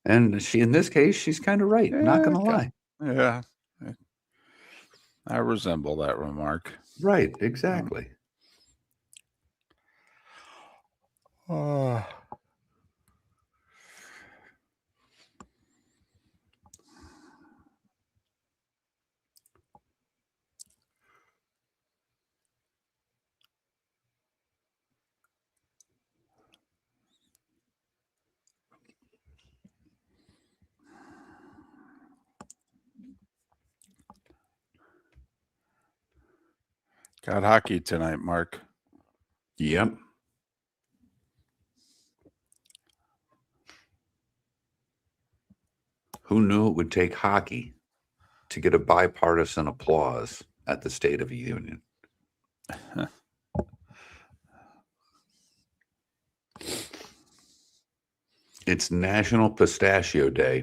And in this case, she's kind of right. Not going to lie. Yeah. I resemble that remark. Right. Exactly. Got hockey tonight, Mark. Yep. Who knew it would take hockey to get a bipartisan applause at the State of the Union? It's National Pistachio Day.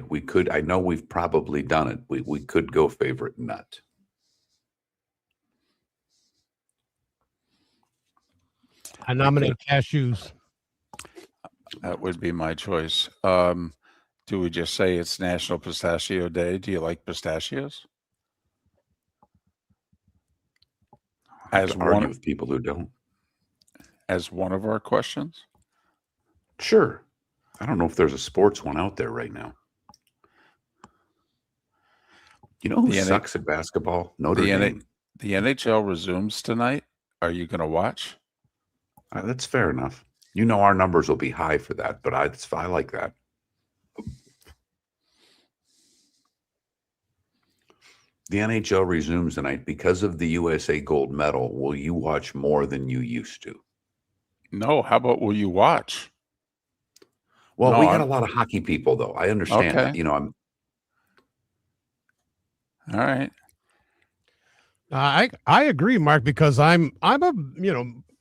I know we've probably done it. We could go favorite nut. I nominate cashews. That would be my choice. Do we just say it's National Pistachio Day? Do you like pistachios? As one of people who don't. As one of our questions? Sure. I don't know if there's a sports one out there right now. You know who sucks at basketball? Notre Dame. The NHL resumes tonight. Are you going to watch? That's fair enough. You know our numbers will be high for that, but I like that. The NHL resumes tonight because of the USA gold medal. Will you watch more than you used to? No. How about will you watch? Well, no, we got a lot of hockey people, though. I understand that. I'm. All right. I agree, Mark, because I'm a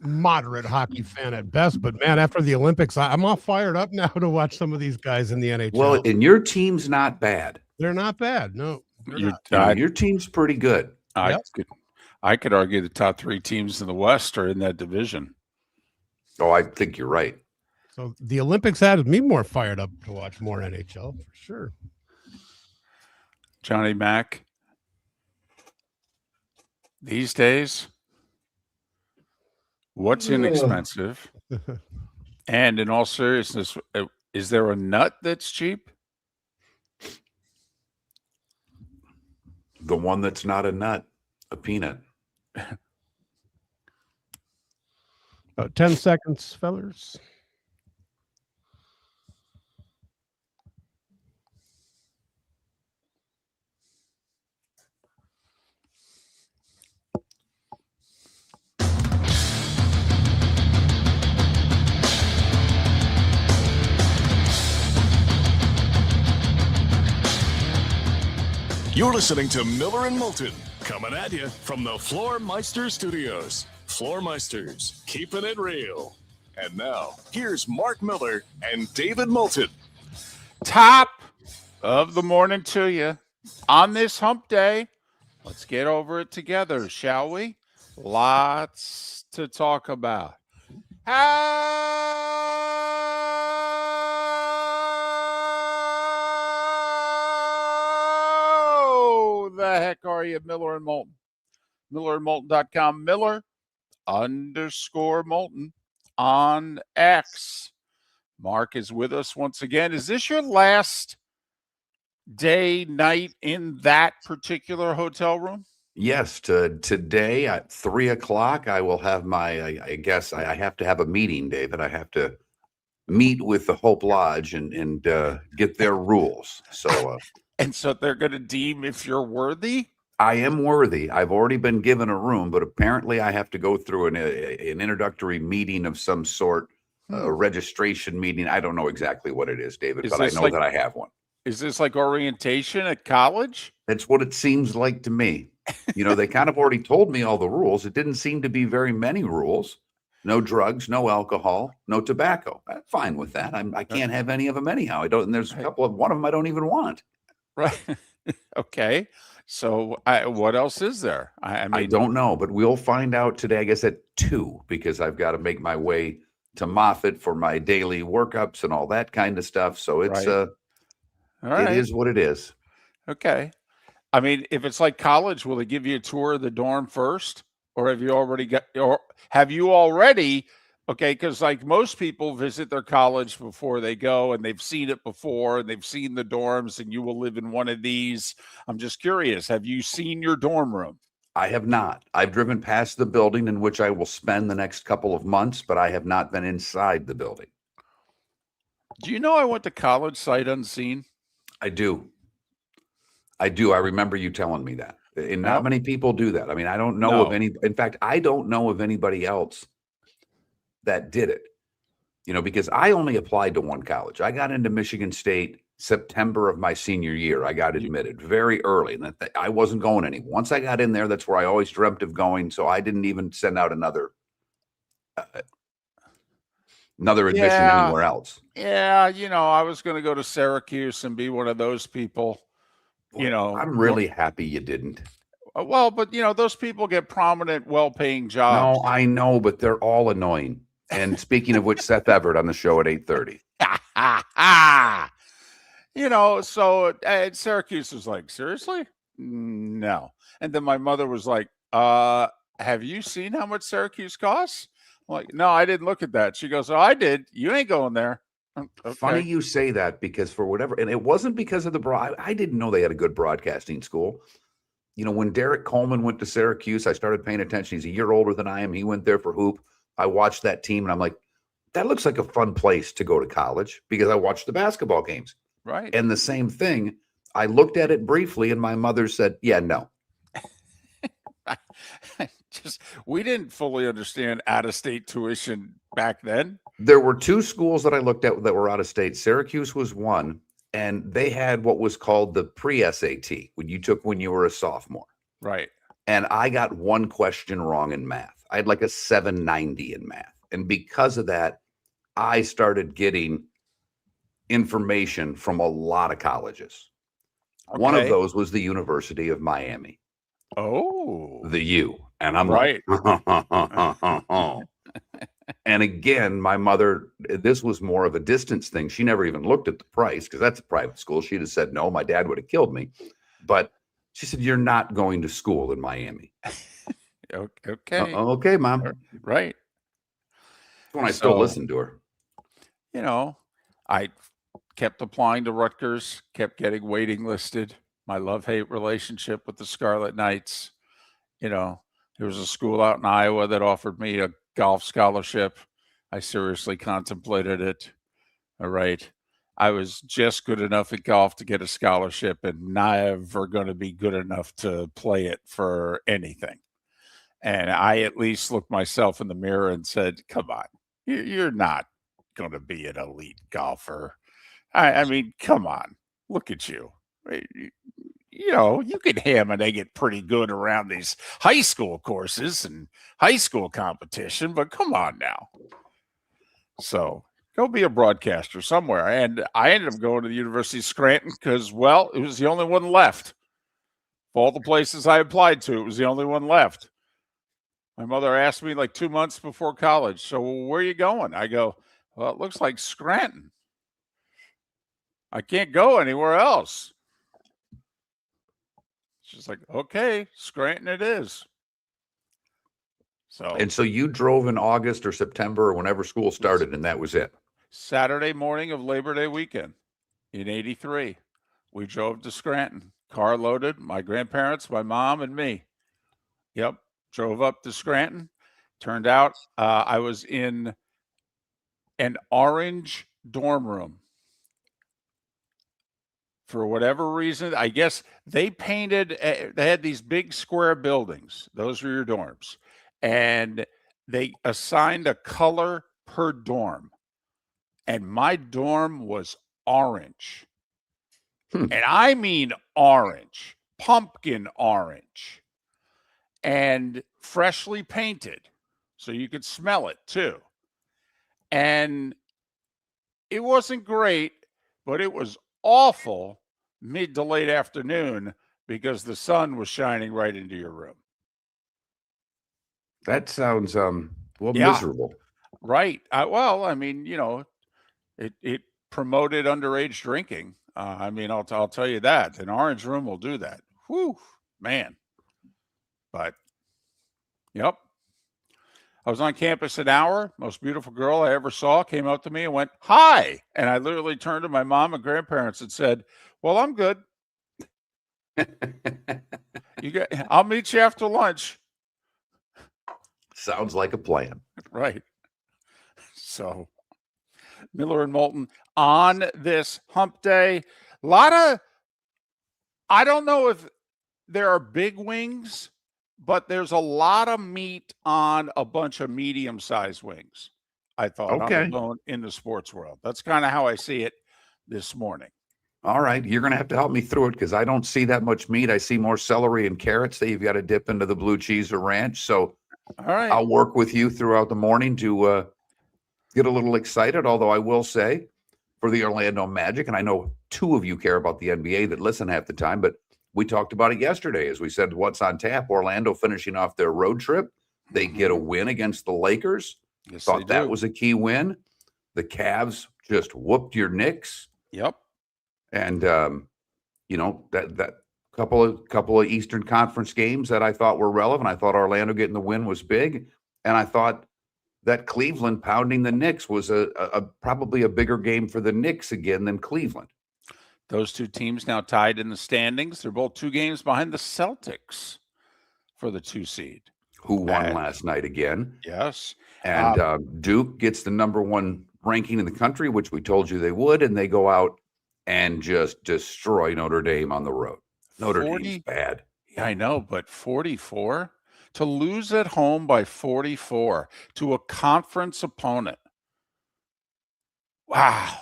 moderate hockey fan at best, but man, after the Olympics, I'm all fired up now to watch some of these guys in the NHL. Well, and your team's not bad. They're not bad. No, your team's pretty good. I could argue the top 3 teams in the West are in that division. Oh, I think you're right. So the Olympics had me more fired up to watch more NHL for sure. Johnny Mac, these days, what's inexpensive? And in all seriousness, is there a nut that's cheap? The one that's not a nut, a peanut. 10 seconds, fellers. You're listening to Miller and Moulton, coming at you from the Floormeister Studios. Floormeisters, keeping it real. And now, here's Mark Miller and David Moulton. Top of the morning to you on this hump day. Let's get over it together, shall we? Lots to talk about. How the heck are you, Miller and Moulton? MillerandMoulton.com. Miller_Moulton on X. Mark is with us once again. Is this your last night in that particular hotel room? Yes. Today at 3:00, I will have I guess I have to have a meeting, David. I have to meet with the Hope Lodge and get their rules. So, and so they're going to deem if you're worthy. I am worthy. I've already been given a room, but apparently I have to go through an introductory meeting of some sort, a registration meeting. I don't know exactly what it is, David, but I know that I have one. Is this like orientation at college? That's what it seems like to me. They kind of already told me all the rules. It didn't seem to be very many rules. No drugs, no alcohol, no tobacco. I'm fine with that. I can't have any of them anyhow. I don't. And there's a couple of one of them I don't even want. Right. Okay. So what else is there? I don't know, but we'll find out today, I guess at 2, because I've got to make my way to Moffett for my daily workups and all that kind of stuff. So it's All right. It is what it is. Okay. I mean, if it's like college, will they give you a tour of the dorm first, or have you already Okay, because like most people visit their college before they go, and they've seen it before, and they've seen the dorms, and you will live in one of these. I'm just curious. Have you seen your dorm room? I have not. I've driven past the building in which I will spend the next couple of months, but I have not been inside the building. Do you know I went to college sight unseen? I do. I do. I remember you telling me that. And not Yep. many people do that. I mean, I don't know No. of any. In fact, I don't know of anybody else that did it. Because I only applied to one college. I got into Michigan State September of my senior year. I got admitted very early, and I wasn't going anywhere. Once I got in there, that's where I always dreamt of going. So I didn't even send out another admission Yeah. anywhere else. Yeah, I was going to go to Syracuse and be one of those people. Boy, I'm really happy you didn't. Well, but those people get prominent, well-paying jobs. No, I know, but they're all annoying. And speaking of which, Seth Everett on the show at 8:30. So Syracuse was like, seriously? No. And then my mother was like, have you seen how much Syracuse costs? I'm like, no, I didn't look at that. She goes, oh, I did. You ain't going there. Okay. Funny you say that, because for whatever, and it wasn't because of I didn't know they had a good broadcasting school. When Derek Coleman went to Syracuse, I started paying attention. He's a year older than I am. He went there for hoop. I watched that team, and I'm like, that looks like a fun place to go to college, because I watched the basketball games. Right. And the same thing, I looked at it briefly, and my mother said, yeah, no. We didn't fully understand out-of-state tuition back then. There were two schools that I looked at that were out of state. Syracuse was one, and they had what was called the pre-SAT, when you were a sophomore. Right. And I got one question wrong in math. I had like a 790 in math. And because of that, I started getting information from a lot of colleges. Okay. One of those was the University of Miami. Oh. The U. And I'm right. Like, and again, my mother, this was more of a distance thing. She never even looked at the price, because that's a private school. She'd have said no. My dad would have killed me. But she said, you're not going to school in Miami. Okay. Okay, Mom. Right. When I still listened to her. I kept applying to Rutgers, kept getting waiting listed. My love-hate relationship with the Scarlet Knights. There was a school out in Iowa that offered me a golf scholarship. I seriously contemplated it. All right. I was just good enough at golf to get a scholarship, and never going to be good enough to play it for anything. And I at least looked myself in the mirror and said, come on, you're not going to be an elite golfer. I mean, come on, look at you. You can ham and egg it pretty good around these high school courses and high school competition, but come on now. So go be a broadcaster somewhere. And I ended up going to the University of Scranton because, well, it was the only one left. Of all the places I applied to, it was the only one left. My mother asked me like 2 months before college, so where are you going? I go, well, it looks like Scranton. I can't go anywhere else. She's like, okay, Scranton it is. And so you drove in August or September or whenever school started, and that was it. Saturday morning of Labor Day weekend in '83. We drove to Scranton, car loaded, my grandparents, my mom, and me. Yep, drove up to Scranton. Turned out I was in an orange dorm room. For whatever reason, I guess they painted, they had these big square buildings. Those were your dorms. And they assigned a color per dorm. And my dorm was orange. And I mean orange, pumpkin orange, and freshly painted. So you could smell it too. And it wasn't great, but it was awful mid to late afternoon because the sun was shining right into your room. That sounds miserable. Right. It promoted underage drinking. I mean, I'll tell you that an orange room will do that. Whew, man. But yep. I was on campus an hour. Most beautiful girl I ever saw came up to me and went, "Hi." And I literally turned to my mom and grandparents and said, "Well, I'm good. I'll meet you after lunch." Sounds like a plan. Right. So Miller and Moulton on this hump day. I don't know if there are big wings, but there's a lot of meat on a bunch of medium-sized wings, I thought, on Okay. the bone in the sports world. That's kind of how I see it this morning. All right. You're going to have to help me through it because I don't see that much meat. I see more celery and carrots that you've got to dip into the blue cheese or ranch. So All right. I'll work with you throughout the morning to get a little excited. Although I will say for the Orlando Magic, and I know two of you care about the NBA that listen half the time, but we talked about it yesterday. As we said, what's on tap? Orlando finishing off their road trip. They get a win against the Lakers. Yes, Thought they that do. was a key win. The Cavs just whooped your Knicks. Yep. And that couple of Eastern Conference games that I thought were relevant. I thought Orlando getting the win was big, and I thought that Cleveland pounding the Knicks was a probably a bigger game for the Knicks again than Cleveland. Those two teams now tied in the standings. They're both 2 games behind the Celtics for the 2 seed. Who won And- last night again? Yes. And Duke gets the #1 ranking in the country, which we told you they would, and they go out and just destroy Notre Dame on the road. Notre Dame's bad. Yeah, I know, but 44 to lose at home by 44 to a conference opponent. Wow.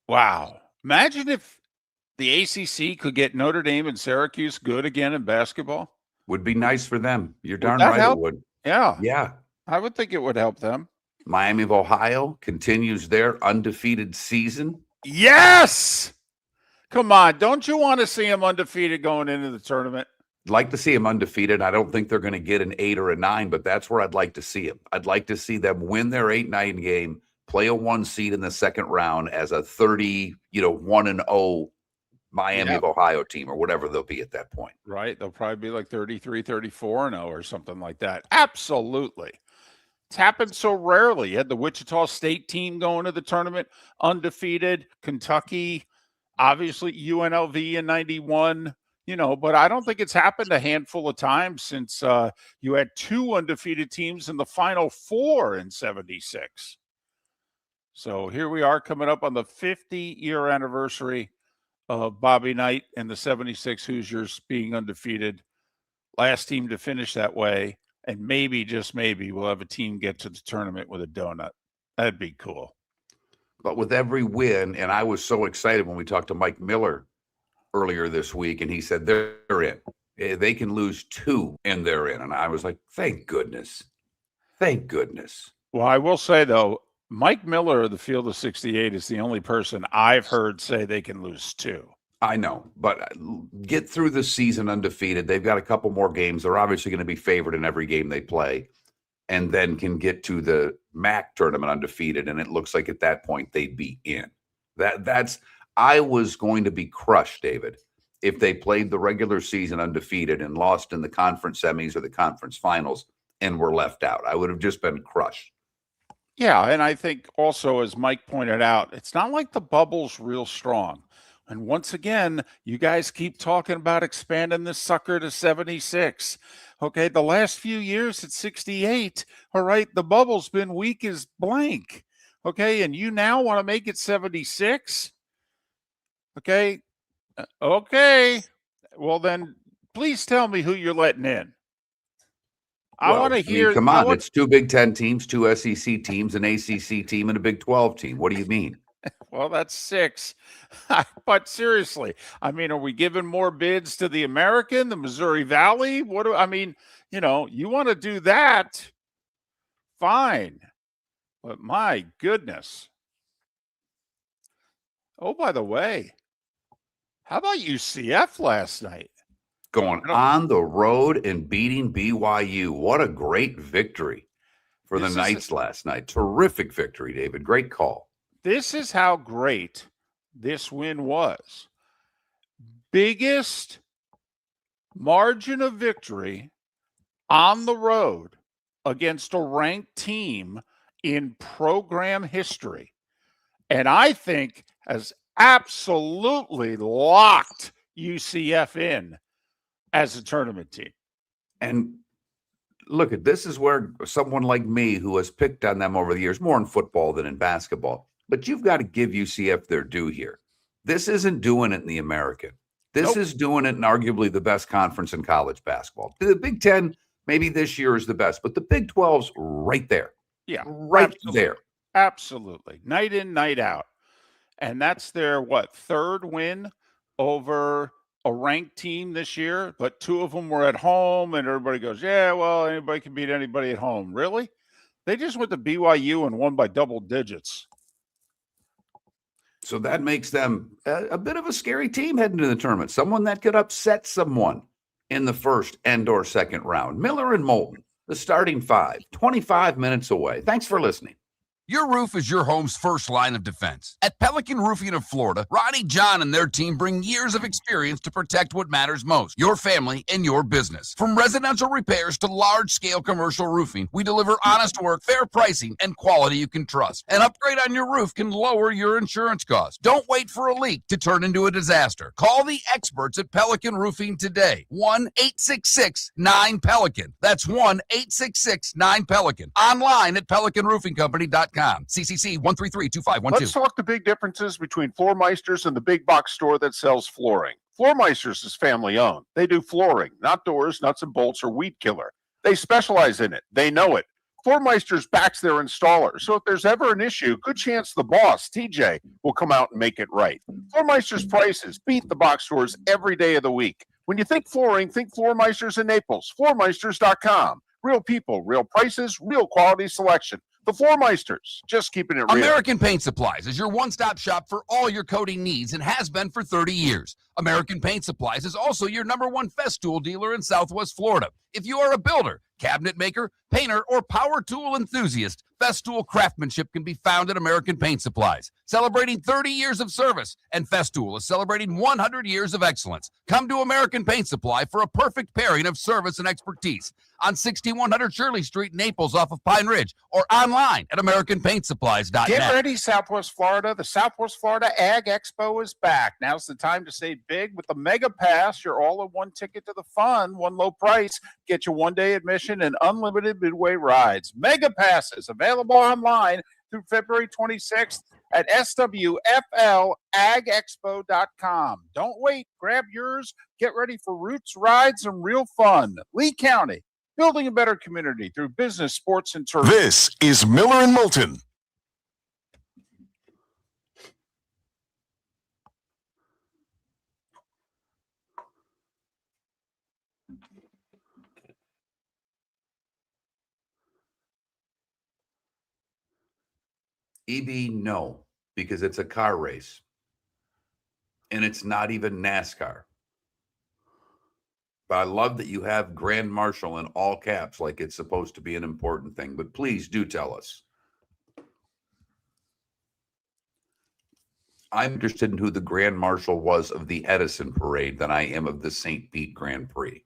Wow. Imagine if the ACC could get Notre Dame and Syracuse good again in basketball. Would be nice for them. You're darn that right help? it would. Yeah, Yeah. I would think it would help them. Miami of Ohio continues their undefeated season. Yes. Come on. Don't you want to see them undefeated going into the tournament? I'd like to see them undefeated. I don't think they're going to get an 8 or a 9, but that's where I'd like to see them. I'd like to see them win their 8-9 game, play a 1 seed in the second round as a 1-0 Miami of Ohio team or whatever they'll be at that point. Right. They'll probably be like 33, 34-0 or something like that. Absolutely. It's happened so rarely. You had the Wichita State team going to the tournament undefeated, Kentucky, obviously UNLV in 91, but I don't think it's happened a handful of times since you had 2 undefeated teams in the Final Four in 76. So here we are coming up on the 50-year anniversary of Bobby Knight and the 76 Hoosiers being undefeated. Last team to finish that way. And maybe, just maybe, we'll have a team get to the tournament with a donut. That'd be cool. But with every win, and I was so excited when we talked to Mike Miller earlier this week, and he said they're in. They can lose 2 and they're in. And I was like, thank goodness. Thank goodness. Well, I will say, though, Mike Miller of the Field of 68 is the only person I've heard say they can lose 2. I know, but get through the season undefeated. They've got a couple more games. They're obviously going to be favored in every game they play, and then can get to the MAC tournament undefeated. And it looks like at that point they'd be in. I was going to be crushed, David, if they played the regular season undefeated and lost in the conference semis or the conference finals and were left out. I would have just been crushed. Yeah, and I think also, as Mike pointed out, it's not like the bubble's real strong. And once again, you guys keep talking about expanding this sucker to 76. Okay, the last few years at 68, all right, the bubble's been weak as blank. Okay, and you now want to make it 76? Okay, well then, please tell me who you're letting in. I want to hear. Come on, it's 2 Big Ten teams, 2 SEC teams, an ACC team, and a Big 12 team. What do you mean? Well, that's 6. But seriously, I mean, are we giving more bids to the American, the Missouri Valley? You want to do that? Fine. But my goodness. Oh, by the way, how about UCF last night? Going on the road and beating BYU. What a great victory for the Knights last night. Terrific victory, David. Great call. This is how great this win was. Biggest margin of victory on the road against a ranked team in program history. And I think has absolutely locked UCF in as a tournament team. And look, this is where someone like me, who has picked on them over the years, more in football than in basketball, but you've got to give UCF their due here. This isn't doing it in the American. This is doing it in arguably the best conference in college basketball. The Big Ten, maybe this year is the best, but the Big 12's right there. Yeah, right absolutely. there. Absolutely. Night in, night out. And that's their, third win over a ranked team this year, but two of them were at home, and everybody goes, yeah, well, anybody can beat anybody at home. Really? They just went to BYU and won by double digits. So that makes them a bit of a scary team heading to the tournament. Someone that could upset someone in the first and or second round. Miller and Moulton, the starting five, 25 minutes away. Thanks for listening. Your roof is your home's first line of defense. At Pelican Roofing of Florida, Ronnie John and their team bring years of experience to protect what matters most, your family and your business. From residential repairs to large-scale commercial roofing, we deliver honest work, fair pricing, and quality you can trust. An upgrade on your roof can lower your insurance costs. Don't wait for a leak to turn into a disaster. Call the experts at Pelican Roofing today. 1-866-9-PELICAN. That's 1-866-9-PELICAN. Online at pelicanroofingcompany.com. CCC 1332512. Let's talk the big differences between Floor Meisters and the big box store that sells flooring. Floor Meisters is family owned. They do flooring, not doors, nuts and bolts, or weed killer. They specialize in it. They know it. Floor Meisters backs their installer. So if there's ever an issue, good chance the boss, TJ, will come out and make it right. Floor Meisters prices beat the box stores every day of the week. When you think flooring, think Floor Meisters in Naples. Floormeisters.com. Real people, real prices, real quality selection. The Floor Meisters, just keeping it real. American Paint Supplies is your one-stop shop for all your coating needs and has been for 30 years. American Paint Supplies is also your #1 Festool dealer in Southwest Florida. If you are a builder, cabinet maker, painter, or power tool enthusiast, Festool craftsmanship can be found at American Paint Supplies. Celebrating 30 years of service, and Festool is celebrating 100 years of excellence. Come to American Paint Supply for a perfect pairing of service and expertise on 6100 Shirley Street, Naples, off of Pine Ridge, or online at AmericanPaintSupplies.net. Get ready, Southwest Florida. The Southwest Florida Ag Expo is back. Now's the time to save big with the Mega Pass. Your all-in-one ticket to the fun, one low price. Get you one-day admission and unlimited midway rides. Mega Passes available online through February 26th at swflagexpo.com. Don't wait. Grab yours. Get ready for roots, rides, and real fun. Lee County, building a better community through business, sports, and tourism. This is Miller and Moulton. EB, no, because it's a car race. And it's not even NASCAR. But I love that you have Grand Marshal in all caps like it's supposed to be an important thing. But please do tell us. I'm interested in who the Grand Marshal was of the Edison Parade than I am of the St. Pete Grand Prix.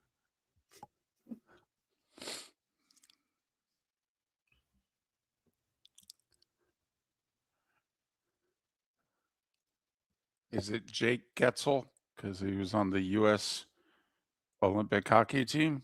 Is it Jake Getzel? Because he was on the U.S. Olympic hockey team.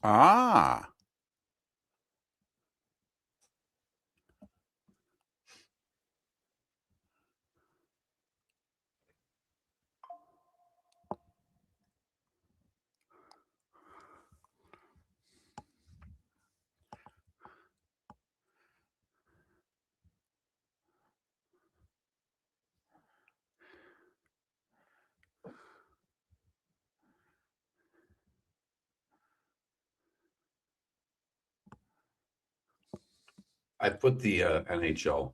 Ah. I put the NHL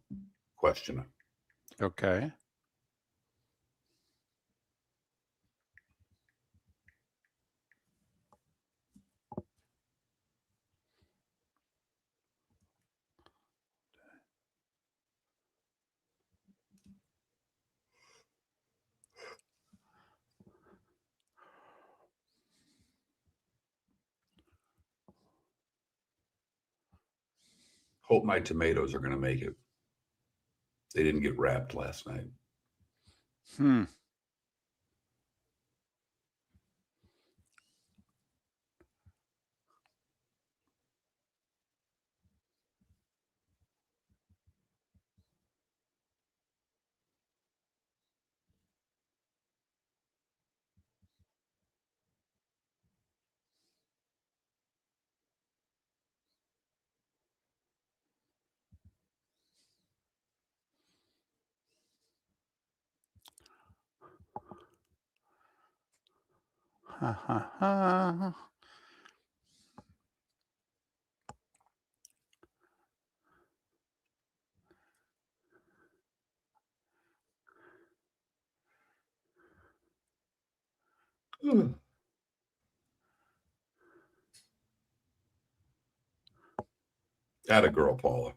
question. Okay. Hope my tomatoes are going to make it. They didn't get wrapped last night. Ha ha ha. Atta girl, Paula.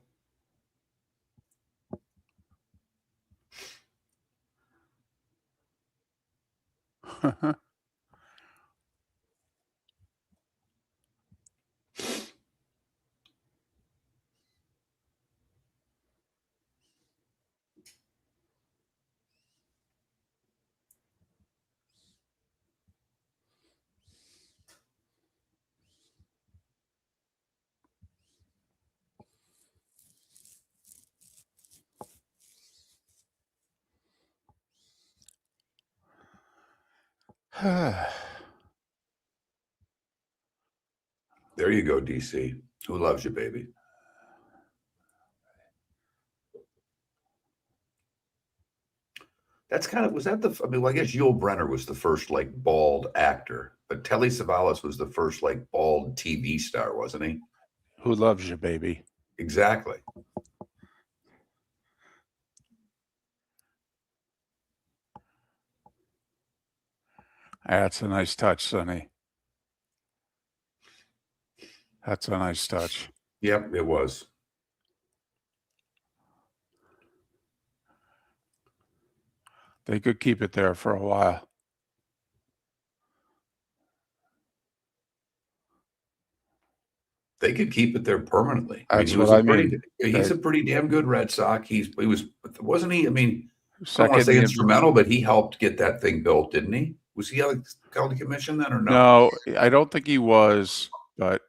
There you go, DC. Who loves you, baby? That's kind of, was that the, I mean, well, I guess Yul Brynner was the first like bald actor, but Telly Savalas was the first like bald TV star, wasn't he? Who loves you, baby? Exactly. That's a nice touch, Sonny. That's a nice touch. Yep, it was. They could keep it there for a while. They could keep it there permanently. That's he was what I pretty, mean. He's a pretty damn good Red Sox. Wasn't he? I mean, I don't Second want to say in- instrumental, but he helped get that thing built, didn't he? Was he on the county commission then or no? No, I don't think he was, but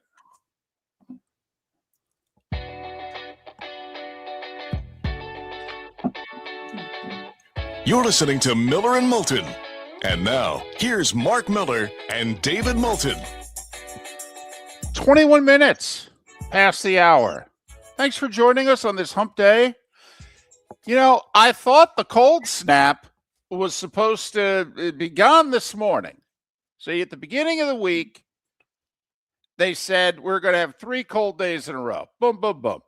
You're listening to Miller and Moulton. And now, here's Mark Miller and David Moulton. 21 minutes past the hour. Thanks for joining us on this hump day. You know, I thought the cold snap was supposed to be gone this morning. See, at the beginning of the week, they said we're going to have 3 cold days in a row. Boom, boom, boom.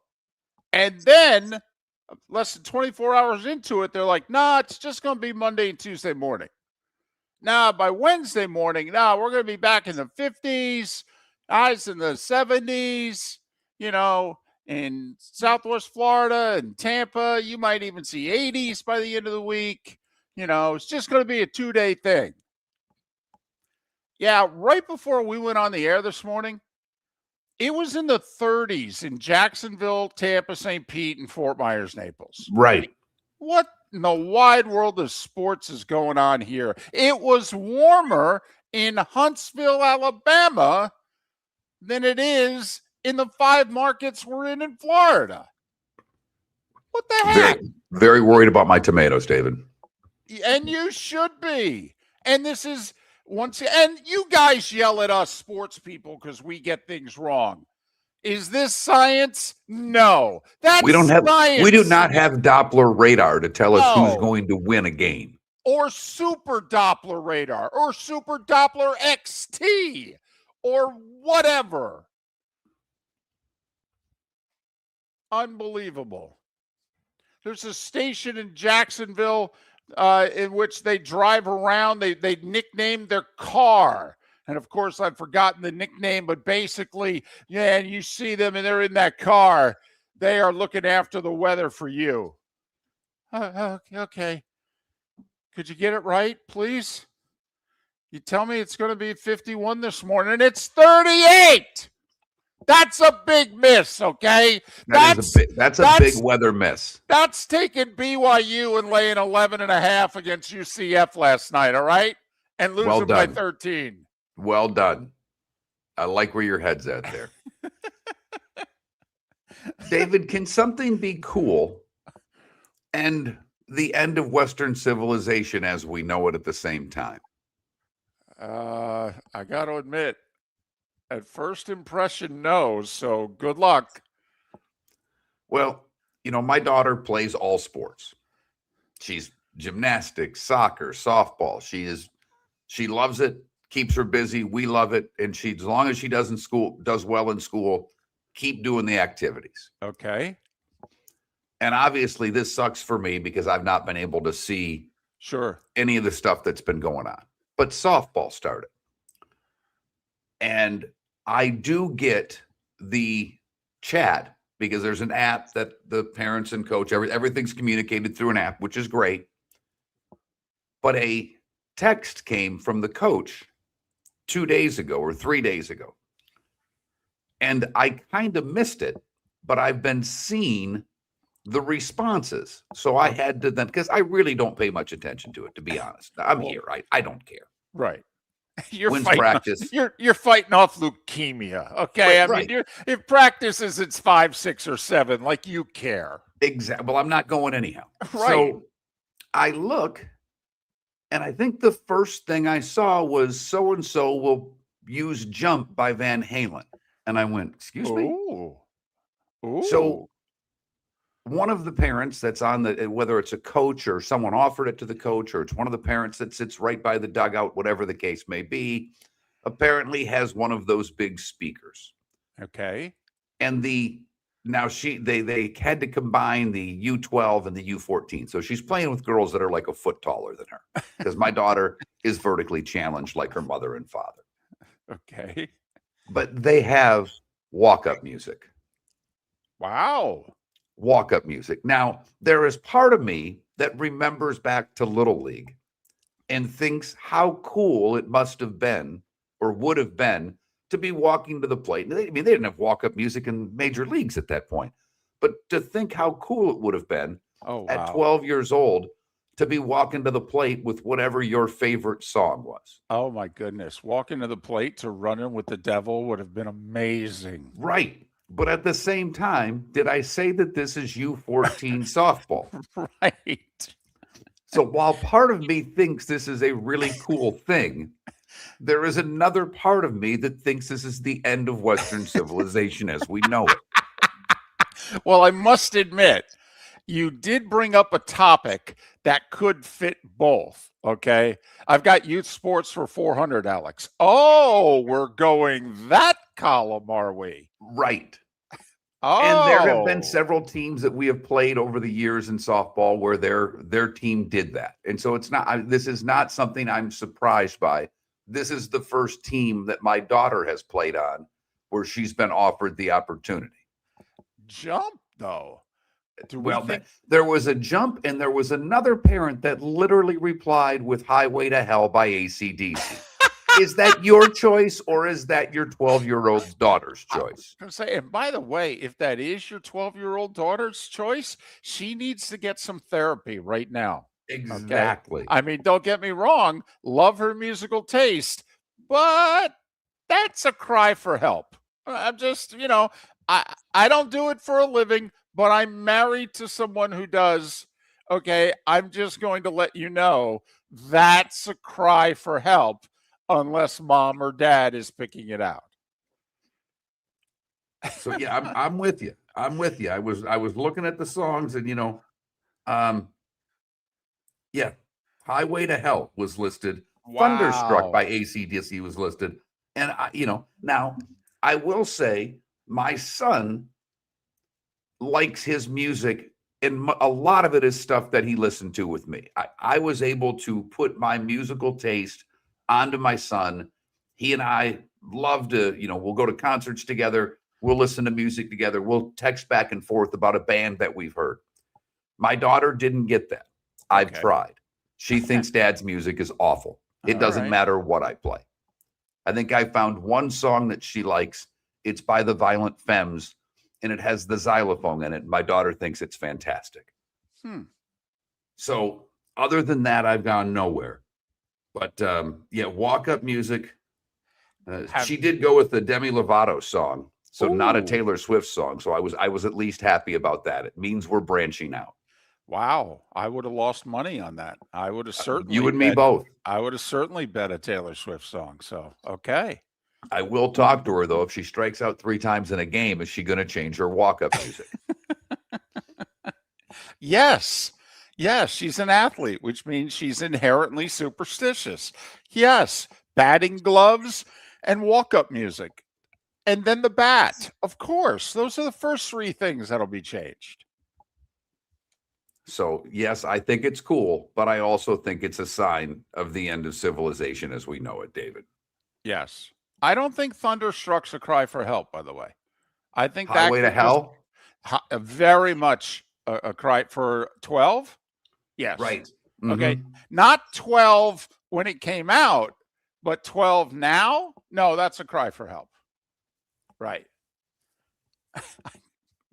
And then, less than 24 hours into it, they're like, nah, it's just going to be Monday and Tuesday morning. Now, by Wednesday morning, we're going to be back in the 50s, highs in the 70s, you know, in Southwest Florida and Tampa. You might even see 80s by the end of the week. You know, it's just going to be a 2-day thing. Yeah, right before we went on the air this morning, it was in the 30s in Jacksonville, Tampa, St. Pete, and Fort Myers, Naples. Right. What in the wide world of sports is going on here? It was warmer in Huntsville, Alabama than it is in the 5 markets we're in Florida. What the heck? Very, very worried about my tomatoes, David. And you should be. And this is and you guys yell at us sports people because we get things wrong. Is this science? No. That's science. We do not have Doppler radar to tell us who's No. going to win a game. Or super Doppler radar, or super Doppler XT, or whatever. Unbelievable. There's a station in Jacksonville in which they drive around. They nicknamed their car. And of course, I've forgotten the nickname, but basically, yeah, you see them and they're in that car. They are looking after the weather for you. Okay. Could you get it right, please? You tell me it's going to be 51 this morning. It's 38. That's a big miss, okay? That's a big weather miss. That's taking BYU and laying 11.5 against UCF last night, all right? And Well losing by done. 13. Well done. I like where your head's at there. David, can something be cool and the end of Western civilization as we know it at the same time? I got to admit, at first impression, no. So good luck. Well, my daughter plays all sports. She's gymnastics, soccer, softball. She loves it, keeps her busy. We love it. And as long as she does well in school, keep doing the activities. Okay. And obviously this sucks for me because I've not been able to see any of the stuff that's been going on. But softball started. And I do get the chat because there's an app that the parents and coach, everything's communicated through an app, which is great. But a text came from the coach 2 days ago or 3 days ago. And I kind of missed it, but I've been seeing the responses. So I had to then, because I really don't pay much attention to it, to be honest. I'm here. I don't care. Right. You're When's fighting practice? You're fighting off leukemia. Okay. Right. I mean, if practice is it's 5, 6, or 7, like you care. Exactly. Well, I'm not going anyhow. Right. So I look, and I think the first thing I saw was so-and-so will use Jump by Van Halen. And I went, excuse me? Ooh. So one of the parents that's on whether it's a coach or someone offered it to the coach, or it's one of the parents that sits right by the dugout, whatever the case may be, apparently has one of those big speakers. Okay. And they had to combine the U12 and the U14. So she's playing with girls that are like a foot taller than her, because my daughter is vertically challenged like her mother and father. Okay. But they have walk-up music. Wow. Walk-up music. Now, there is part of me that remembers back to Little League and thinks how cool it must have been or would have been to be walking to the plate. They didn't have walk-up music in major leagues at that point. But to think how cool it would have been at 12 years old to be walking to the plate with whatever your favorite song was. Oh, my goodness. Walking to the plate to Running with the Devil would have been amazing. Right. But at the same time, did I say that this is U14 softball? Right. So while part of me thinks this is a really cool thing, there is another part of me that thinks this is the end of Western civilization as we know it. Well, I must admit, you did bring up a topic that could fit both. Okay. I've got youth sports for 400, Alex. Oh, we're going that column, are we? Right. Oh. And there have been several teams that we have played over the years in softball where their team did that. And so this is not something I'm surprised by. This is the first team that my daughter has played on where she's been offered the opportunity. Jump, though. There was a Jump, and there was another parent that literally replied with Highway to Hell by AC/DC. Is that your choice, or is that your 12-year-old daughter's choice? I was gonna say, and by the way, if that is your 12-year-old daughter's choice, she needs to get some therapy right now. Exactly. Okay? I mean, don't get me wrong, love her musical taste, but that's a cry for help. I'm just, I don't do it for a living, but I'm married to someone who does. Okay, I'm just going to let you know that's a cry for help unless mom or dad is picking it out. So yeah, I'm with you. I'm with you. I was looking at the songs, and yeah, Highway to Hell was listed. Wow. Thunderstruck by AC/DC was listed. And now I will say my son likes his music, and a lot of it is stuff that he listened to with me. I was able to put my musical taste onto my son. He and I love to, we'll go to concerts together. We'll listen to music together. We'll text back and forth about a band that we've heard. My daughter didn't get that. I've tried. She thinks dad's music is awful. It doesn't matter what I play. I think I found one song that she likes, It's by the Violent Femmes, and it has the xylophone in it. My daughter thinks it's fantastic. So other than that, I've gone nowhere. But yeah, walk-up music. She did go with the Demi Lovato song, so not a Ooh. Taylor Swift song. So I was at least happy about that. It means we're branching out. Wow, I would have lost money on that. I would have certainly You and me both. I would have certainly bet a Taylor Swift song. So, okay. I will talk to her though. If she strikes out 3 times in a game, is she going to change her walk-up music? Yes. Yes, she's an athlete, which means she's inherently superstitious. Yes, batting gloves and walk-up music. And then the bat. Of course, those are the first 3 things that'll be changed. So yes, I think it's cool, but I also think it's a sign of the end of civilization as we know it, David. Yes. I don't think Thunderstruck's a cry for help, by the way. I think Highway to could just- Hell? very much a cry for 12. Yes. Right. Okay. Mhm. Not 12 when it came out, but 12 now? No, that's a cry for help. Right. I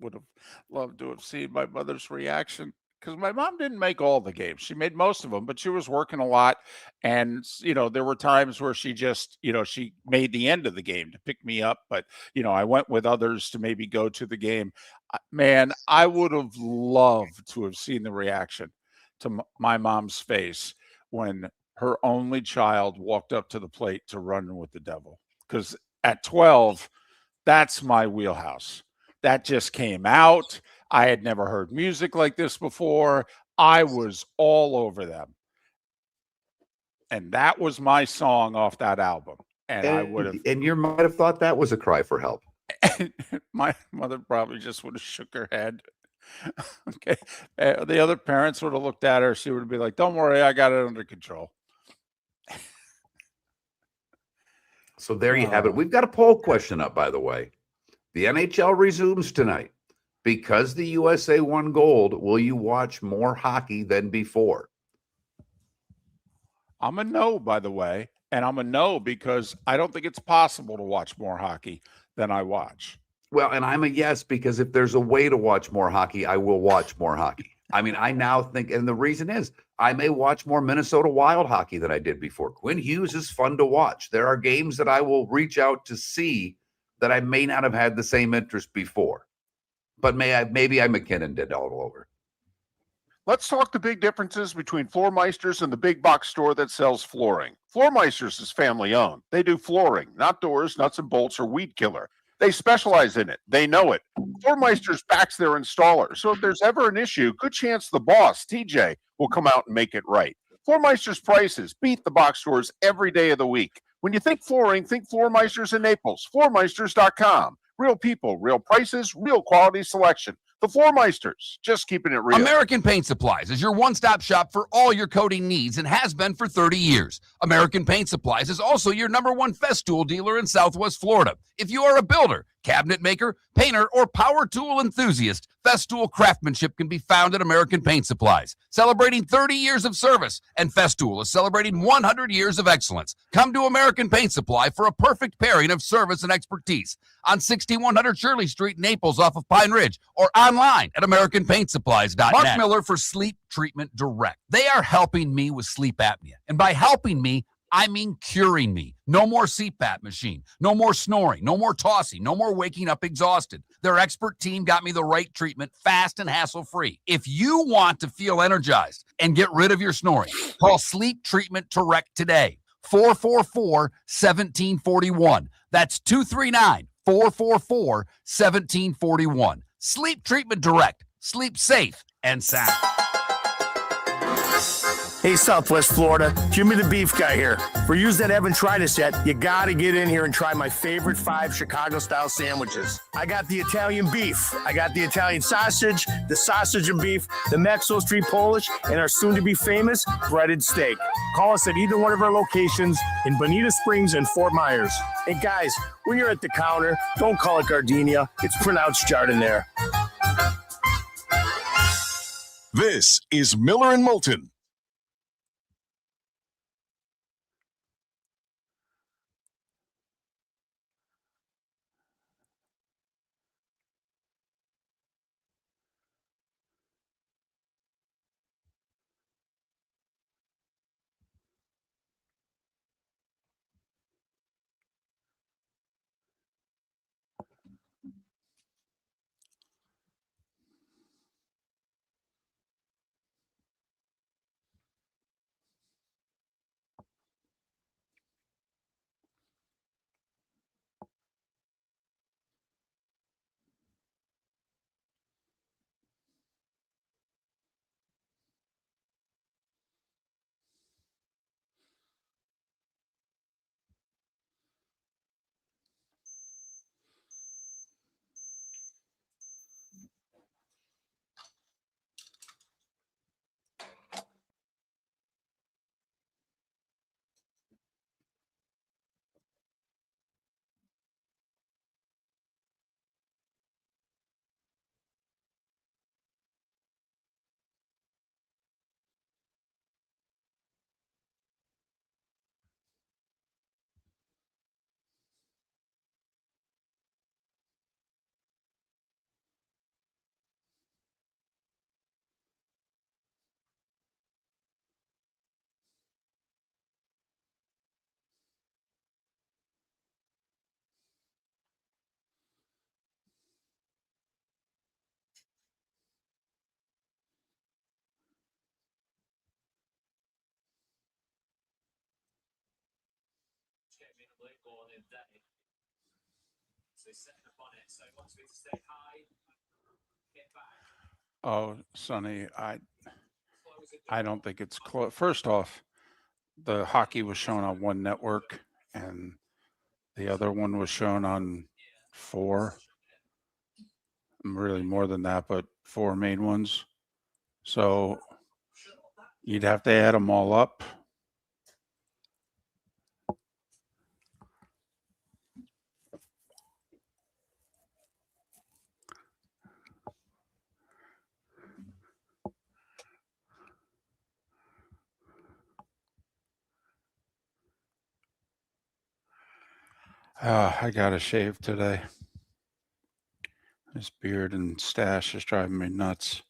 would have loved to have seen my mother's reaction because my mom didn't make all the games. She made most of them, but she was working a lot. And, there were times where she just, she made the end of the game to pick me up. But, I went with others to maybe go to the game. Man, I would have loved to have seen the reaction to my mom's face when her only child walked up to the plate to run with the devil. Because at 12, that's my wheelhouse. That just came out. I had never heard music like this before. I was all over them. And that was my song off that album. And I would have. And you might have thought that was a cry for help. My mother probably just would have shook her head. Okay. The other parents would have looked at her. She would be like, don't worry, I got it under control. So there you have it. We've got a poll question up, by the way. The NHL resumes tonight. Because the USA won gold, will you watch more hockey than before? I'm a no, by the way. And I'm a no because I don't think it's possible to watch more hockey than I watch. Well, and I'm a yes, because if there's a way to watch more hockey, I will watch more hockey. I mean, I now think, and the reason is I may watch more Minnesota Wild hockey than I did before. Quinn Hughes is fun to watch. There are games that I will reach out to see that I may not have had the same interest before. But maybe I McKinnon did all over. Let's talk the big differences between Floor Meisters and the big box store that sells flooring. Floor Meisters is family owned. They do flooring, not doors, nuts and bolts, or weed killer. They specialize in it. They know it. Floor Meisters backs their installer. So if there's ever an issue, good chance the boss, TJ, will come out and make it right. Floor Meisters prices beat the box stores every day of the week. When you think flooring, think Floor Meisters in Naples. Floormeisters.com. Real people, real prices, real quality selection. The Floor Meisters, just keeping it real. American Paint Supplies is your one-stop shop for all your coating needs and has been for 30 years. American Paint Supplies is also your #1 Festool dealer in Southwest Florida. If you are a builder, cabinet maker, painter, or power tool enthusiast, Festool craftsmanship can be found at American Paint Supplies. Celebrating 30 years of service, and Festool is celebrating 100 years of excellence. Come to American Paint Supply for a perfect pairing of service and expertise on 6100 Shirley Street, Naples, off of Pine Ridge, or online at AmericanPaintSupplies.net. Mark Miller for Sleep Treatment Direct. They are helping me with sleep apnea. And by helping me, I mean curing me. No more CPAP machine, no more snoring, no more tossing, no more waking up exhausted. Their expert team got me the right treatment, fast and hassle-free. If you want to feel energized and get rid of your snoring, call Sleep Treatment Direct today. 444-1741. That's 239-444-1741. Sleep Treatment Direct. Sleep safe and sound. Hey, Southwest Florida, Jimmy the Beef Guy here. For you that haven't tried us yet, you gotta get in here and try my favorite 5 Chicago-style sandwiches. I got the Italian beef, I got the Italian sausage, the sausage and beef, the Maxwell Street Polish, and our soon-to-be famous breaded steak. Call us at either one of our locations in Bonita Springs and Fort Myers. And guys, when you're at the counter, don't call it gardenia. It's pronounced jardiniere. This is Miller and Moulton. Oh, Sonny, I don't think it's close. First off, the hockey was shown on one network, and the other one was shown on 4. Really more than that, but 4 main ones. So you'd have to add them all up. I got to shave today. This beard and stash is driving me nuts.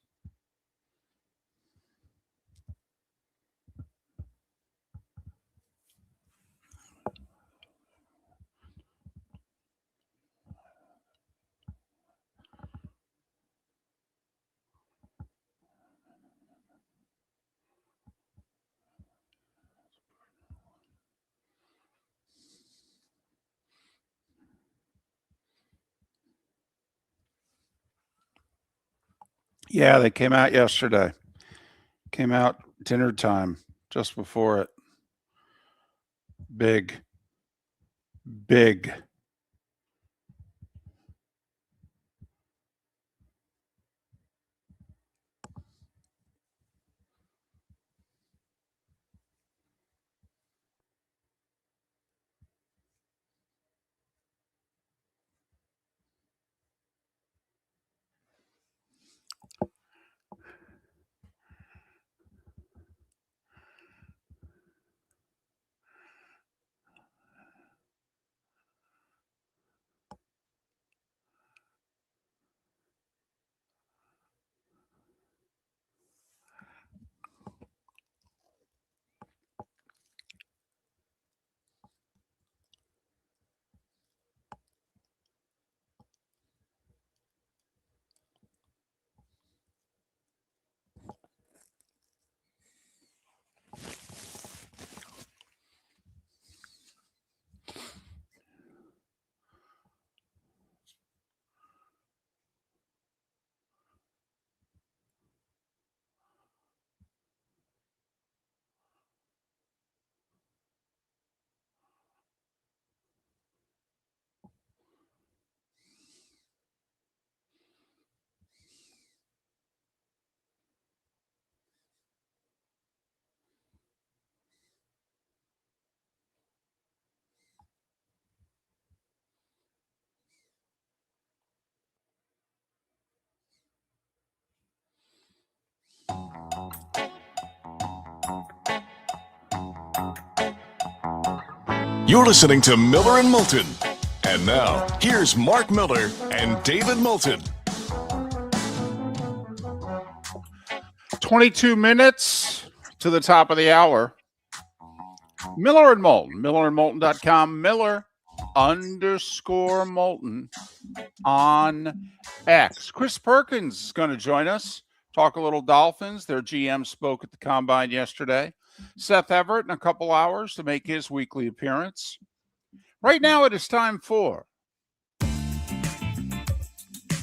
Yeah, they came out yesterday. Came out dinner time, just before it. Big. You're listening to Miller and Moulton. And now, here's Mark Miller and David Moulton. 22 minutes to the top of the hour. Miller and Moulton, millerandmoulton.com, Miller_Moulton on X. Chris Perkins is going to join us, talk a little Dolphins. Their GM spoke at the Combine yesterday. Seth Everett in a couple hours to make his weekly appearance. Right now it is time for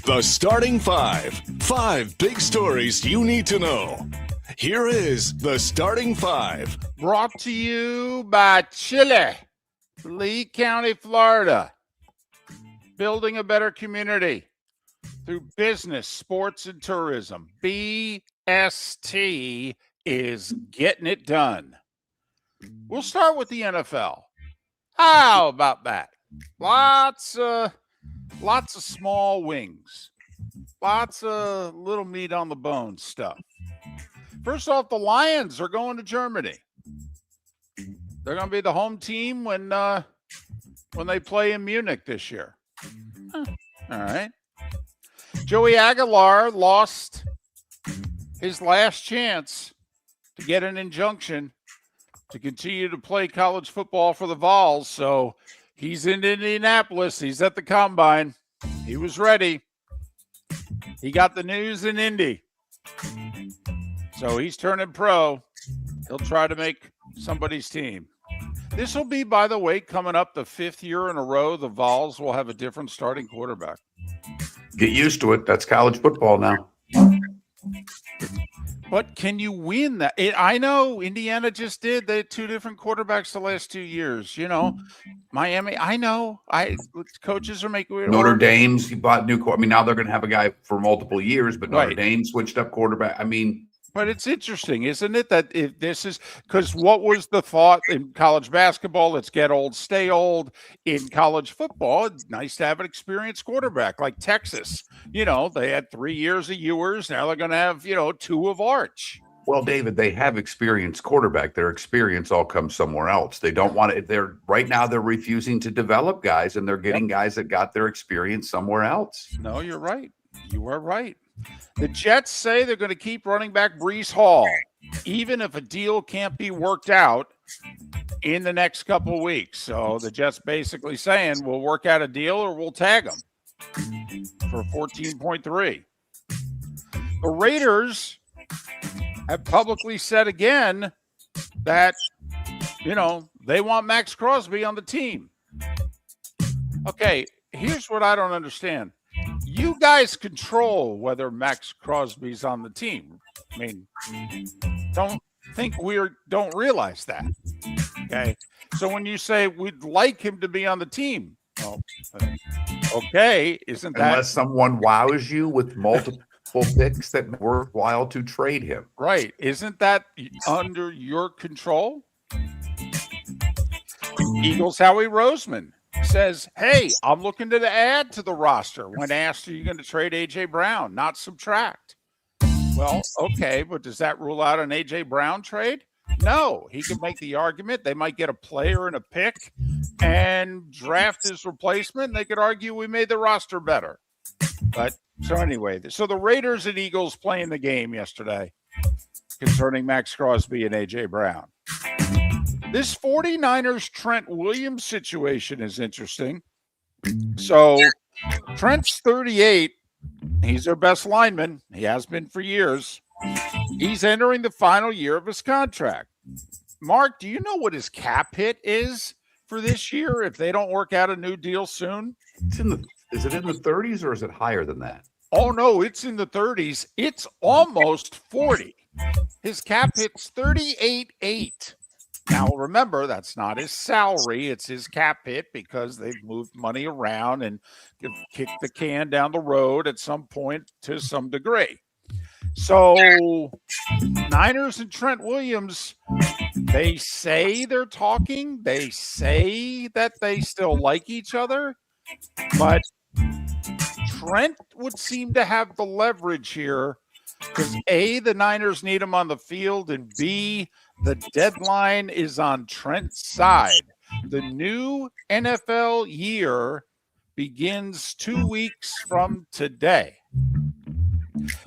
The Starting Five. 5 big stories you need to know. Here is The Starting Five. brought to you by Chile, Lee County, Florida. Building a better community through business, sports, and tourism. BST is getting it done. We'll start with the NFL. How about that? Lots of small wings. Lots of little meat on the bone stuff. First off, the Lions are going to Germany. They're going to be the home team when they play in Munich this year. All right. Joey Aguilar lost his last chance to get an injunction to continue to play college football for the Vols. So he's in Indianapolis. He's at the Combine. He was ready. He got the news in Indy. So he's turning pro. He'll try to make somebody's team. This will be, by the way, coming up the 5th year in a row. The Vols will have a different starting quarterback. Get used to it. That's college football now. But can you win that? I know Indiana just did. They had 2 different quarterbacks the last 2 years. Miami. I know. Coaches are making Notre Dame's he bought new. I mean, now they're going to have a guy for multiple years, but Notre Right. Dame switched up quarterback. I mean, But it's interesting, isn't it, that if this is because what was the thought in college basketball? Let's get old, stay old. In college football, it's nice to have an experienced quarterback like Texas. They had 3 years of Ewers. Now they're going to have, 2 of Arch. well, David, they have experienced quarterback. Their experience all comes somewhere else. They don't want it. They're refusing to develop guys, and they're getting guys that got their experience somewhere else. No, you're right. You are right. The Jets say they're going to keep running back Breece Hall, even if a deal can't be worked out in the next couple of weeks. So the Jets basically saying we'll work out a deal or we'll tag him for 14.3. The Raiders have publicly said again that, they want Max Crosby on the team. Okay, here's what I don't understand. You guys control whether Max Crosby's on the team. I mean, don't think don't realize that. Okay. So when you say we'd like him to be on the team, well, okay, isn't that Unless someone wows you with multiple picks that worthwhile to trade him. right? Isn't that under your control? Eagles Howie Roseman says, hey, I'm looking to add to the roster. When asked, are you going to trade A.J. Brown, not subtract? Well, okay, but does that rule out an A.J. Brown trade? No, he could make the argument. They might get a player and a pick and draft his replacement. And they could argue we made the roster better. But so anyway, so the Raiders and Eagles playing the game yesterday concerning Max Crosby and A.J. Brown. This 49ers Trent Williams situation is interesting. So Trent's 38. He's their best lineman. He has been for years. He's entering the final year of his contract. Mark, do you know what his cap hit is for this year if they don't work out a new deal soon? Is it in the 30s or is it higher than that? Oh, no, it's in the 30s. It's almost 40. His cap hit's 38.8. Now, remember, that's not his salary. It's his cap hit because they've moved money around and kicked the can down the road at some point to some degree. So, Niners and Trent Williams, they say they're talking. They say that they still like each other. But Trent would seem to have the leverage here because A, the Niners need him on the field, and B, the deadline is on Trent's side. The new NFL year begins 2 weeks from today.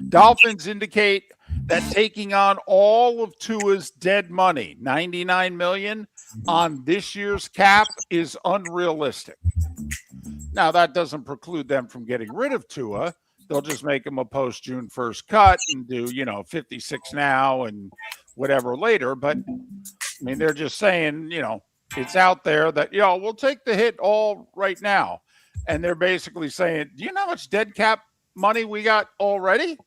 Dolphins indicate that taking on all of Tua's dead money, $99 million, on this year's cap is unrealistic. Now, that doesn't preclude them from getting rid of Tua. They'll just make him a post-June 1st cut and do, 56 now and whatever later. But, I mean, they're just saying, it's out there that, we'll take the hit all right now. And they're basically saying, do you know how much dead cap money we got already?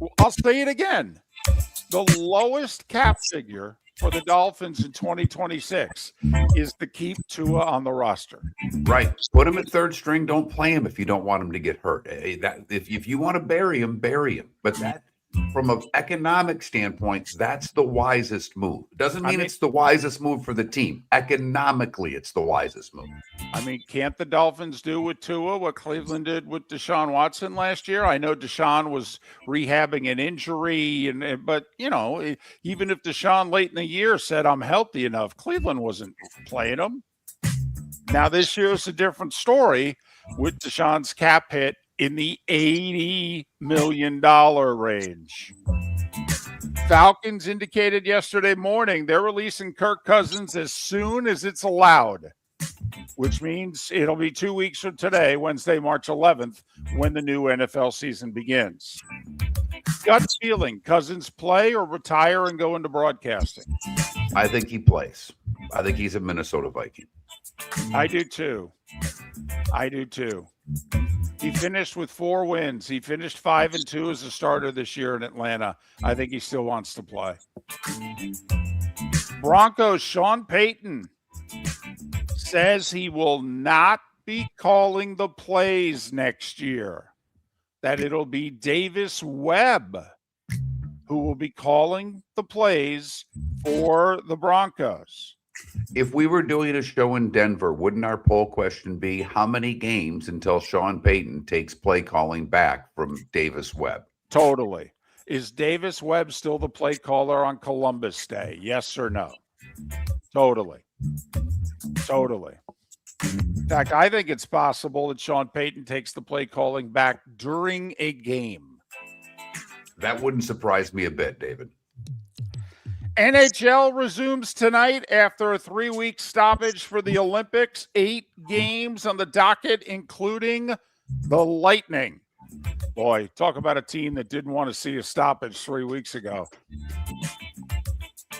Well, I'll say it again. The lowest cap figure for the Dolphins in 2026 is to keep Tua on the roster. Right. Put him at third string. Don't play him if you don't want him to get hurt. If you want to bury him, bury him. But that, from an economic standpoint, that's the wisest move. Doesn't mean it's the wisest move for the team. Economically, it's the wisest move. I mean, can't the Dolphins do with Tua what Cleveland did with Deshaun Watson last year? I know Deshaun was rehabbing an injury, but even if Deshaun late in the year said, I'm healthy enough, Cleveland wasn't playing him. Now, this year is a different story with Deshaun's cap hit in the $80 million range. Falcons indicated yesterday morning they're releasing Kirk Cousins as soon as it's allowed, which means it'll be 2 weeks from today, Wednesday, March 11th, when the new NFL season begins. Gut feeling, Cousins play or retire and go into broadcasting? I think he plays. I think he's a Minnesota Viking. I do too. He finished with 4 wins. He finished 5-2 as a starter this year in Atlanta. I think he still wants to play. Broncos, Sean Payton says he will not be calling the plays next year, that it'll be Davis Webb who will be calling the plays for the Broncos. If we were doing a show in Denver, wouldn't our poll question be how many games until Sean Payton takes play calling back from Davis Webb? Totally. Is Davis Webb still the play caller on Columbus Day? Yes or no? Totally. In fact, I think it's possible that Sean Payton takes the play calling back during a game. That wouldn't surprise me a bit, David. NHL resumes tonight after a 3-week stoppage for the Olympics. 8 games on the docket, including the Lightning. Boy, talk about a team that didn't want to see a stoppage 3 weeks ago.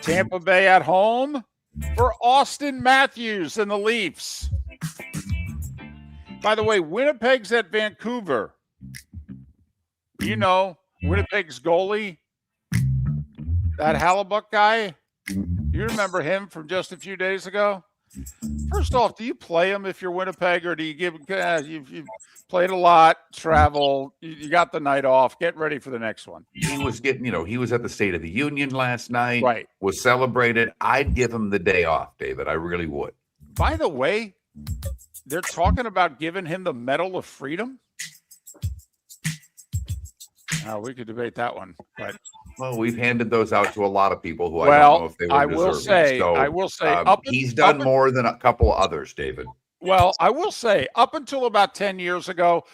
Tampa Bay at home for Austin Matthews and the Leafs. By the way, Winnipeg's at Vancouver. You know, Winnipeg's goalie, that Hallebuck guy. You remember him from just a few days ago? First off, do you play him if you're Winnipeg, or do you give you've played a lot, travel, you got the night off, get ready for the next one? He was getting, he was at the State of the Union last night, Right. Was celebrated. I'd give him the day off, David. I really would. By the way, they're talking about giving him the Medal of Freedom. We could debate that one, but well, we've handed those out to a lot of people who I don't know if they were deserving. I will say, he's done more than a couple others, David. Well, I will say, up until about 10 years ago,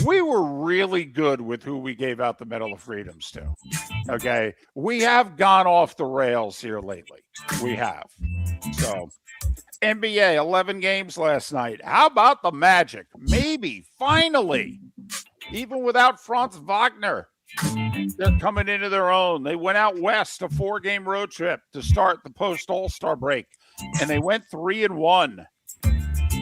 we were really good with who we gave out the Medal of Freedoms to. Okay, we have gone off the rails here lately. We have. So, NBA 11 games last night. How about the Magic? Maybe finally, even without Franz Wagner, they're coming into their own. They went out west, a 4-game road trip to start the post All-Star break, and they went 3-1.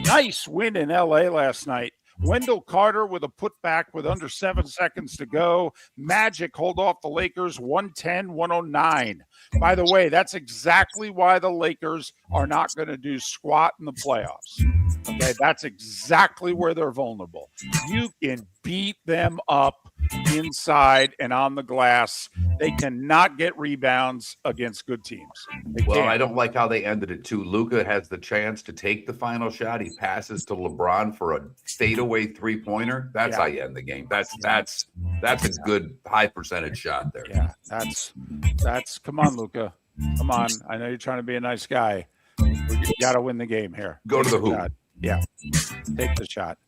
Nice win in LA last night. Wendell Carter with a putback with under 7 seconds to go. Magic hold off the Lakers 110-109. By the way, that's exactly why the Lakers are not going to do squat in the playoffs. Okay, that's exactly where they're vulnerable. You can beat them up inside and on the glass. They cannot get rebounds against good teams. I don't like how they ended it too. Luka has the chance to take the final shot. He passes to LeBron for a fadeaway 3-pointer. That's how you end the game. That's a good high percentage shot there. Yeah, that's come on, Luka. Come on. I know you're trying to be a nice guy. You got to win the game here. Go to the hoop. Shot. Yeah, take the shot.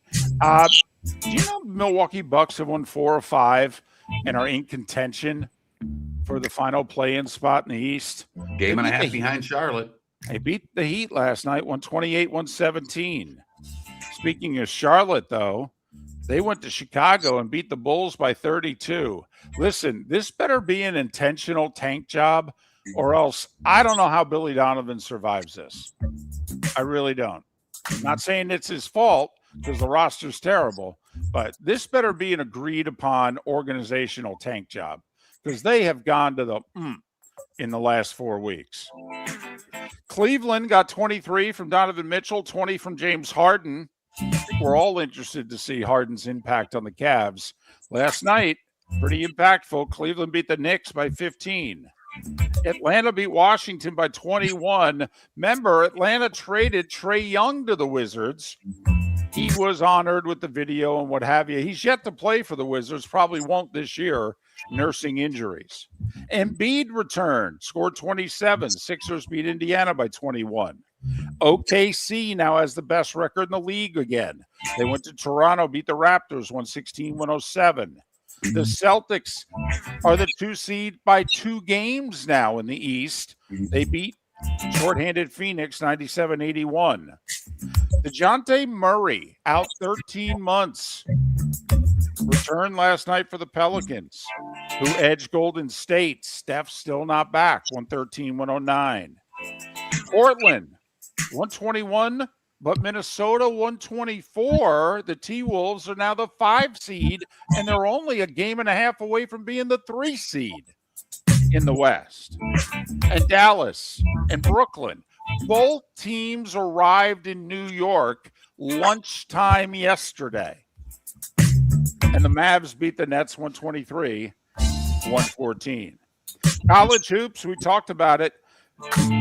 Do you know Milwaukee Bucks have won 4 or 5 and are in contention for the final play-in spot in the East? Game and a half behind Charlotte. They beat the Heat last night, 128-117. Speaking of Charlotte, though, they went to Chicago and beat the Bulls by 32. Listen, this better be an intentional tank job, or else I don't know how Billy Donovan survives this. I really don't. I'm not saying it's his fault, because the roster's terrible, but this better be an agreed upon organizational tank job, because they have gone to the in the last 4 weeks. Cleveland got 23 from Donovan Mitchell, 20 from James Harden. I think we're all interested to see Harden's impact on the Cavs. Last night, pretty impactful. Cleveland beat the Knicks by 15. Atlanta beat Washington by 21. Remember, Atlanta traded Trae Young to the Wizards. He was honored with the video and what have you. He's yet to play for the Wizards, probably won't this year, nursing injuries. Embiid returned, scored 27. Sixers beat Indiana by 21. OKC now has the best record in the league again. They went to Toronto, beat the Raptors 116-107. The Celtics are the 2 seed by 2 games now in the East. They beat shorthanded Phoenix 97-81. DeJounte Murray out 13 months Return last night for the Pelicans, who edged Golden State. Steph still not back, 113-109. Portland, 121, but Minnesota 124. The T-Wolves are now the 5 seed, and they're only a game and a half away from being the 3 seed in the West. And Dallas and Brooklyn, both teams arrived in New York lunchtime yesterday. And the Mavs beat the Nets 123-114. College hoops, we talked about it.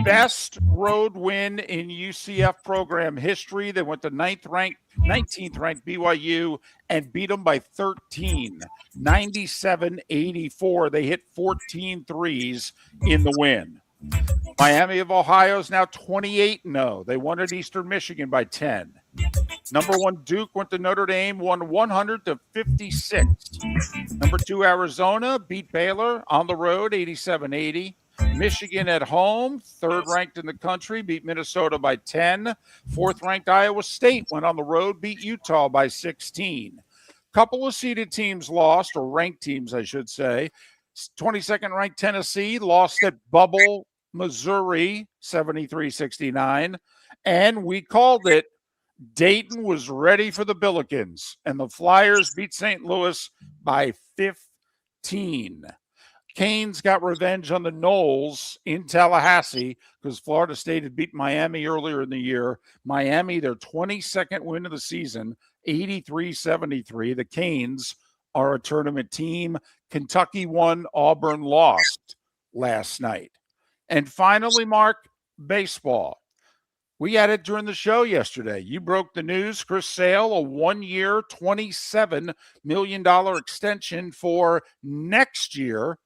Best road win in UCF program history. They went to 19th ranked BYU and beat them by 13, 97-84. They hit 14 threes in the win. Miami of Ohio is now 28-0. They won at Eastern Michigan by 10. Number 1 Duke went to Notre Dame, won 100-56. Number 2 Arizona beat Baylor on the road, 87-80. Michigan at home, 3rd ranked in the country, beat Minnesota by 10. 4th ranked Iowa State went on the road, beat Utah by 16. Couple of seeded teams lost, or ranked teams, I should say. 22nd ranked Tennessee lost at Bubble, Missouri, 73-69. And we called it. Dayton was ready for the Billikens, and the Flyers beat St. Louis by 15. Canes got revenge on the Noles in Tallahassee because Florida State had beat Miami earlier in the year. Miami, their 22nd win of the season, 83-73. The Canes are a tournament team. Kentucky won, Auburn lost last night. And finally, Mark, baseball. We had it during the show yesterday. You broke the news. Chris Sale, a 1-year, $27 million extension for next year. Of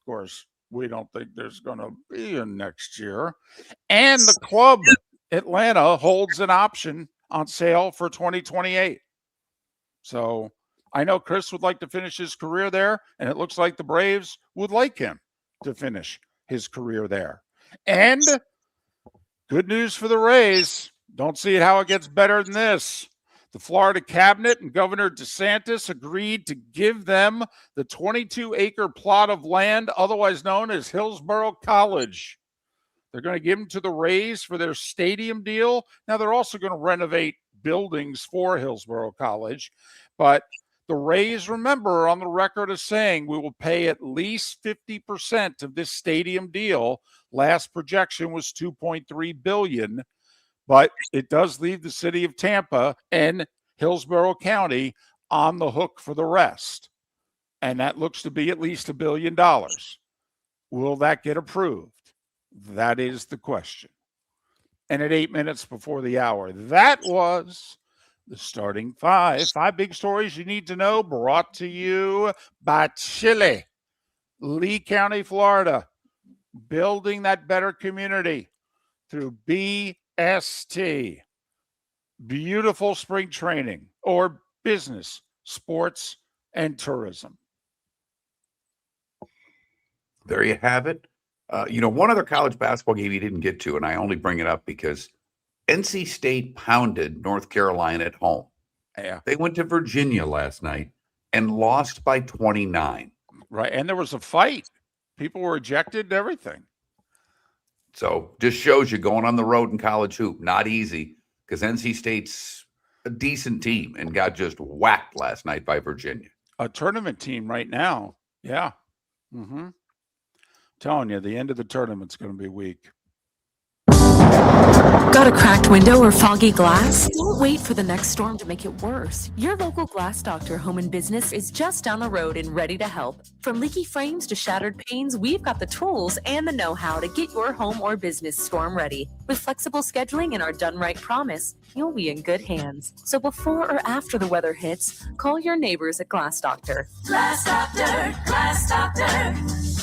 course, we don't think there's going to be a next year. And the club, Atlanta, holds an option on Sale for 2028. So I know Chris would like to finish his career there, and it looks like the Braves would like him to finish his career there. And good news for the Rays. Don't see how it gets better than this. The Florida cabinet and Governor DeSantis agreed to give them the 22-acre plot of land, otherwise known as Hillsborough College. They're going to give them to the Rays for their stadium deal. Now, they're also going to renovate buildings for Hillsborough College. But the Rays, remember, are on the record as saying we will pay at least 50% of this stadium deal. Last projection was $2.3 billion, but it does leave the city of Tampa and Hillsborough County on the hook for the rest. And that looks to be at least $1 billion. Will that get approved? That is the question. And at 8 minutes before the hour, that was the starting 5. 5 big stories you need to know, brought to you by Chile, Lee County, Florida. Building that better community through BST. Beautiful spring training, or business, sports, and tourism. There you have it. One other college basketball game you didn't get to, and I only bring it up because NC State pounded North Carolina at home. Yeah. They went to Virginia last night and lost by 29. Right, and there was a fight. People were ejected and everything. So just shows you going on the road in college hoop, not easy, because NC State's a decent team and got just whacked last night by Virginia. A tournament team right now. Yeah. Mm-hmm. Telling you, the end of the tournament's going to be weak. Got a cracked window or foggy glass? Don't wait for the next storm to make it worse. Your local Glass Doctor Home and Business is just down the road and ready to help. From leaky frames to shattered panes, we've got the tools and the know-how to get your home or business storm ready. With flexible scheduling and our done right promise, you'll be in good hands. So before or after the weather hits, call your neighbors at Glass Doctor. Glass Doctor, Glass Doctor.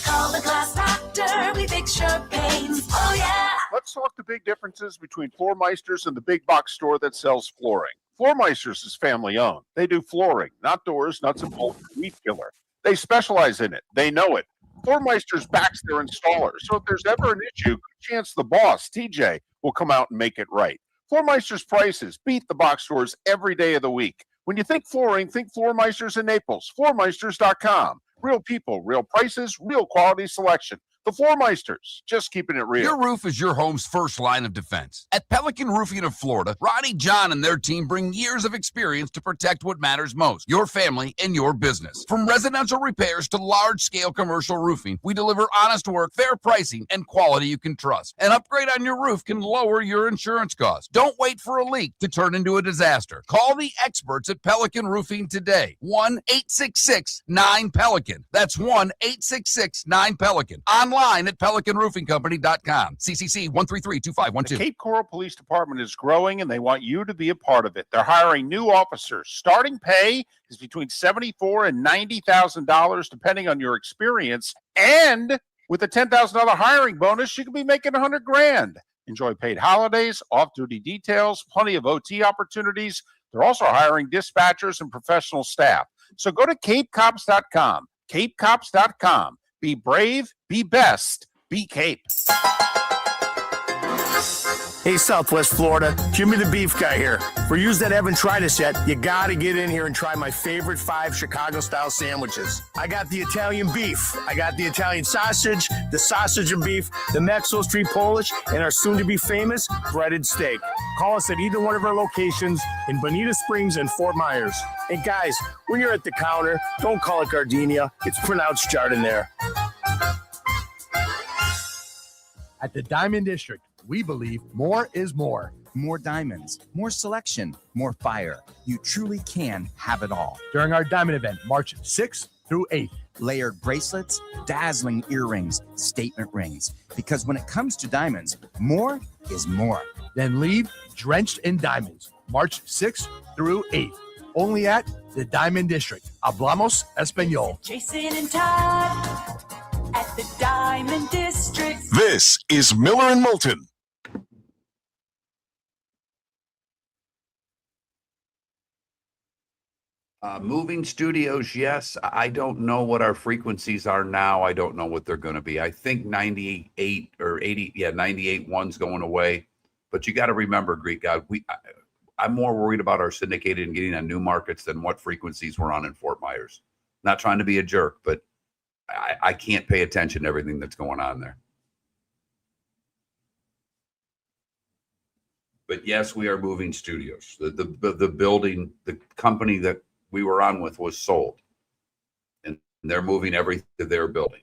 Call the Glass Doctor. We fix your pains. Oh, yeah. Let's talk the big differences between Floormeisters and the big box store that sells flooring. Floormeisters is family owned. They do flooring, not doors, nuts and bolts, weed killer. They specialize in it. They know it. Floormeisters backs their installers. So if there's ever an issue, good chance the boss, TJ, will come out and make it right. Floormeisters prices beat the box stores every day of the week. When you think flooring, think Floor Meisters in Naples. FloorMeisters.com. Real people, real prices, real quality selection. The Floor Meisters, just keeping it real. Your roof is your home's first line of defense. At Pelican Roofing of Florida, Ronnie John and their team bring years of experience to protect what matters most, your family and your business. From residential repairs to large-scale commercial roofing, we deliver honest work, fair pricing, and quality you can trust. An upgrade on your roof can lower your insurance costs. Don't wait for a leak to turn into a disaster. Call the experts at Pelican Roofing today. 1-866-9-PELICAN. That's 1-866-9-PELICAN. Online at PelicanRoofingCompany.com. CCC 1332512. The Cape Coral Police Department is growing, and they want you to be a part of it. They're hiring new officers. Starting pay is between $74,000 and $90,000, depending on your experience. And with a $10,000 hiring bonus, you can be making $100,000. Enjoy paid holidays, off-duty details, plenty of OT opportunities. They're also hiring dispatchers and professional staff. So go to CapeCops.com. CapeCops.com. Be brave, be best, be Cape. Hey, Southwest Florida, Jimmy the Beef Guy here. For you that haven't tried us yet, you gotta get in here and try my favorite 5 Chicago-style sandwiches. I got the Italian beef, I got the Italian sausage, the sausage and beef, the Maxwell Street Polish, and our soon-to-be famous breaded steak. Call us at either one of our locations in Bonita Springs and Fort Myers. And guys, when you're at the counter, don't call it gardenia. It's pronounced Jardiniere. At the Diamond District, we believe more is more. More diamonds, more selection, more fire. You truly can have it all. During our Diamond event, March 6th through 8th. Layered bracelets, dazzling earrings, statement rings. Because when it comes to diamonds, more is more. Then leave drenched in diamonds, March 6th through 8th. Only at the Diamond District. Hablamos Español. Jason and Todd at the Diamond District. This is Miller and Moulton. Moving studios, yes. I don't know what our frequencies are now. I don't know what they're going to be. I think 98 or 80, 98 one's going away. But you got to remember, Greek God, I'm more worried about our syndicated and getting on new markets than what frequencies we're on in Fort Myers. Not trying to be a jerk, but I can't pay attention to everything that's going on there. But yes, we are moving studios. The building, the company that we were on with was sold, and they're moving everything to their building.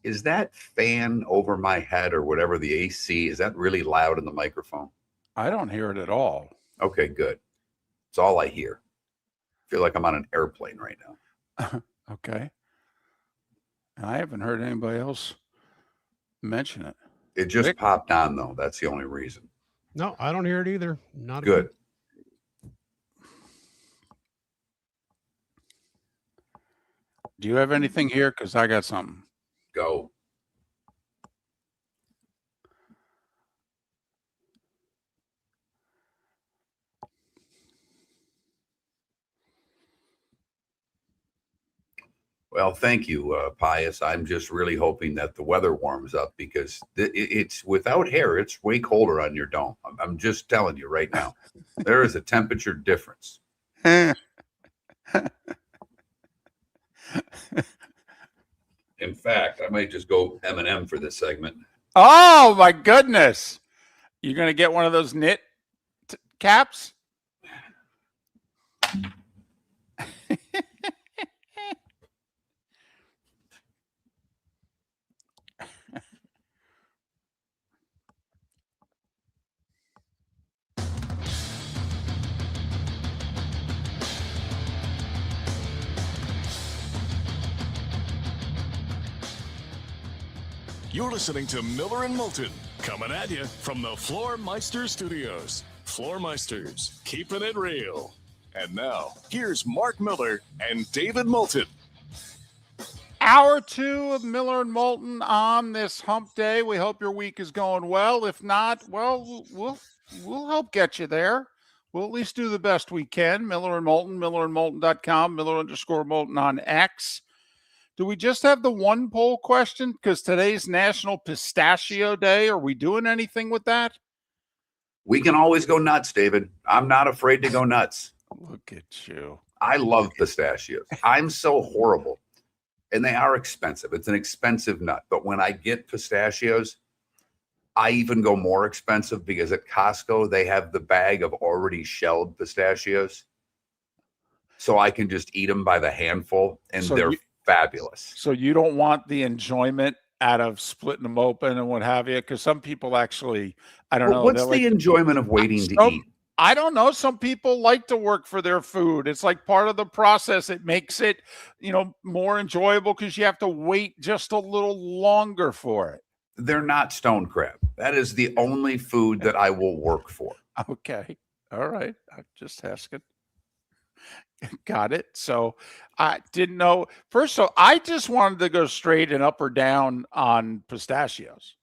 Is that fan over my head or whatever, the AC, is that really loud in the microphone? I don't hear it at all. Okay, good. It's all I hear. I feel like I'm on an airplane right now. Okay. I haven't heard anybody else mention it. It just Rick? popped on, though. That's the only reason. No, I don't hear it either. Not Good. Do you have anything here? Because I got something. Go. Well, thank you, Pius. I'm just really hoping that the weather warms up because it's without hair, it's way colder on your dome. I'm just telling you right now. There is a temperature difference. In fact, I might just go M&M for this segment. Oh my goodness! You're gonna get one of those knit caps? You're listening to Miller and Moulton, coming at you from the Floor Meister Studios. Floor Meisters, keeping it real. And now, here's Mark Miller and David Moulton. Hour 2 of Miller and Moulton on this hump day. We hope your week is going well. If not, well, we'll help get you there. We'll at least do the best we can. Miller and Moulton, millerandmoulton.com, Miller_Moulton on X. Do we just have the one poll question? Because today's National Pistachio Day. Are we doing anything with that? We can always go nuts, David. I'm not afraid to go nuts. Look at you. I love pistachios. I'm so horrible. And they are expensive. It's an expensive nut. But when I get pistachios, I even go more expensive because at Costco, they have the bag of already shelled pistachios. So I can just eat them by the handful, and they're fabulous. So you don't want the enjoyment out of splitting them open and what have you? Because some people actually, I don't know. What's the enjoyment of waiting to eat? I don't know. Some people like to work for their food. It's like part of the process. It makes it, more enjoyable because you have to wait just a little longer for it. They're not stone crab. That is the only food that I will work for. Okay. All right. I'm just asking. Got it. So I didn't know. First of all, I just wanted to go straight and up or down on pistachios.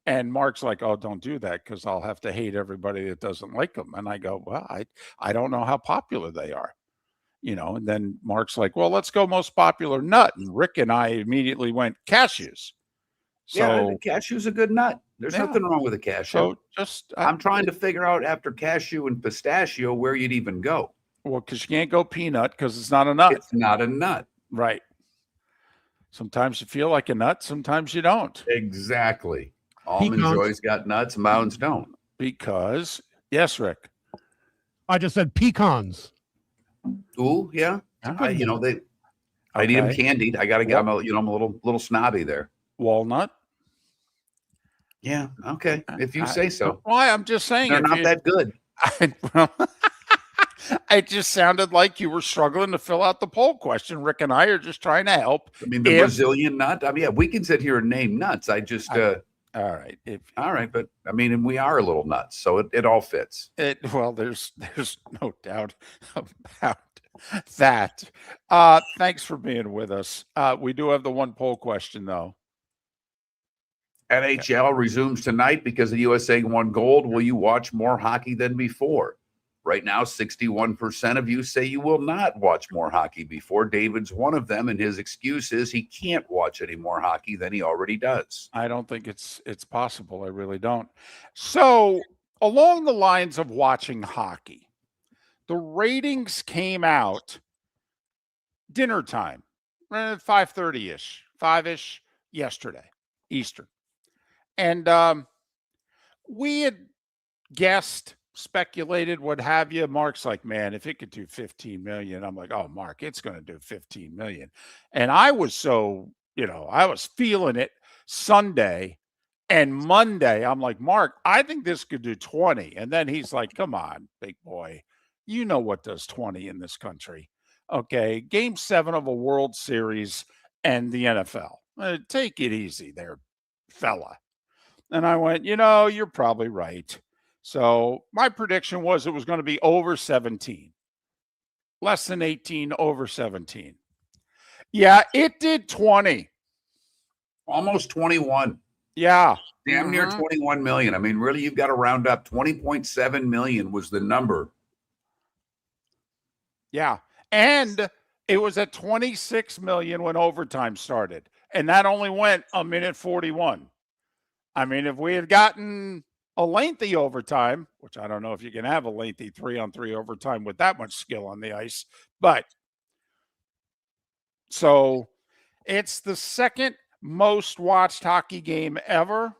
And Mark's like, oh, don't do that because I'll have to hate everybody that doesn't like them. And I go, well, I don't know how popular they are. And then Mark's like, well, let's go most popular nut. And Rick and I immediately went cashews. So cashew's a good nut. There's nothing wrong with a cashew. So I'm trying to figure out after cashew and pistachio where you'd even go. Well, because you can't go peanut because it's not a nut. It's not a nut. Right. Sometimes you feel like a nut. Sometimes you don't. Exactly. Almond Joy's got nuts, Mounds don't. Because, yes, Rick. I just said pecans. Ooh, yeah. I need them candied. I got to get them. I'm a little snobby there. Walnut. Yeah. Okay. If you say so. Why? I'm just saying. They're not that good. It just sounded like you were struggling to fill out the poll question. Rick and I are just trying to help. I mean, the Brazilian nut. I mean, yeah, we can sit here and name nuts. I just. All right. All right. But I mean, and we are a little nuts. So it all fits. Well, there's no doubt about that. Thanks for being with us. We do have the one poll question, though. NHL resumes tonight because the USA won gold. Will you watch more hockey than before? Right now, 61% of you say you will not watch more hockey before. David's one of them, and his excuse is he can't watch any more hockey than he already does. I don't think it's possible. I really don't. So, along the lines of watching hockey, the ratings came out dinner time, 5:30-ish, 5-ish yesterday, Eastern. And we had guessed, speculated, what have you. Mark's like, man, if it could do 15 million, I'm like, oh, Mark, it's going to do 15 million. And I was so I was feeling it Sunday. And Monday, I'm like, Mark, I think this could do 20. And then he's like, come on, big boy. You know what does 20 in this country. Okay. Game 7 of a World Series and the NFL. Take it easy there, fella. And I went, you're probably right. So my prediction was it was going to be over 17. Less than 18, over 17. Yeah, it did 20. Almost 21. Yeah. Damn near 21 million. I mean, really, you've got to round up. 20.7 million was the number. Yeah. And it was at 26 million when overtime started. And that only went a minute 41. I mean, if we had gotten a lengthy overtime, which I don't know if you can have a lengthy 3-on-3 overtime with that much skill on the ice, but so it's the second most watched hockey game ever.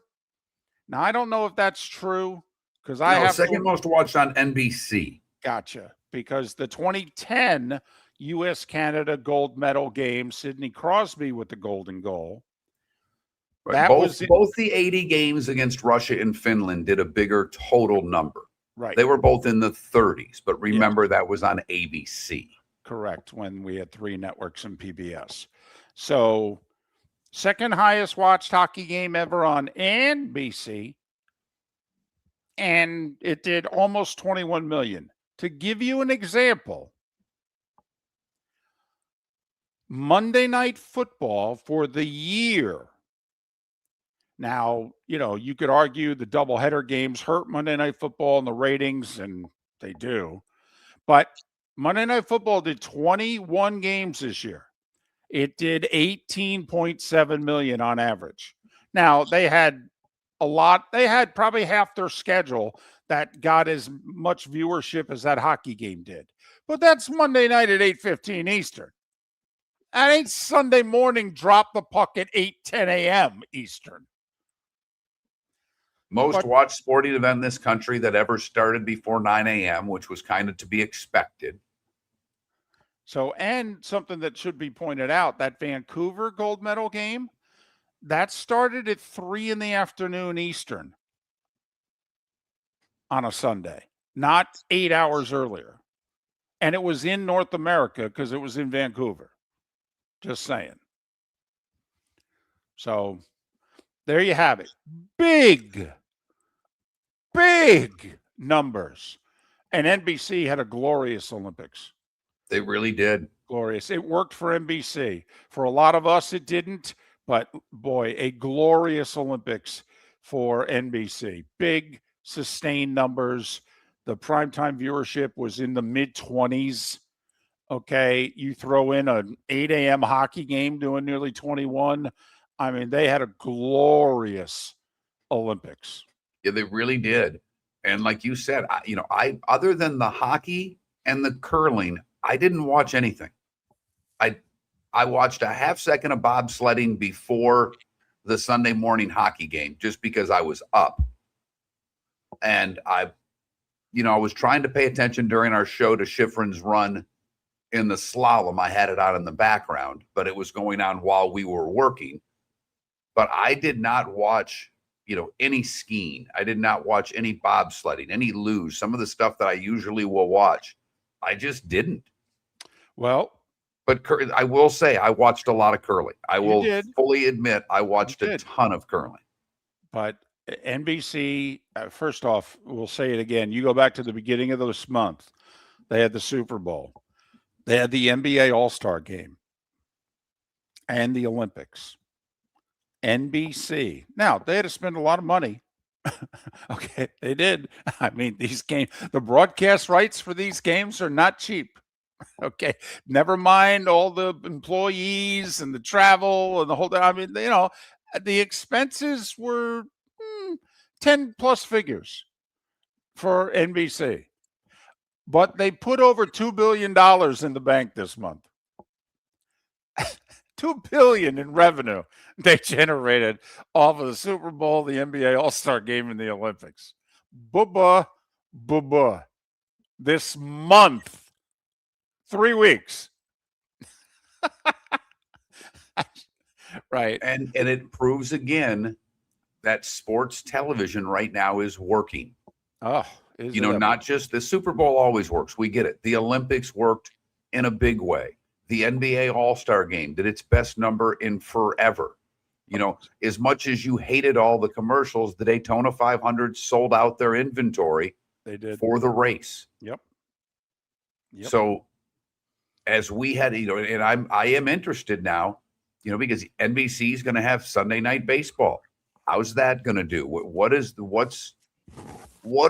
Now, I don't know if that's true because I have second most watched on NBC. Gotcha. Because the 2010 U.S.-Canada gold medal game, Sidney Crosby with the golden goal. Right. Both the 80 games against Russia and Finland did a bigger total number. Right. They were both in the 30s, but remember that was on ABC. Correct, when we had 3 networks and PBS. So, second highest watched hockey game ever on NBC, and it did almost 21 million. To give you an example, Monday Night Football for the year. Now, you could argue the doubleheader games hurt Monday Night Football and the ratings, and they do. But Monday Night Football did 21 games this year. It did 18.7 million on average. Now, they had a lot. They had probably half their schedule that got as much viewership as that hockey game did. But that's Monday night at 8:15 Eastern. That ain't Sunday morning drop the puck at 8:10 a.m. Eastern. Most watched sporting event in this country that ever started before 9 a.m., which was kind of to be expected. So, and something that should be pointed out, that Vancouver gold medal game, that started at 3 p.m. Eastern on a Sunday, not 8 hours earlier. And it was in North America because it was in Vancouver. Just saying. So, there you have it. Big numbers. And NBC had a glorious Olympics. They really did. Glorious. It worked for NBC. For a lot of us, it didn't. But, boy, a glorious Olympics for NBC. Big, sustained numbers. The primetime viewership was in the mid-20s. Okay, you throw in an 8 a.m. hockey game doing nearly 21. I mean, they had a glorious Olympics. Yeah, they really did. And like you said, I other than the hockey and the curling, I didn't watch anything. I watched a half second of bobsledding before the Sunday morning hockey game just because I was up. And I was trying to pay attention during our show to Schifrin's run in the slalom. I had it out in the background, but it was going on while we were working. But I did not watch, any skiing. I did not watch any bobsledding, any luge, some of the stuff that I usually will watch. I just didn't. Well, but I will say I watched a lot of curling. I will fully admit I watched a ton of curling. But NBC, first off, we'll say it again. You go back to the beginning of this month. They had the Super Bowl. They had the NBA All-Star Game and the Olympics. NBC. Now, they had to spend a lot of money. Okay, they did. I mean, these games, the broadcast rights for these games are not cheap. Okay, never mind all the employees and the travel and the whole thing. I mean, the expenses were 10 plus figures for NBC. But they put over $2 billion in the bank this month. $2 billion in revenue they generated off of the Super Bowl, the NBA All-Star Game, and the Olympics. Booba. This month. 3 weeks. Right. And it proves again that sports television right now is working. Oh, is You it know, ever? not just the Super Bowl always works. We get it. The Olympics worked in a big way. The NBA All-Star game did its best number in forever. You know, as much as you hated all the commercials, the Daytona 500 sold out their inventory They did. for the race. Yep. Yep. So as we had, you know, and I am interested now, you know, because NBC is going to have Sunday Night Baseball. How's that going to do? What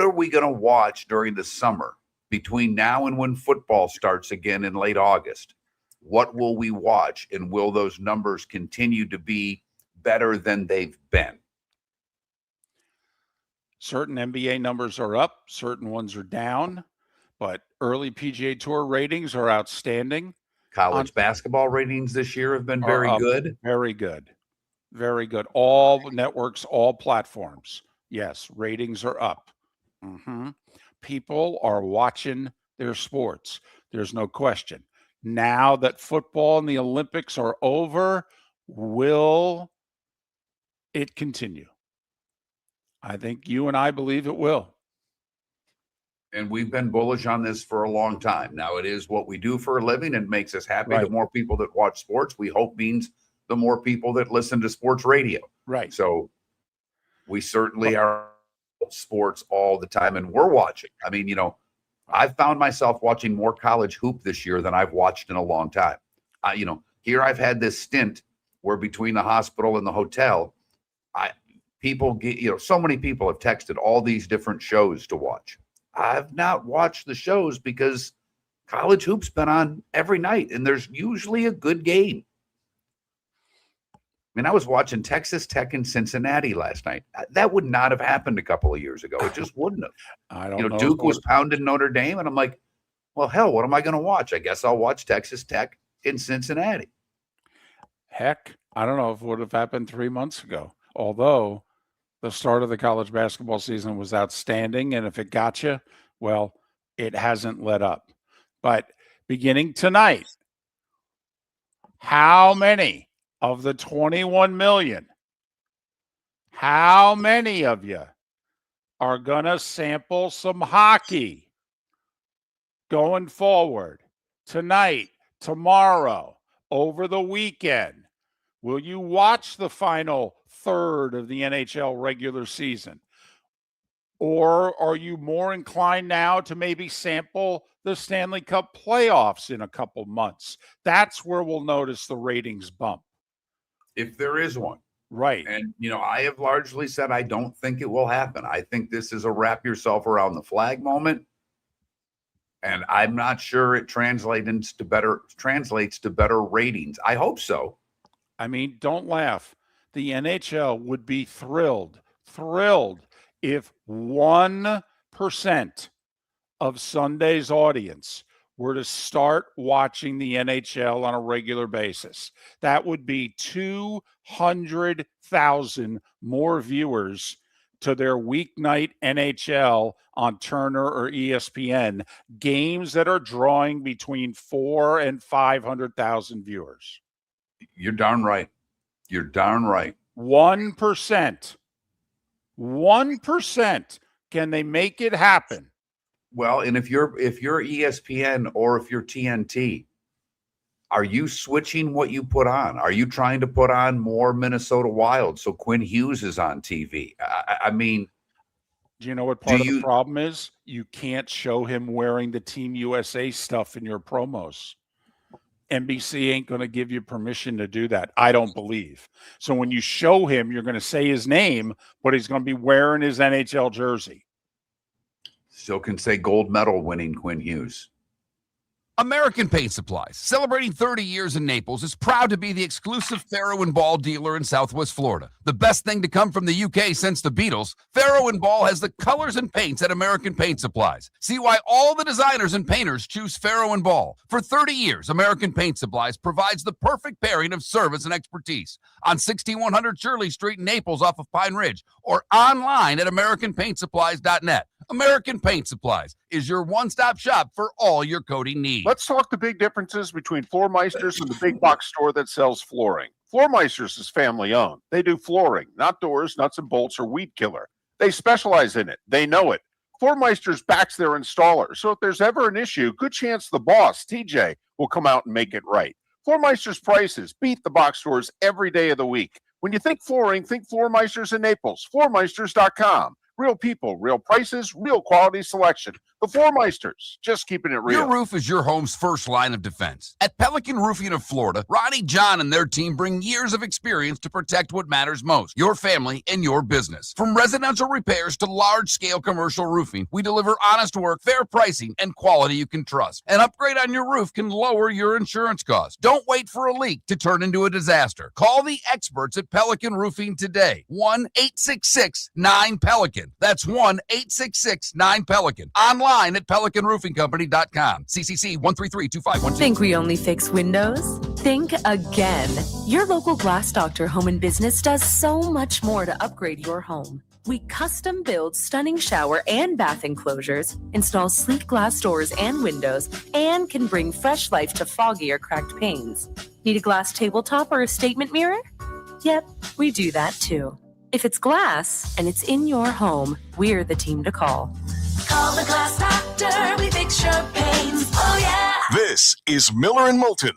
are we going to watch during the summer between now and when football starts again in late August? What will we watch, and will those numbers continue to be better than they've been? Certain NBA numbers are up, certain ones are down, but early PGA Tour ratings are outstanding. College basketball ratings this year have been Are very up. good. Very good. Very good. All networks, all platforms. Yes, ratings are up. People are watching their sports. There's no question. Now that football and the Olympics are over, will it continue? I think you and I believe it will. And we've been bullish on this for a long time. Now, it is what we do for a living and makes us happy. Right. The more people that watch sports, we hope means the more people that listen to sports radio. Right. So we certainly are sports all the time, and we're watching. I mean, you know, I've found myself watching more college hoop this year than I've watched in a long time. You know, here I've had this stint where between the hospital and the hotel, people get, you know, so many people have texted all these different shows to watch. I've not watched the shows because college hoop's been on every night, and there's usually a good game. I mean, I was watching Texas Tech and Cincinnati last night. That would not have happened a couple of years ago. It just wouldn't have. I don't You know, know. Duke was pounding Notre Dame, and I'm like, well, hell, what am I going to watch? I guess I'll watch Texas Tech in Cincinnati. Heck, I don't know if it would have happened 3 months ago. Although the start of the college basketball season was outstanding, and if it got you, well, it hasn't let up. But beginning tonight, how many of the 21 million, how many of you are going to sample some hockey going forward tonight, tomorrow, over the weekend? Will you watch the final third of the NHL regular season? Or are you more inclined now to maybe sample the Stanley Cup playoffs in a couple months? That's where we'll notice the ratings bump. If there is one. Right. And, you know, I have largely said I don't think it will happen. I think this is a wrap yourself around the flag moment. And I'm not sure it translates to better ratings. I hope so. I mean, don't laugh. The NHL would be thrilled if 1% of Sunday's audience were to start watching the NHL on a regular basis. That would be 200,000 more viewers to their weeknight NHL on Turner or ESPN, games that are drawing between 400,000 and 500,000 viewers. You're darn right. You're darn right. 1%. 1%. Can they make it happen? Well, and if you're ESPN or if you're TNT, are you switching what you put on? Are you trying to put on more Minnesota Wild so Quinn Hughes is on TV? I mean, do you know what part of the problem is? You can't show him wearing the Team USA stuff in your promos. NBC ain't going to give you permission to do that, I don't believe. So when you show him, you're going to say his name, but he's going to be wearing his NHL jersey. Still can say gold medal winning Quinn Hughes. American Paint Supplies, celebrating 30 years in Naples, is proud to be the exclusive Farrow & Ball dealer in Southwest Florida. The best thing to come from the UK since the Beatles, Farrow & Ball has the colors and paints at American Paint Supplies. See why all the designers and painters choose Farrow & Ball. For 30 years, American Paint Supplies provides the perfect pairing of service and expertise. On 6100 Shirley Street in Naples off of Pine Ridge, or online at AmericanPaintSupplies.net. American Paint Supplies is your one-stop shop for all your coating needs. Let's talk the big differences between Floor Meisters and the big box store that sells flooring. Floor Meisters is family owned. They do flooring, not doors, nuts and bolts, or weed killer. They specialize in it. They know it. Floor Meisters backs their installer, so if there's ever an issue, good chance the boss, TJ, will come out and make it right. Floor Meisters prices beat the box stores every day of the week. When you think flooring, think Floor Meisters in Naples. FloorMeisters.com. Real people, real prices, real quality selection. The Floor Meisters, just keeping it real. Your roof is your home's first line of defense. At Pelican Roofing of Florida, Ronnie John and their team bring years of experience to protect what matters most, your family and your business. From residential repairs to large-scale commercial roofing, we deliver honest work, fair pricing, and quality you can trust. An upgrade on your roof can lower your insurance costs. Don't wait for a leak to turn into a disaster. Call the experts at Pelican Roofing today. 1-866-9-PELICAN. That's 1-866-9-PELICAN. Online at pelicanroofingcompany.com. CCC 1332512. Think we only fix windows? Think again. Your local Glass Doctor Home and Business does so much more to upgrade your home. We custom build stunning shower and bath enclosures, install sleek glass doors and windows, and can bring fresh life to foggy or cracked panes. Need a glass tabletop or a statement mirror? Yep, we do that too. If it's glass and it's in your home, we're the team to call. Call the Glass Doctor, we fix your pains. Oh yeah. This is Miller and Moulton.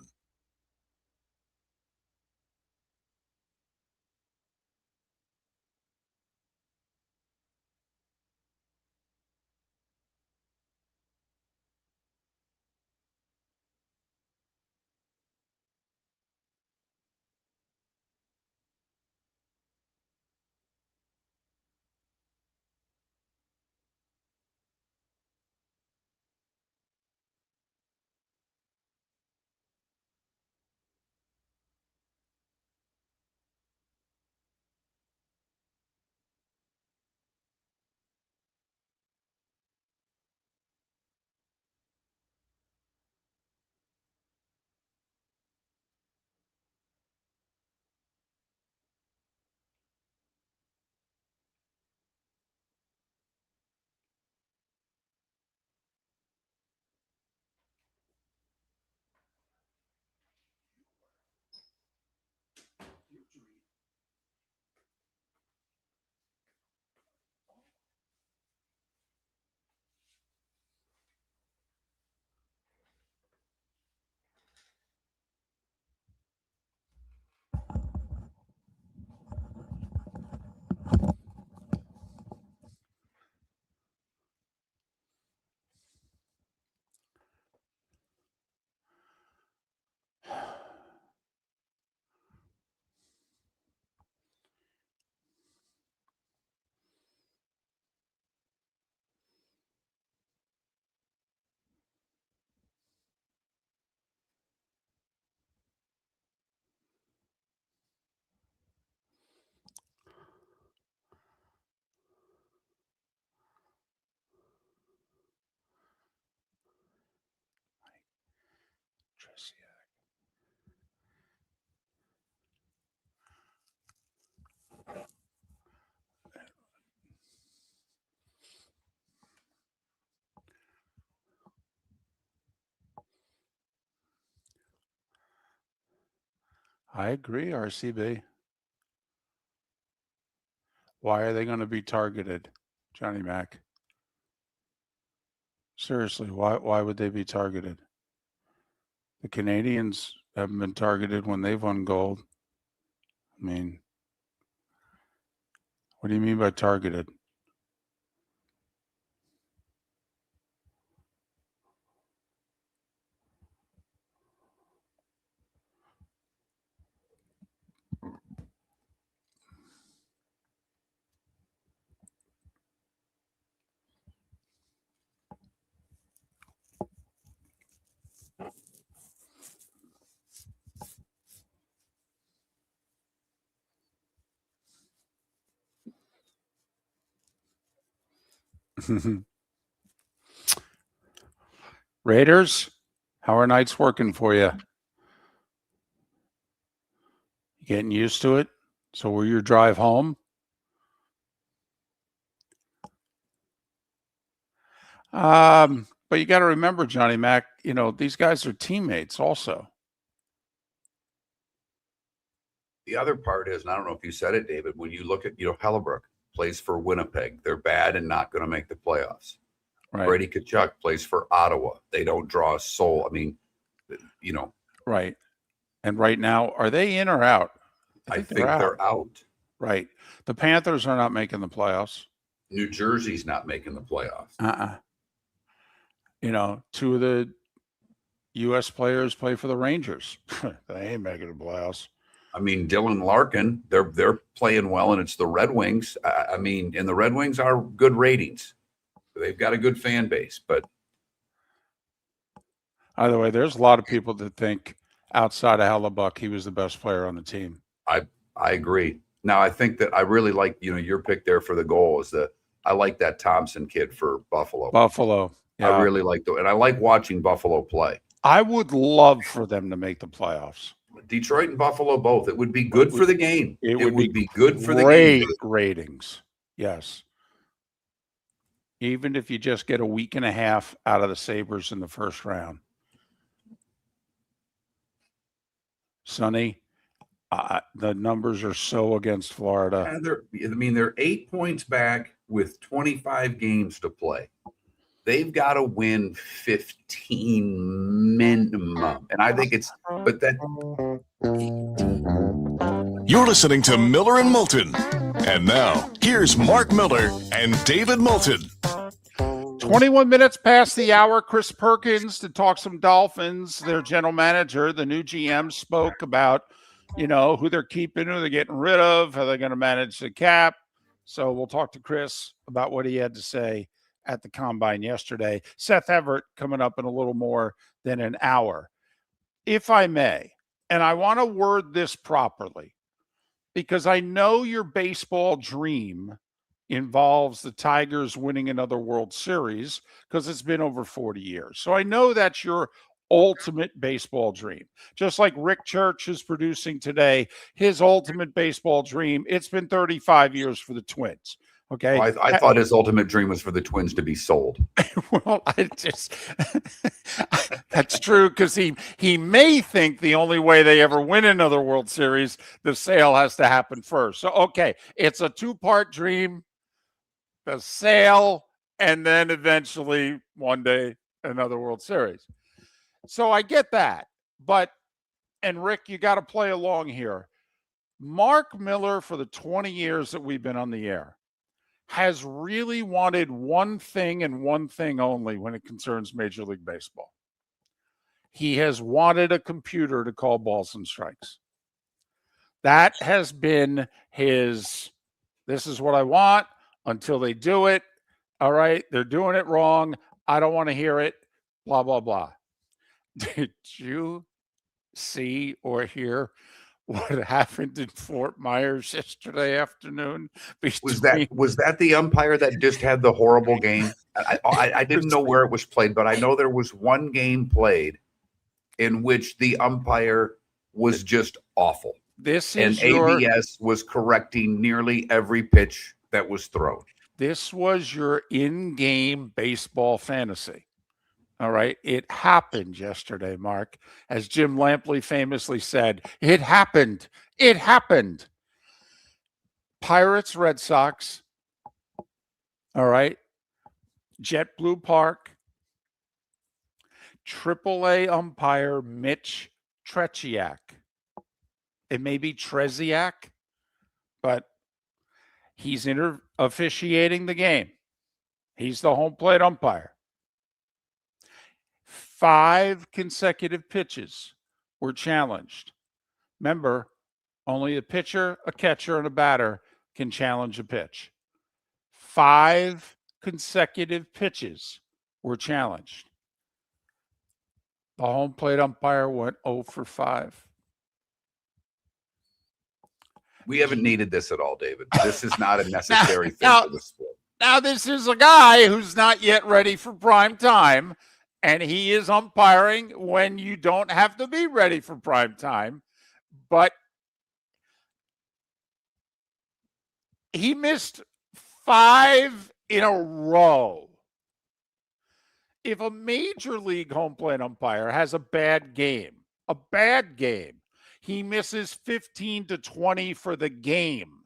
I agree, RCB. Why are they going to be targeted, Johnny Mac? Seriously, why would they be targeted? The Canadians haven't been targeted when they've won gold. I mean, what do you mean by targeted? Raiders, how are nights working for you? Getting used to it? So will your drive home? But you got to remember, Johnny Mac, these guys are teammates also. The other part is, and I don't know if you said it, David, when you look at, Hellebuck plays for Winnipeg. They're bad and not going to make the playoffs. Right. Brady Tkachuk plays for Ottawa. They don't draw a soul. I mean, Right. And right now, are they in or out? I think they're out. Right. The Panthers are not making the playoffs. New Jersey's not making the playoffs. Two of the U.S. players play for the Rangers. They ain't making the playoffs. I mean, Dylan Larkin, they're playing well, and it's the Red Wings. And the Red Wings are good ratings. They've got a good fan base, but either way, there's a lot of people that think outside of Hellebuck, he was the best player on the team. I agree. Now, I think that I really like, your pick there for the goal is I like that Thompson kid for Buffalo. Yeah. I really like and I like watching Buffalo play. I would love for them to make the playoffs. Detroit and Buffalo both. It would be good for the game. It would be good for the game. Great ratings. Yes. Even if you just get a week and a half out of the Sabres in the first round. Sonny, the numbers are so against Florida. They're 8 points back with 25 games to play. They've got to win 15 minimum. And I think You're listening to Miller and Moulton. And now, here's Mark Miller and David Moulton. 21 minutes past the hour. Chris Perkins to talk some Dolphins. Their general manager, the new GM, spoke about, who they're keeping, who they're getting rid of, how they're going to manage the cap. So we'll talk to Chris about what he had to say at the Combine yesterday. Seth Everett coming up in a little more than an hour. If I may, and I want to word this properly, because I know your baseball dream involves the Tigers winning another World Series because it's been over 40 years. So I know that's your ultimate baseball dream. Just like Rick Church is producing today, his ultimate baseball dream, it's been 35 years for the Twins. Okay. Well, I thought his ultimate dream was for the Twins to be sold. Well, that's true, because he may think the only way they ever win another World Series, the sale has to happen first. So, okay, it's a two-part dream, the sale, and then eventually one day another World Series. So I get that. And Rick, you got to play along here. Mark Miller, for the 20 years that we've been on the air, has really wanted one thing and one thing only when it concerns Major League Baseball. He has wanted a computer to call balls and strikes. That has been this is what I want until they do it. All right, they're doing it wrong. I don't want to hear it, blah, blah, blah. Did you see or hear what happened in Fort Myers yesterday afternoon? Was that the umpire that just had the horrible game? I didn't know where it was played, but I know there was one game played in which the umpire was just awful. ABS was correcting nearly every pitch that was thrown. This was your in-game baseball fantasy. All right. It happened yesterday, Mark. As Jim Lampley famously said, it happened. It happened. Pirates, Red Sox. All right. JetBlue Park. AAA umpire Mitch Tretiak. It may be Treziak, but he's officiating the game. He's the home plate umpire. 5 consecutive pitches were challenged. Remember, only a pitcher, a catcher, and a batter can challenge a pitch. 5 consecutive pitches were challenged. The home plate umpire went 0 for 5. We haven't needed this at all, David. This is not a necessary thing for the sport. Now, this is a guy who's not yet ready for prime time. And he is umpiring when you don't have to be ready for prime time. But he missed 5 in a row. if a major league home plate umpire has a bad game, he misses 15 to 20 for the game.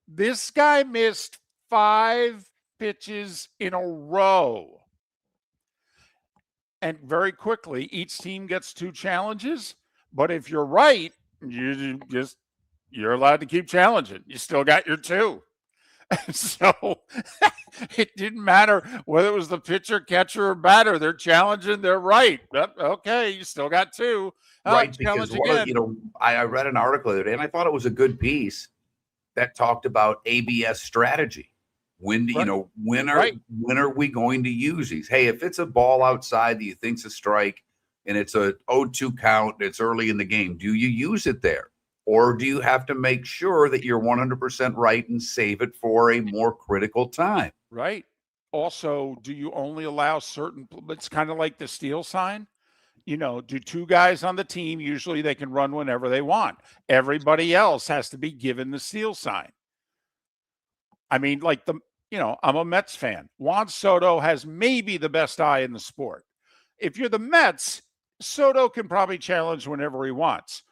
This guy missed 5 pitches in a row. And very quickly, each team gets 2 challenges. But if you're right, you're allowed to keep challenging. You still got your 2. So it didn't matter whether it was the pitcher, catcher, or batter. They're challenging. They're right. Okay, you still got 2. Right, because challenge again. you know, I read an article the other day, and I thought it was a good piece that talked about ABS strategy. When do, Right. you know, when Right. are we going to use these? Hey, if it's a ball outside that you think's a strike and it's a 0-2 count, and it's early in the game, do you use it there? Or do you have to make sure that you're 100% right and save it for a more critical time? Right. Also, do you only allow certain? It's kind of like the steal sign. You know, do 2 guys on the team, usually they can run whenever they want. Everybody else has to be given the steal sign. I mean, like I'm a Mets fan. Juan Soto has maybe the best eye in the sport. If you're the Mets, Soto can probably challenge whenever he wants.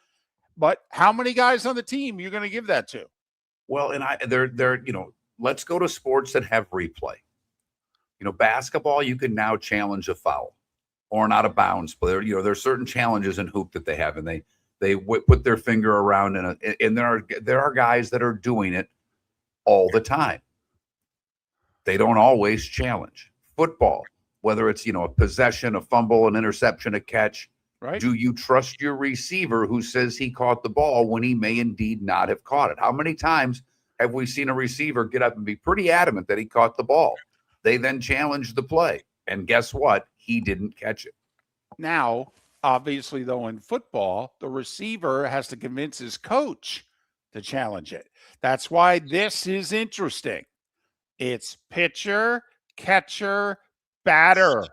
But how many guys on the team are you going to give that to? Well, and they're let's go to sports that have replay. You know, basketball, you can now challenge a foul or an out of bounds. But there's certain challenges in hoop that they have, and they put their finger around and there are guys that are doing it all the time. They don't always challenge. Football, whether it's a possession, a fumble, an interception, a catch. Right. Do you trust your receiver who says he caught the ball when he may indeed not have caught it? How many times have we seen a receiver get up and be pretty adamant that he caught the ball? They then challenge the play. And guess what? He didn't catch it. Now, obviously, though, in football, the receiver has to convince his coach to challenge it. That's why this is interesting. It's pitcher, catcher, batter.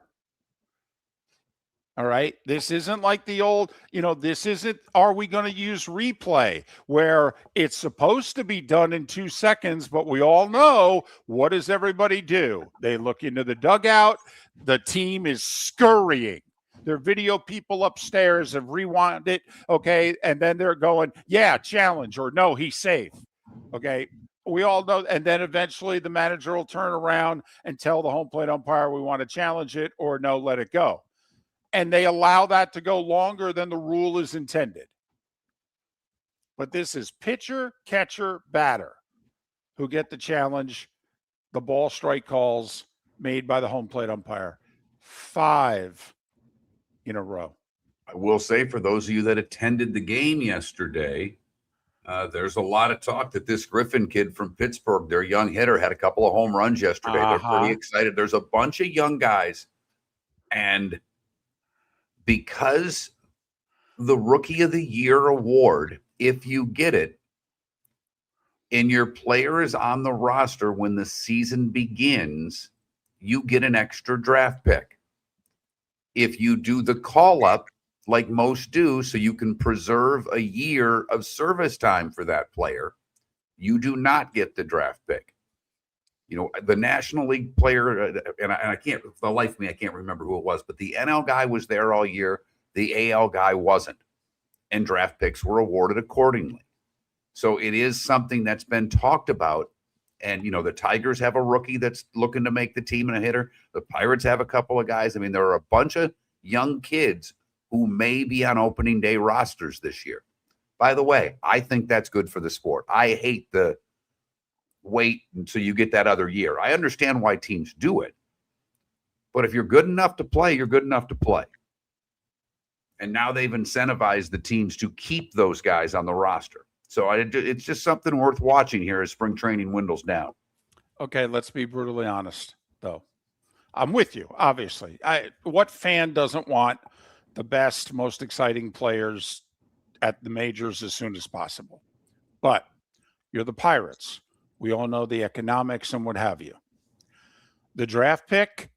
All right. This isn't like the old, this isn't, are we going to use replay where it's supposed to be done in 2 seconds, but we all know what does everybody do? They look into the dugout. The team is scurrying. Their video people upstairs have rewound it. Okay. And then they're going, yeah, challenge, or no, he's safe. Okay. We all know. And then eventually the manager will turn around and tell the home plate umpire, we want to challenge it, or no, let it go. And they allow that to go longer than the rule is intended. But this is pitcher, catcher, batter who get the challenge, the ball strike calls made by the home plate umpire. 5 in a row. I will say, for those of you that attended the game yesterday, there's a lot of talk that this Griffin kid from Pittsburgh, their young hitter, had a couple of home runs yesterday. They're pretty excited. There's a bunch of young guys. And because the Rookie of the Year award, if you get it, and your player is on the roster when the season begins, you get an extra draft pick. If you do the call-up, like most do, so you can preserve a year of service time for that player, you do not get the draft pick. The National League player, and I can't, for the life of me, I can't remember who it was, but the NL guy was there all year. The AL guy wasn't. And draft picks were awarded accordingly. So it is something that's been talked about. And, the Tigers have a rookie that's looking to make the team and a hitter. The Pirates have a couple of guys. I mean, there are a bunch of young kids who may be on opening day rosters this year. By the way, I think that's good for the sport. I hate the wait until you get that other year. I understand why teams do it. But if you're good enough to play, you're good enough to play. And now they've incentivized the teams to keep those guys on the roster. So it's just something worth watching here as spring training dwindles down. Okay, let's be brutally honest, though. I'm with you, obviously. What fan doesn't want the best, most exciting players at the majors as soon as possible? But you're the Pirates. We all know the economics and what have you. The draft pick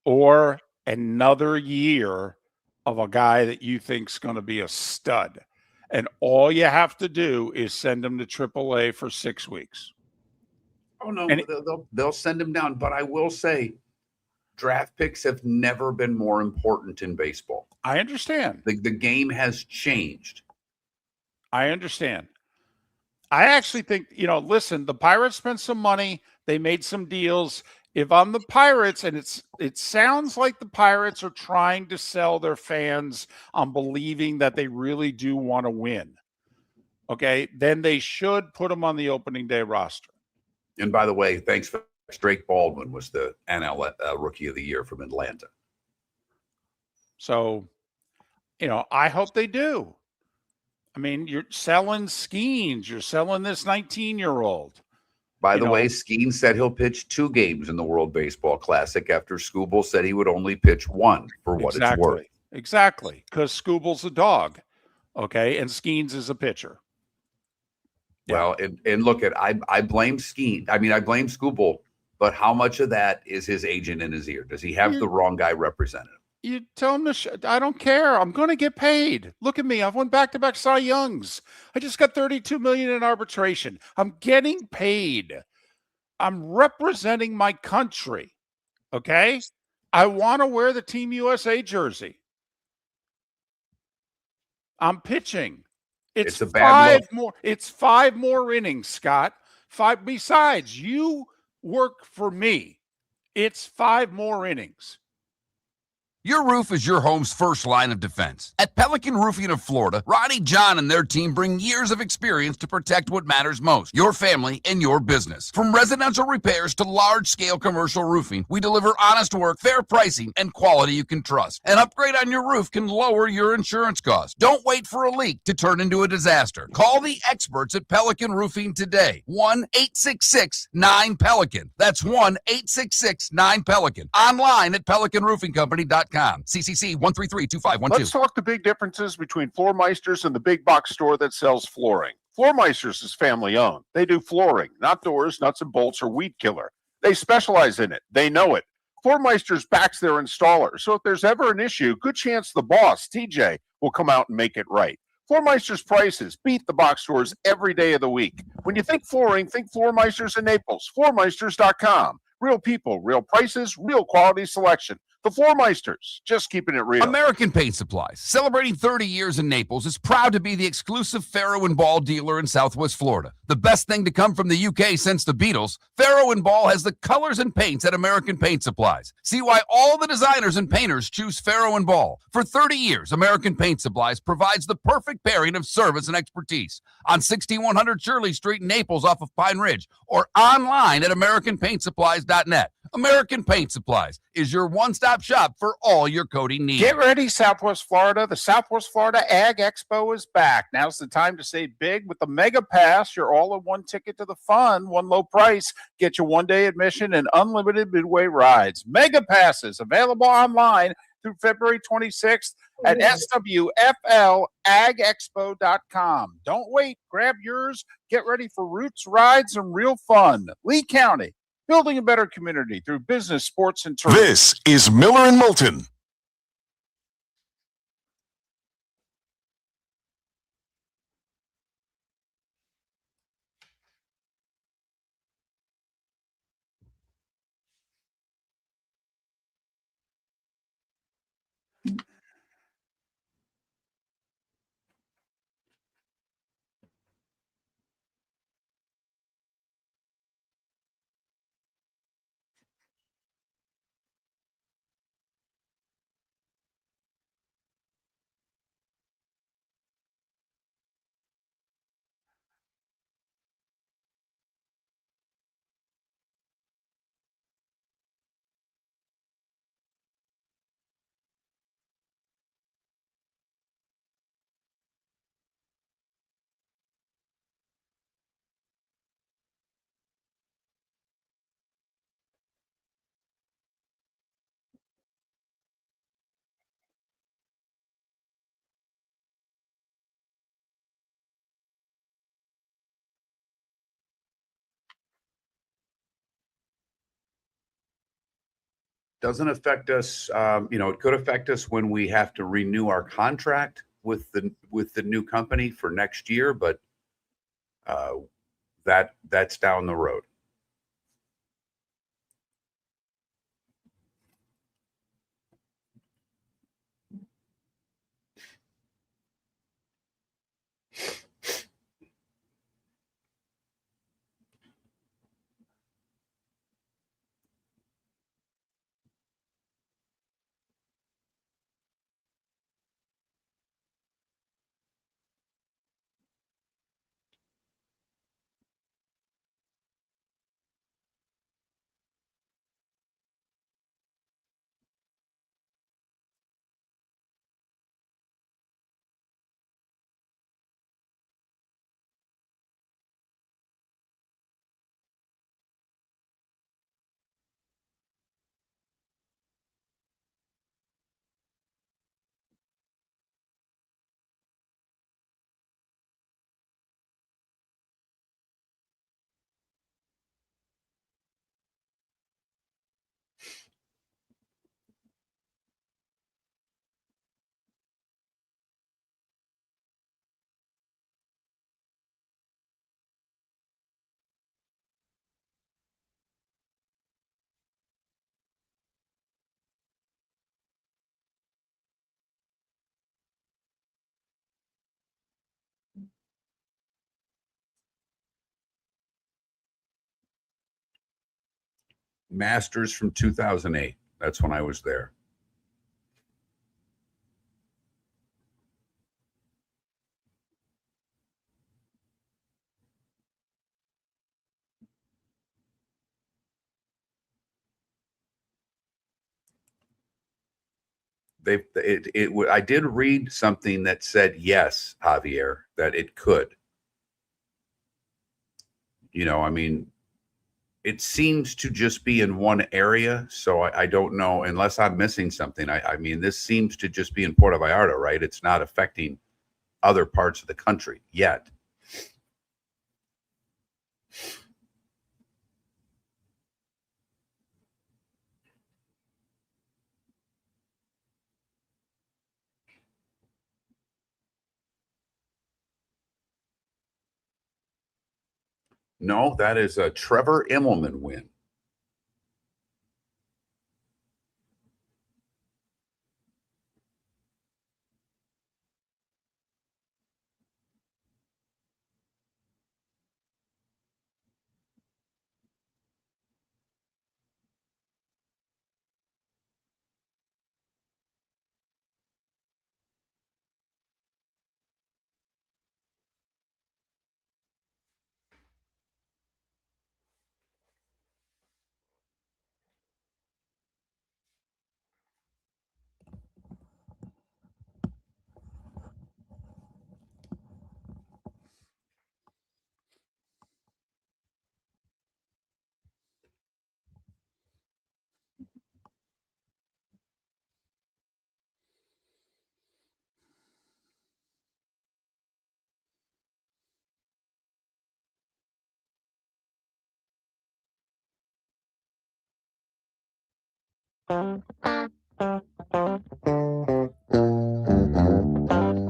or another year of a guy that you think's going to be a stud. And all you have to do is send him to AAA for 6 weeks. Oh, no, they'll send him down. But I will say, draft picks have never been more important in baseball. I understand. The game has changed. I understand. I actually think, listen, the Pirates spent some money. They made some deals. If I'm the Pirates, and it sounds like the Pirates are trying to sell their fans on believing that they really do want to win, okay, then they should put them on the opening day roster. And by the way, thanks for Drake Baldwin was the NL Rookie of the Year from Atlanta. So, I hope they do. I mean, you're selling Skeens. You're selling this 19-year-old. By the way, Skeens said he'll pitch 2 games in the World Baseball Classic after Skubal said he would only pitch 1 for what it's worth. Exactly, because Skubal's a dog, okay, and Skeens is a pitcher. Well, and look at I blame Skeens. I mean, I blame Skubal, but how much of that is his agent in his ear? Does he have the wrong guy representing him? You tell him I don't care. I'm going to get paid. Look at me. I've won back-to-back Cy Youngs. I just got $32 million in arbitration. I'm getting paid. I'm representing my country. Okay? I want to wear the Team USA jersey. I'm pitching. It's a bad look. It's 5 more innings, Scott. 5. Besides, you work for me. It's 5 more innings. Your roof is your home's first line of defense. At Pelican Roofing of Florida, Ronnie, John, and their team bring years of experience to protect what matters most, your family and your business. From residential repairs to large-scale commercial roofing, we deliver honest work, fair pricing, and quality you can trust. An upgrade on your roof can lower your insurance costs. Don't wait for a leak to turn into a disaster. Call the experts at Pelican Roofing today. 1-866-9-PELICAN. That's 1-866-9-PELICAN. Online at pelicanroofingcompany.com. CCC 1332512. Let's talk the big differences between Floor Meisters and the big box store that sells flooring. Floor Meisters is family owned. They do flooring, not doors, nuts and bolts, or weed killer. They specialize in it. They know it. Floor Meisters backs their installer. So if there's ever an issue, good chance the boss, TJ, will come out and make it right. Floor Meisters prices beat the box stores every day of the week. When you think flooring, think Floor Meisters in Naples. Floormeisters.com. Real people, real prices, real quality selection. The Floor Meisters, just keeping it real. American Paint Supplies, celebrating 30 years in Naples, is proud to be the exclusive Faro and Ball dealer in Southwest Florida. The best thing to come from the UK since the Beatles, Faro and Ball has the colors and paints at American Paint Supplies. See why all the designers and painters choose Faro and Ball. For 30 years, American Paint Supplies provides the perfect pairing of service and expertise. On 6100 Shirley Street in Naples off of Pine Ridge, or online at AmericanPaintSupplies.net. American Paint Supplies is your one-stop shop for all your coating needs. Get ready, Southwest Florida. The Southwest Florida Ag Expo is back. Now's the time to save big with the Mega Pass. You're all-in-one ticket to the fun, one low price. Get you one-day admission and unlimited midway rides. Mega Passes available online through February 26th at swflagexpo.com. Don't wait. Grab yours. Get ready for roots, rides, and real fun. Lee County, building a better community through business, sports, and tourism. This is Miller and Moulton. Doesn't affect us. It could affect us when we have to renew our contract with the new company for next year, but that's down the road. Masters from 2008. That's when I was there. I did read something that said yes, Javier, that it could. You know, I mean, it seems to just be in one area, so I don't know unless I'm missing something. I mean, this seems to just be in Puerto Vallarta, right? It's not affecting other parts of the country yet. No, that is a Trevor Immelman win.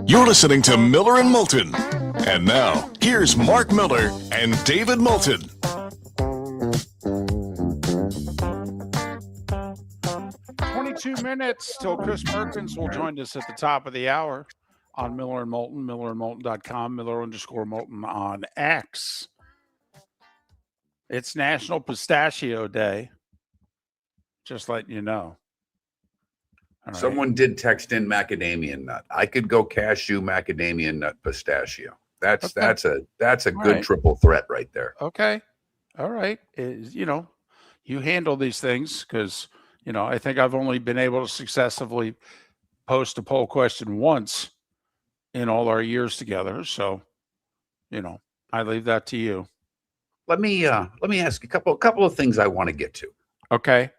You're listening to Miller and Moulton. And now, here's Mark Miller and David Moulton. 22 minutes till Chris Perkins will join us at the top of the hour on Miller and Moulton, millerandmoulton.com, Miller_Moulton on X. It's National Pistachio Day. Just letting you know. All right. Someone did text in macadamia nut. I could go cashew, macadamia nut, pistachio. That's a good triple threat right there. Okay. All right. You know, you handle these things because, you know, I think I've only been able to successfully post a poll question once in all our years together. So, you know, I leave that to you. Let me ask a couple of things I want to get to. Okay.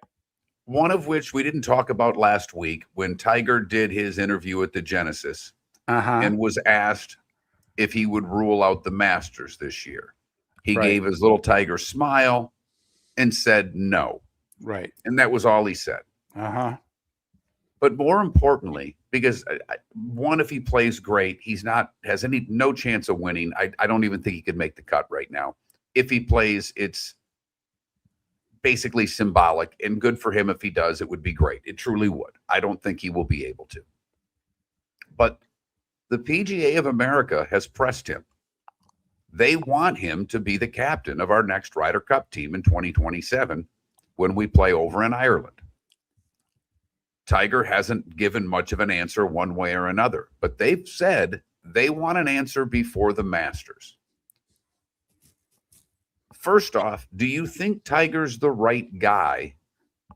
One of which we didn't talk about last week when Tiger did his interview at the Genesis and was asked if he would rule out the Masters this year. He gave his little Tiger smile and said no. Right. And that was all he said. But more importantly, because one, if he plays great, has no chance of winning. I don't even think he could make the cut right now. If he plays, it's basically symbolic, and good for him if he does. It would be great. It truly would. I don't think he will be able to. But the PGA of America has pressed him. They want him to be the captain of our next Ryder Cup team in 2027 when we play over in Ireland. Tiger hasn't given much of an answer one way or another, but they've said they want an answer before the Masters. First off, do you think Tiger's the right guy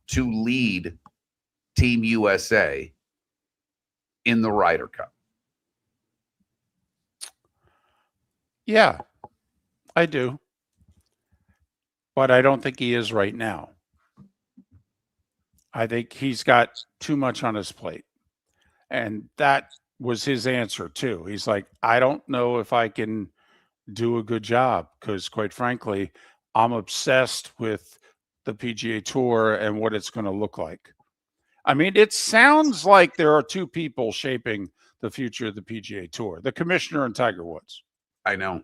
to lead Team USA in the Ryder Cup? Yeah, I do. But I don't think he is right now. I think he's got too much on his plate. And that was his answer, too. He's like, I don't know if I can do a good job because, quite frankly, I'm obsessed with the PGA Tour and what it's going to look like. I mean, it sounds like there are two people shaping the future of the PGA Tour, the commissioner and Tiger Woods. I know.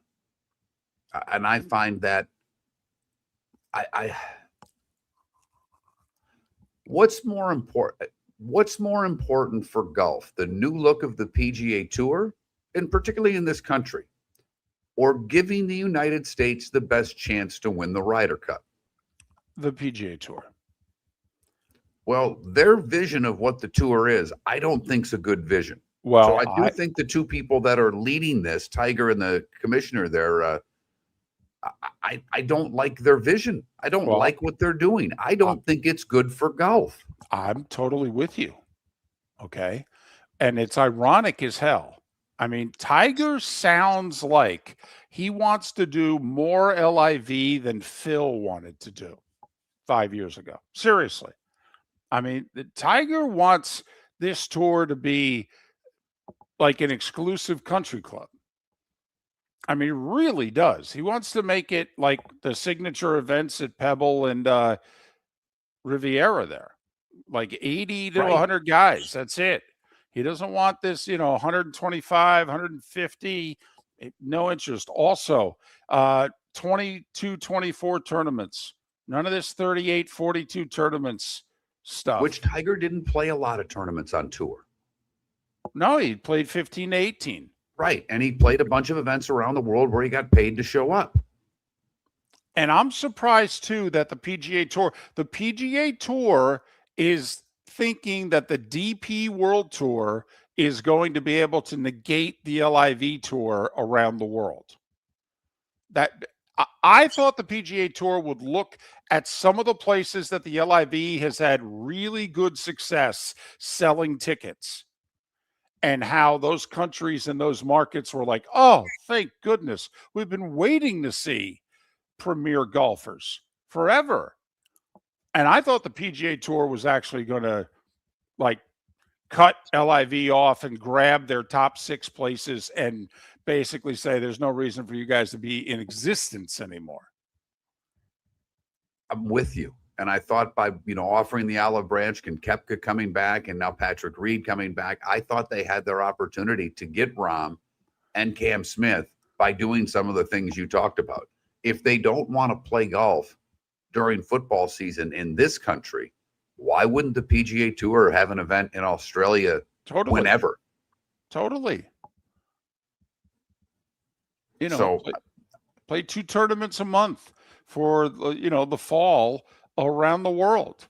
And I find that what's more important for golf, the new look of the PGA Tour, and particularly in this country, or giving the United States the best chance to win the Ryder Cup? The PGA Tour. Well, their vision of what the tour is, I don't think's a good vision. Well, So I do think the two people that are leading this, Tiger and the commissioner there, I don't like their vision. I don't like what they're doing. I don't think it's good for golf. I'm totally with you. Okay. And it's ironic as hell. I mean, Tiger sounds like he wants to do more LIV than Phil wanted to do 5 years ago. Seriously. I mean, the Tiger wants this tour to be like an exclusive country club. I mean, he really does. He wants to make it like the signature events at Pebble and Riviera there, like 80 to 100 guys. That's it. He doesn't want this, 125, 150, no interest. Also, 22, 24 tournaments. None of this 38, 42 tournaments stuff. Which Tiger didn't play a lot of tournaments on tour. No, he played 15 to 18. Right. And he played a bunch of events around the world where he got paid to show up. And I'm surprised, too, that the PGA Tour is thinking that the DP World Tour is going to be able to negate the LIV Tour around the world. That I thought the PGA Tour would look at some of the places that the LIV has had really good success selling tickets, and how those countries and those markets were like, oh, thank goodness. We've been waiting to see premier golfers forever. And I thought the PGA Tour was actually going to like cut LIV off and grab their top 6 places and basically say there's no reason for you guys to be in existence anymore. I'm with you. And I thought by, offering the olive branch and Koepka coming back and now Patrick Reed coming back, I thought they had their opportunity to get Rahm and Cam Smith by doing some of the things you talked about. If they don't want to play golf during football season in this country, why wouldn't the PGA Tour have an event in Australia whenever? Totally. So, play 2 tournaments a month for, the fall around the world.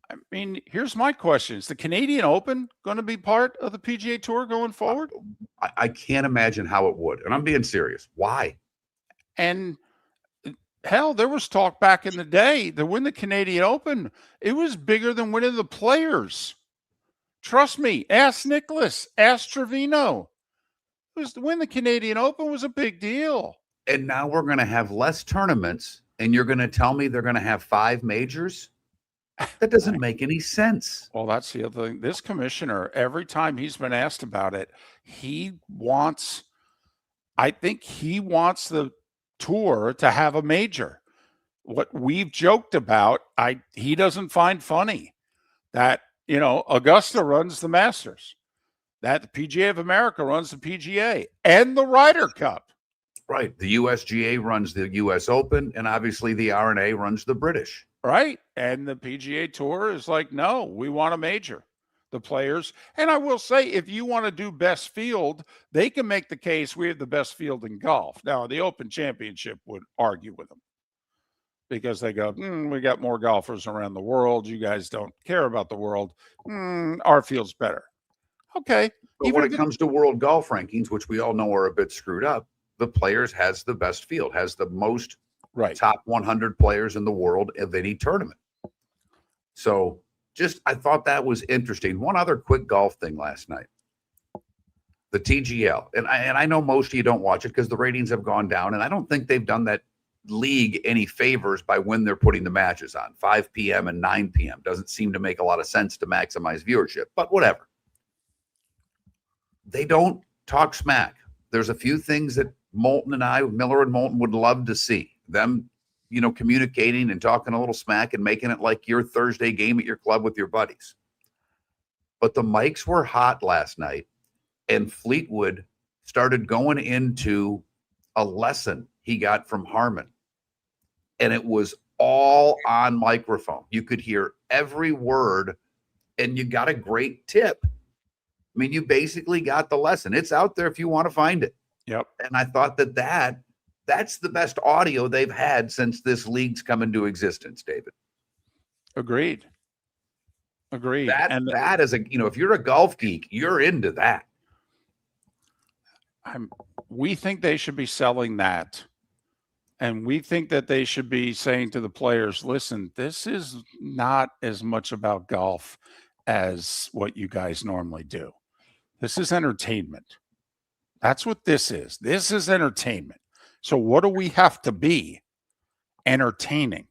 I mean, here's my question. Is the Canadian Open going to be part of the PGA Tour going forward? I can't imagine how it would. And I'm being serious. Why? And hell, there was talk back in the day to win the Canadian Open. It was bigger than winning the Players. Trust me. Ask Nicholas. Ask Trevino. To win the Canadian Open was a big deal. And now we're going to have less tournaments, and you're going to tell me they're going to have 5 majors? That doesn't make any sense. Well, that's the other thing. This commissioner, every time he's been asked about it, I think he wants the tour to have a major. What we've joked about, he doesn't find funny that, Augusta runs the Masters, that the PGA of America runs the PGA and the Ryder Cup. Right. The USGA runs the US Open, and obviously the RNA runs the British. Right. And the PGA Tour is like, no, we want a major. The Players. And I will say, if you want to do best field, they can make the case we have the best field in golf. Now, the Open Championship would argue with them because they go, we got more golfers around the world. You guys don't care about the world. Our field's better. Okay. But when it comes to world golf rankings, which we all know are a bit screwed up, the Players has the best field, has the most top 100 players in the world of any tournament. So I thought that was interesting. One other quick golf thing last night, the TGL. And I know most of you don't watch it because the ratings have gone down, and I don't think they've done that league any favors by when they're putting the matches on. 5 p.m. and 9 p.m. doesn't seem to make a lot of sense to maximize viewership, but whatever. They don't talk smack. There's a few things that Miller and Moulton would love to see. Them, communicating and talking a little smack and making it like your Thursday game at your club with your buddies. But the mics were hot last night, and Fleetwood started going into a lesson he got from Harmon. And it was all on microphone. You could hear every word, and you got a great tip. I mean, you basically got the lesson. It's out there if you want to find it. Yep. And I thought that's the best audio they've had since this league's come into existence, David. Agreed. And That is if you're a golf geek, you're into that. we think they should be selling that. And we think that they should be saying to the players, listen, this is not as much about golf as what you guys normally do. This is entertainment. That's what this is. This is entertainment. So what do we have to be? Entertaining.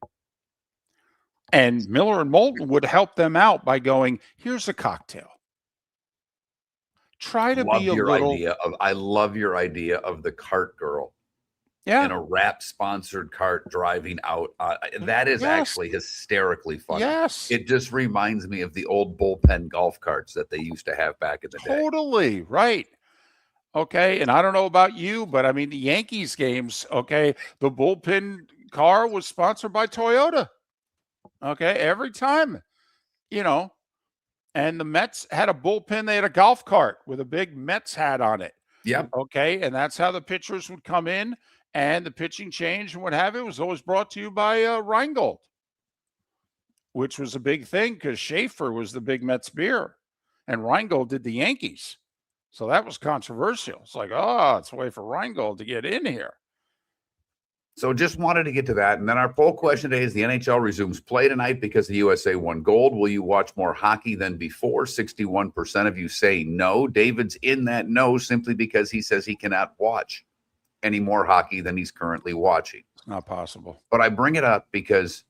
And Miller and Moulton would help them out by going, here's a cocktail. Try to be a little. I love your idea of the cart girl. Yeah. In a rap sponsored cart driving out. That is actually hysterically funny. Yes. It just reminds me of the old bullpen golf carts that they used to have back in the day. Totally. Right. Okay. And I don't know about you, but I mean, the Yankees games, okay, the bullpen car was sponsored by Toyota. Okay. Every time, and the Mets had a bullpen. They had a golf cart with a big Mets hat on it. Yep. Okay. And that's how the pitchers would come in. And the pitching change and what have you was always brought to you by Rheingold, which was a big thing because Schaefer was the big Mets beer and Rheingold did the Yankees. So that was controversial. It's like, it's a way for Rheingold to get in here. So just wanted to get to that. And then our poll question today is the NHL resumes play tonight because the USA won gold. Will you watch more hockey than before? 61% of you say no. David's in that no simply because he says he cannot watch any more hockey than he's currently watching. It's not possible. But I bring it up because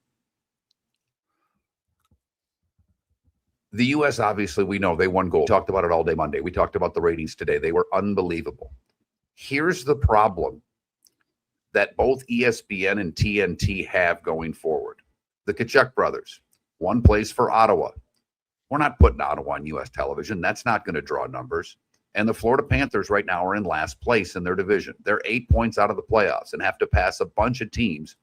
the U.S., obviously, we know they won gold. We talked about it all day Monday. We talked about the ratings today. They were unbelievable. Here's the problem that both ESPN and TNT have going forward. The Tkachuk brothers, one plays for Ottawa. We're not putting Ottawa on U.S. television. That's not going to draw numbers. And the Florida Panthers right now are in last place in their division. They're 8 points out of the playoffs and have to pass a bunch of teams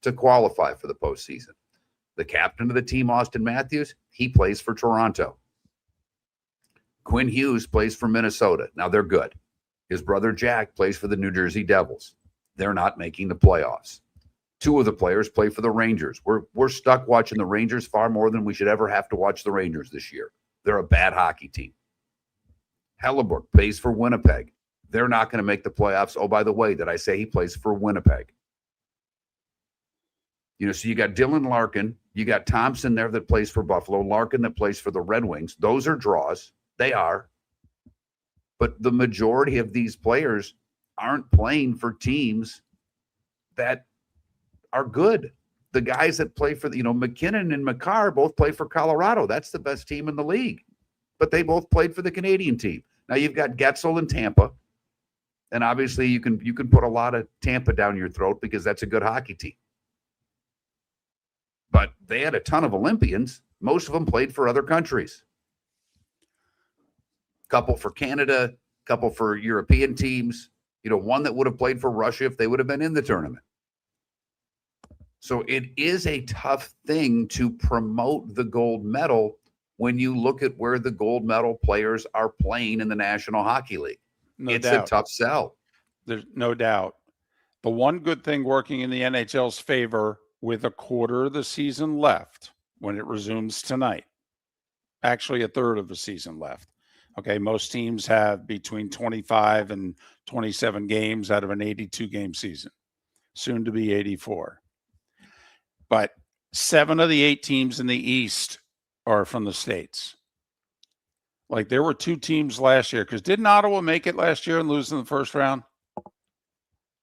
to qualify for the postseason. The captain of the team, Austin Matthews, he plays for Toronto. Quinn Hughes plays for Minnesota. Now they're good. His brother Jack plays for the New Jersey Devils. They're not making the playoffs. Two of the players play for the Rangers. We're stuck watching the Rangers far more than we should ever have to watch the Rangers this year. They're a bad hockey team. Hellebuck plays for Winnipeg. They're not going to make the playoffs. Oh, by the way, did I say he plays for Winnipeg? So you got Dylan Larkin. You got Thompson there that plays for Buffalo. Larkin that plays for the Red Wings. Those are draws. They are. But the majority of these players aren't playing for teams that are good. The guys that play for, McKinnon and McCarr both play for Colorado. That's the best team in the league. But they both played for the Canadian team. Now you've got Getzel in Tampa. And obviously you can put a lot of Tampa down your throat because that's a good hockey team. But they had a ton of Olympians. Most of them played for other countries. Couple for Canada, couple for European teams. One that would have played for Russia if they would have been in the tournament. So it is a tough thing to promote the gold medal when you look at where the gold medal players are playing in the National Hockey League. It's a tough sell. There's no doubt. The one good thing working in the NHL's favor with a quarter of the season left when it resumes tonight, actually a third of the season left. Okay, most teams have between 25 and 27 games out of an 82-game season, soon to be 84. But 7 of the 8 teams in the East are from the States. Like there were 2 teams last year, because didn't Ottawa make it last year and lose in the first round?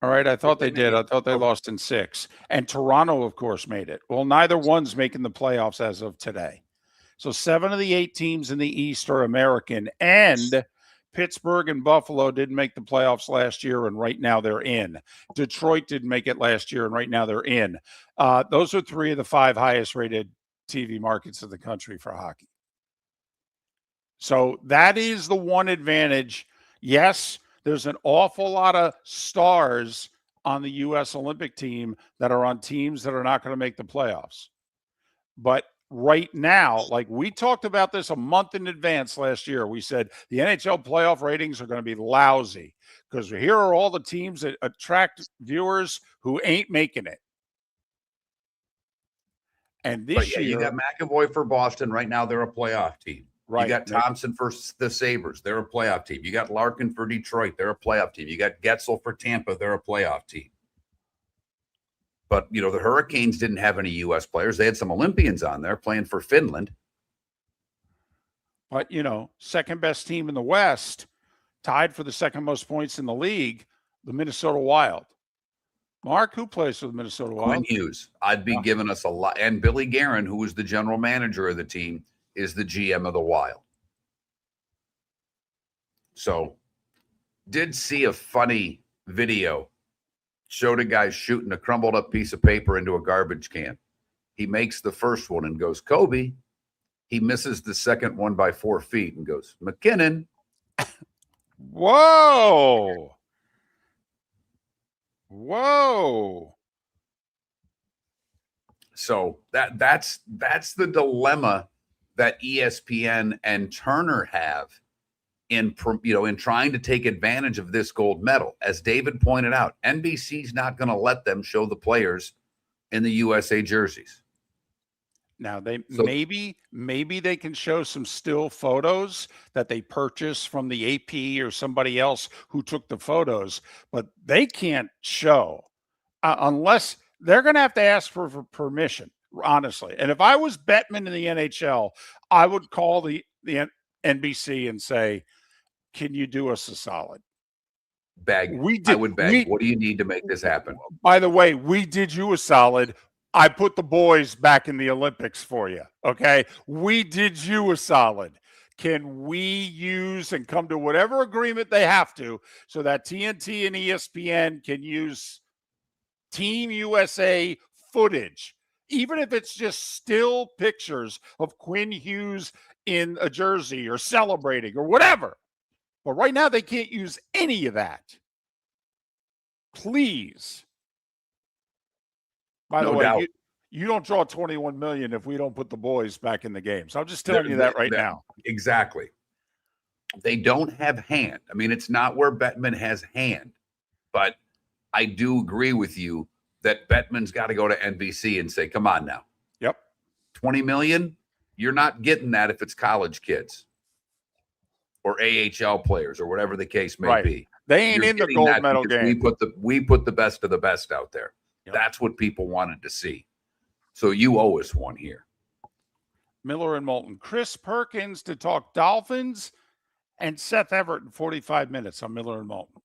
All right, I thought they did. I thought they lost in 6. And Toronto, of course, made it. Well, neither one's making the playoffs as of today. So 7 of the 8 teams in the East are American, and Pittsburgh and Buffalo didn't make the playoffs last year, and right now they're in. Detroit didn't make it last year, and right now they're in. Those are 3 of the 5 highest-rated TV markets in the country for hockey. So that is the one advantage. Yes, there's an awful lot of stars on the U.S. Olympic team that are on teams that are not going to make the playoffs. But right now, like we talked about this a month in advance last year, we said the NHL playoff ratings are going to be lousy because here are all the teams that attract viewers who ain't making it. And But this yeah, year, you got McAvoy for Boston. Right now, they're a playoff team. right? You got Thompson for the Sabres. They're a playoff team. You got Larkin for Detroit. They're a playoff team. You got Getzel for Tampa. They're a playoff team. But, the Hurricanes didn't have any U.S. players. They had some Olympians on there playing for Finland. But, second best team in the West, tied for the second most points in the league, the Minnesota Wild. Mark, who plays for the Minnesota Wild? Quinn Hughes. I'd be giving us a lot. And Billy Guerin, who was the general manager of the team, is the GM of the Wild. So, did see a funny video. Showed a guy shooting a crumbled up piece of paper into a garbage can. He makes the first one and goes, Kobe. He misses the second one by 4 feet and goes, McKinnon. Whoa. Whoa. So that's the dilemma that ESPN and Turner have in trying to take advantage of this gold medal. As David pointed out, NBC's not going to let them show the players in the USA jerseys. Now maybe they can show some still photos that they purchased from the AP or somebody else who took the photos, but they can't show unless they're going to have to ask for permission, honestly. And if I was Bettman in the NHL, I would call the NBC and say, "Can you do us a solid?" I would beg. What do you need to make this happen? By the way, we did you a solid. I put the boys back in the Olympics for you, okay? We did you a solid. Can we use and come to whatever agreement they have to so that TNT and ESPN can use Team USA footage, even if it's just still pictures of Quinn Hughes in a jersey or celebrating or whatever. But right now they can't use any of that. Please. By the way, you don't draw $21 million if we don't put the boys back in the game. So I'm just telling you that right now. Exactly. They don't have hand. I mean, it's not where Bettman has hand, but I do agree with you that Bettman's got to go to NBC and say, "Come on now." Yep. $20 million. You're not getting that if it's college kids or AHL players or whatever the case may be. They ain't in the gold medal game. We put the best of the best out there. Yep. That's what people wanted to see. So you owe us one here. Miller and Moulton. Chris Perkins to talk Dolphins and Seth Everett in 45 minutes on Miller and Moulton.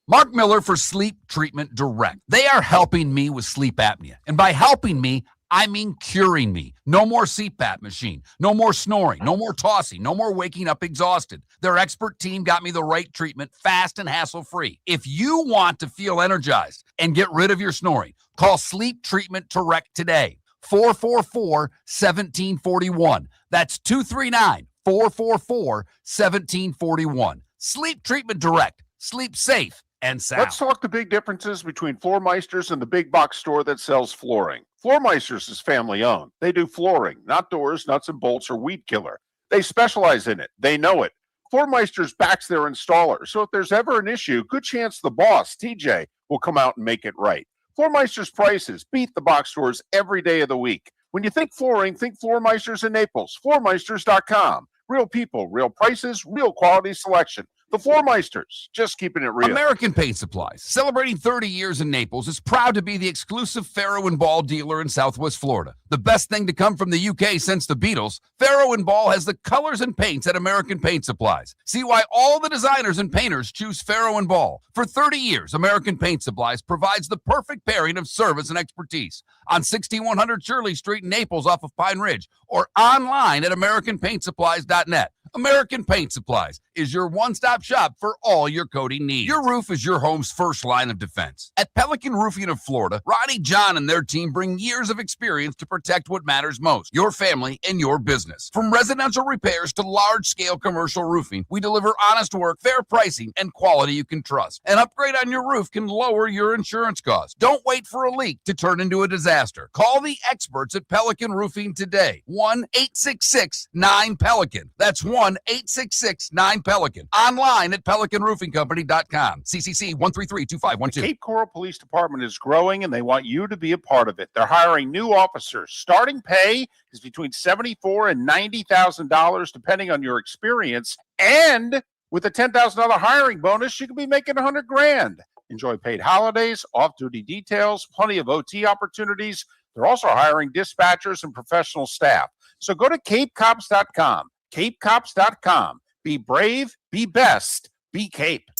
Mark Miller for Sleep Treatment Direct. They are helping me with sleep apnea. And by helping me, I mean curing me. No more CPAP machine. No more snoring. No more tossing. No more waking up exhausted. Their expert team got me the right treatment, fast and hassle-free. If you want to feel energized and get rid of your snoring, call Sleep Treatment Direct today. 444-1741. That's 239-444-1741. Sleep Treatment Direct. Sleep safe and sound. Let's talk the big differences between Floormeisters and the big box store that sells flooring. Floormeisters is family owned. They do flooring, not doors, nuts and bolts, or weed killer. They specialize in it. They know it. Floormeisters backs their installer. So if there's ever an issue, good chance the boss, TJ, will come out and make it right. Floormeister's prices beat the box stores every day of the week. When you think flooring, think Floormeisters in Naples. Floormeisters.com. Real people, real prices, real quality selection. The Floormeisters, just keeping it real. American Paint Supplies, celebrating 30 years in Naples, is proud to be the exclusive Farrow & Ball dealer in Southwest Florida. The best thing to come from the UK since the Beatles, Farrow & Ball has the colors and paints at American Paint Supplies. See why all the designers and painters choose Farrow & Ball. For 30 years, American Paint Supplies provides the perfect pairing of service and expertise on 6100 Shirley Street in Naples off of Pine Ridge or online at AmericanPaintSupplies.net. American Paint Supplies is your one-stop shop for all your coating needs. Your roof is your home's first line of defense. At Pelican Roofing of Florida, Ronnie John and their team bring years of experience to protect what matters most, your family and your business. From residential repairs to large-scale commercial roofing, we deliver honest work, fair pricing, and quality you can trust. An upgrade on your roof can lower your insurance costs. Don't wait for a leak to turn into a disaster. Call the experts at Pelican Roofing today. 1-866-9-PELICAN. That's 1 811-866-9Pelican. Online at PelicanRoofingCompany.com. CCC 1332512. Cape Coral Police Department is growing, and they want you to be a part of it. They're hiring new officers. Starting pay is between $74,000 and $90,000, depending on your experience. And with a $10,000 hiring bonus, you could be making $100,000. Enjoy paid holidays, off-duty details, plenty of OT opportunities. They're also hiring dispatchers and professional staff. So go to CapeCops.com. CapeCops.com. Be brave, be best, be Cape.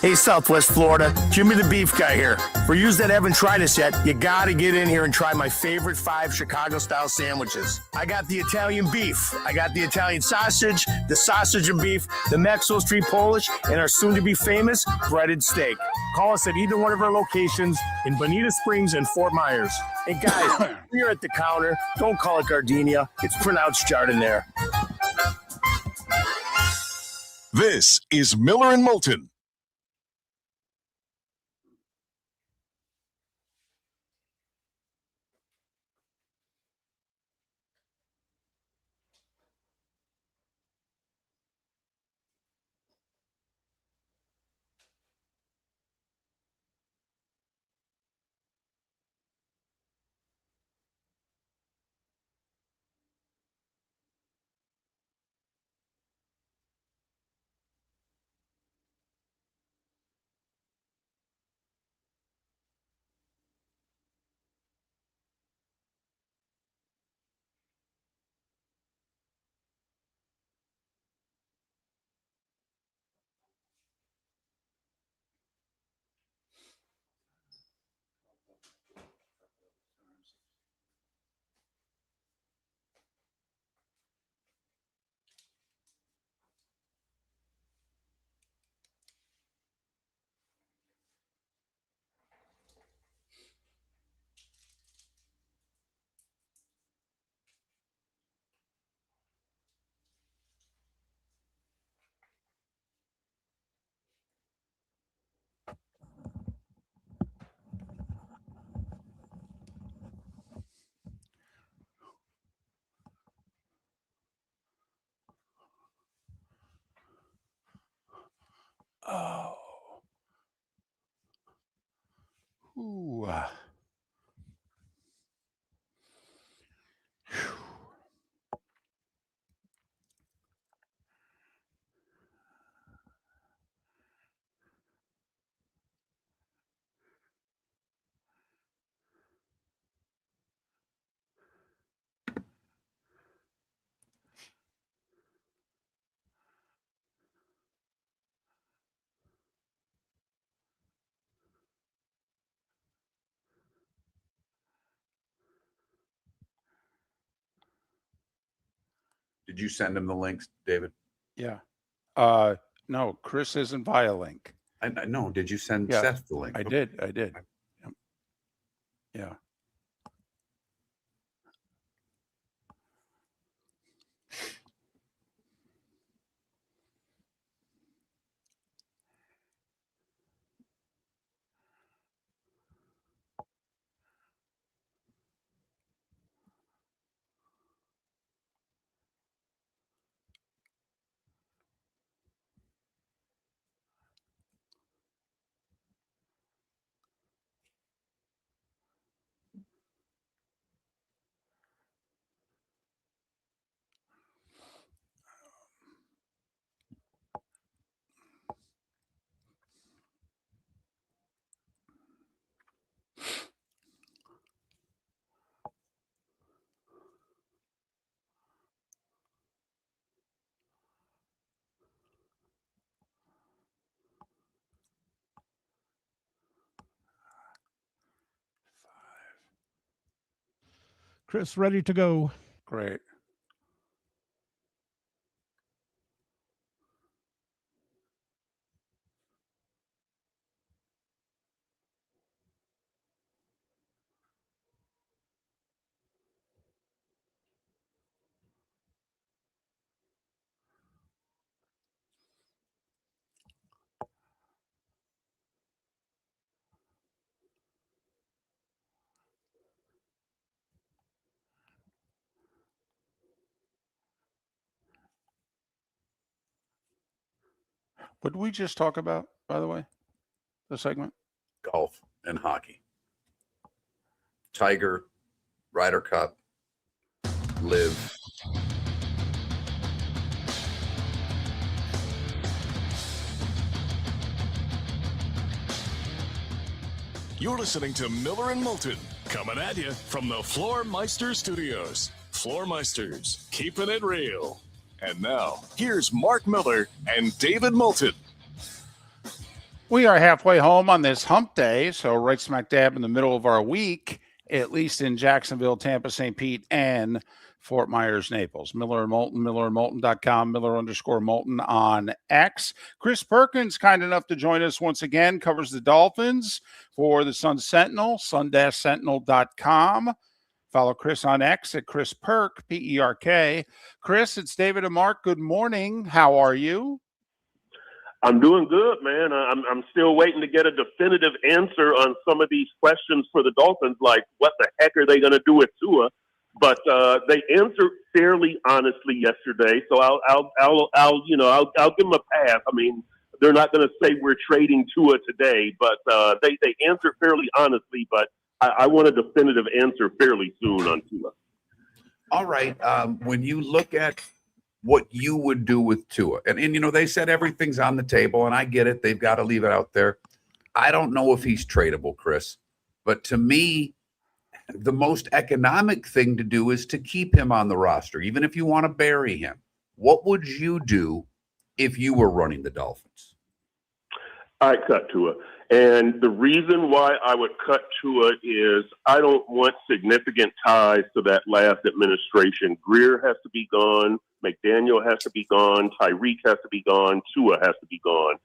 Hey, Southwest Florida, Jimmy the Beef Guy here. For you that haven't tried us yet, you gotta get in here and try my favorite 5 Chicago-style sandwiches. I got the Italian beef, I got the Italian sausage, the sausage and beef, the Maxwell Street Polish, and our soon-to-be famous breaded steak. Call us at either one of our locations in Bonita Springs and Fort Myers. And guys, when you're at the counter, don't call it gardenia. It's pronounced jardiniere. This is Miller and Moulton. Oh. Ooh. Did you send him the links, David? Yeah. No, Chris isn't via link. I know. Did you send Yeah, Seth the link? I did. Yep. Yeah. Chris, ready to go. Great. What did we just talk about, by the way? The segment? Golf and hockey. Tiger, Ryder Cup, Live. You're listening to Miller and Moulton, coming at you from the Floor Meister Studios. Floor Meisters, keeping it real. And now, here's Mark Miller and David Moulton. We are halfway home on this hump day, so right smack dab in the middle of our week, at least in Jacksonville, Tampa, St. Pete, and Fort Myers, Naples. Miller and Moulton, millerandmoulton.com, Miller_Moulton on X. Chris Perkins, kind enough to join us once again, covers the Dolphins for the Sun Sentinel, sun-sentinel.com. Follow Chris on X at Chris Perk, P-E-R-K. Chris, it's David and Mark. Good morning. How are you? I'm doing good, man. I'm still waiting to get a definitive answer on some of these questions for the Dolphins, like what the heck are they going to do with Tua? But they answered fairly honestly yesterday, so I'll give them a pass. I mean, they're not going to say we're trading Tua today, but they answered fairly honestly. But I want a definitive answer fairly soon on Tua. All right. When you look at what you would do with Tua, and they said everything's on the table, and I get it. They've got to leave it out there. I don't know if he's tradable, Chris, but to me, the most economic thing to do is to keep him on the roster, even if you want to bury him. What would you do if you were running the Dolphins? I'd cut Tua. And the reason why I would cut Tua is I don't want significant ties to that last administration. Greer has to be gone. McDaniel has to be gone. Tyreek has to be gone. Tua has to be gone.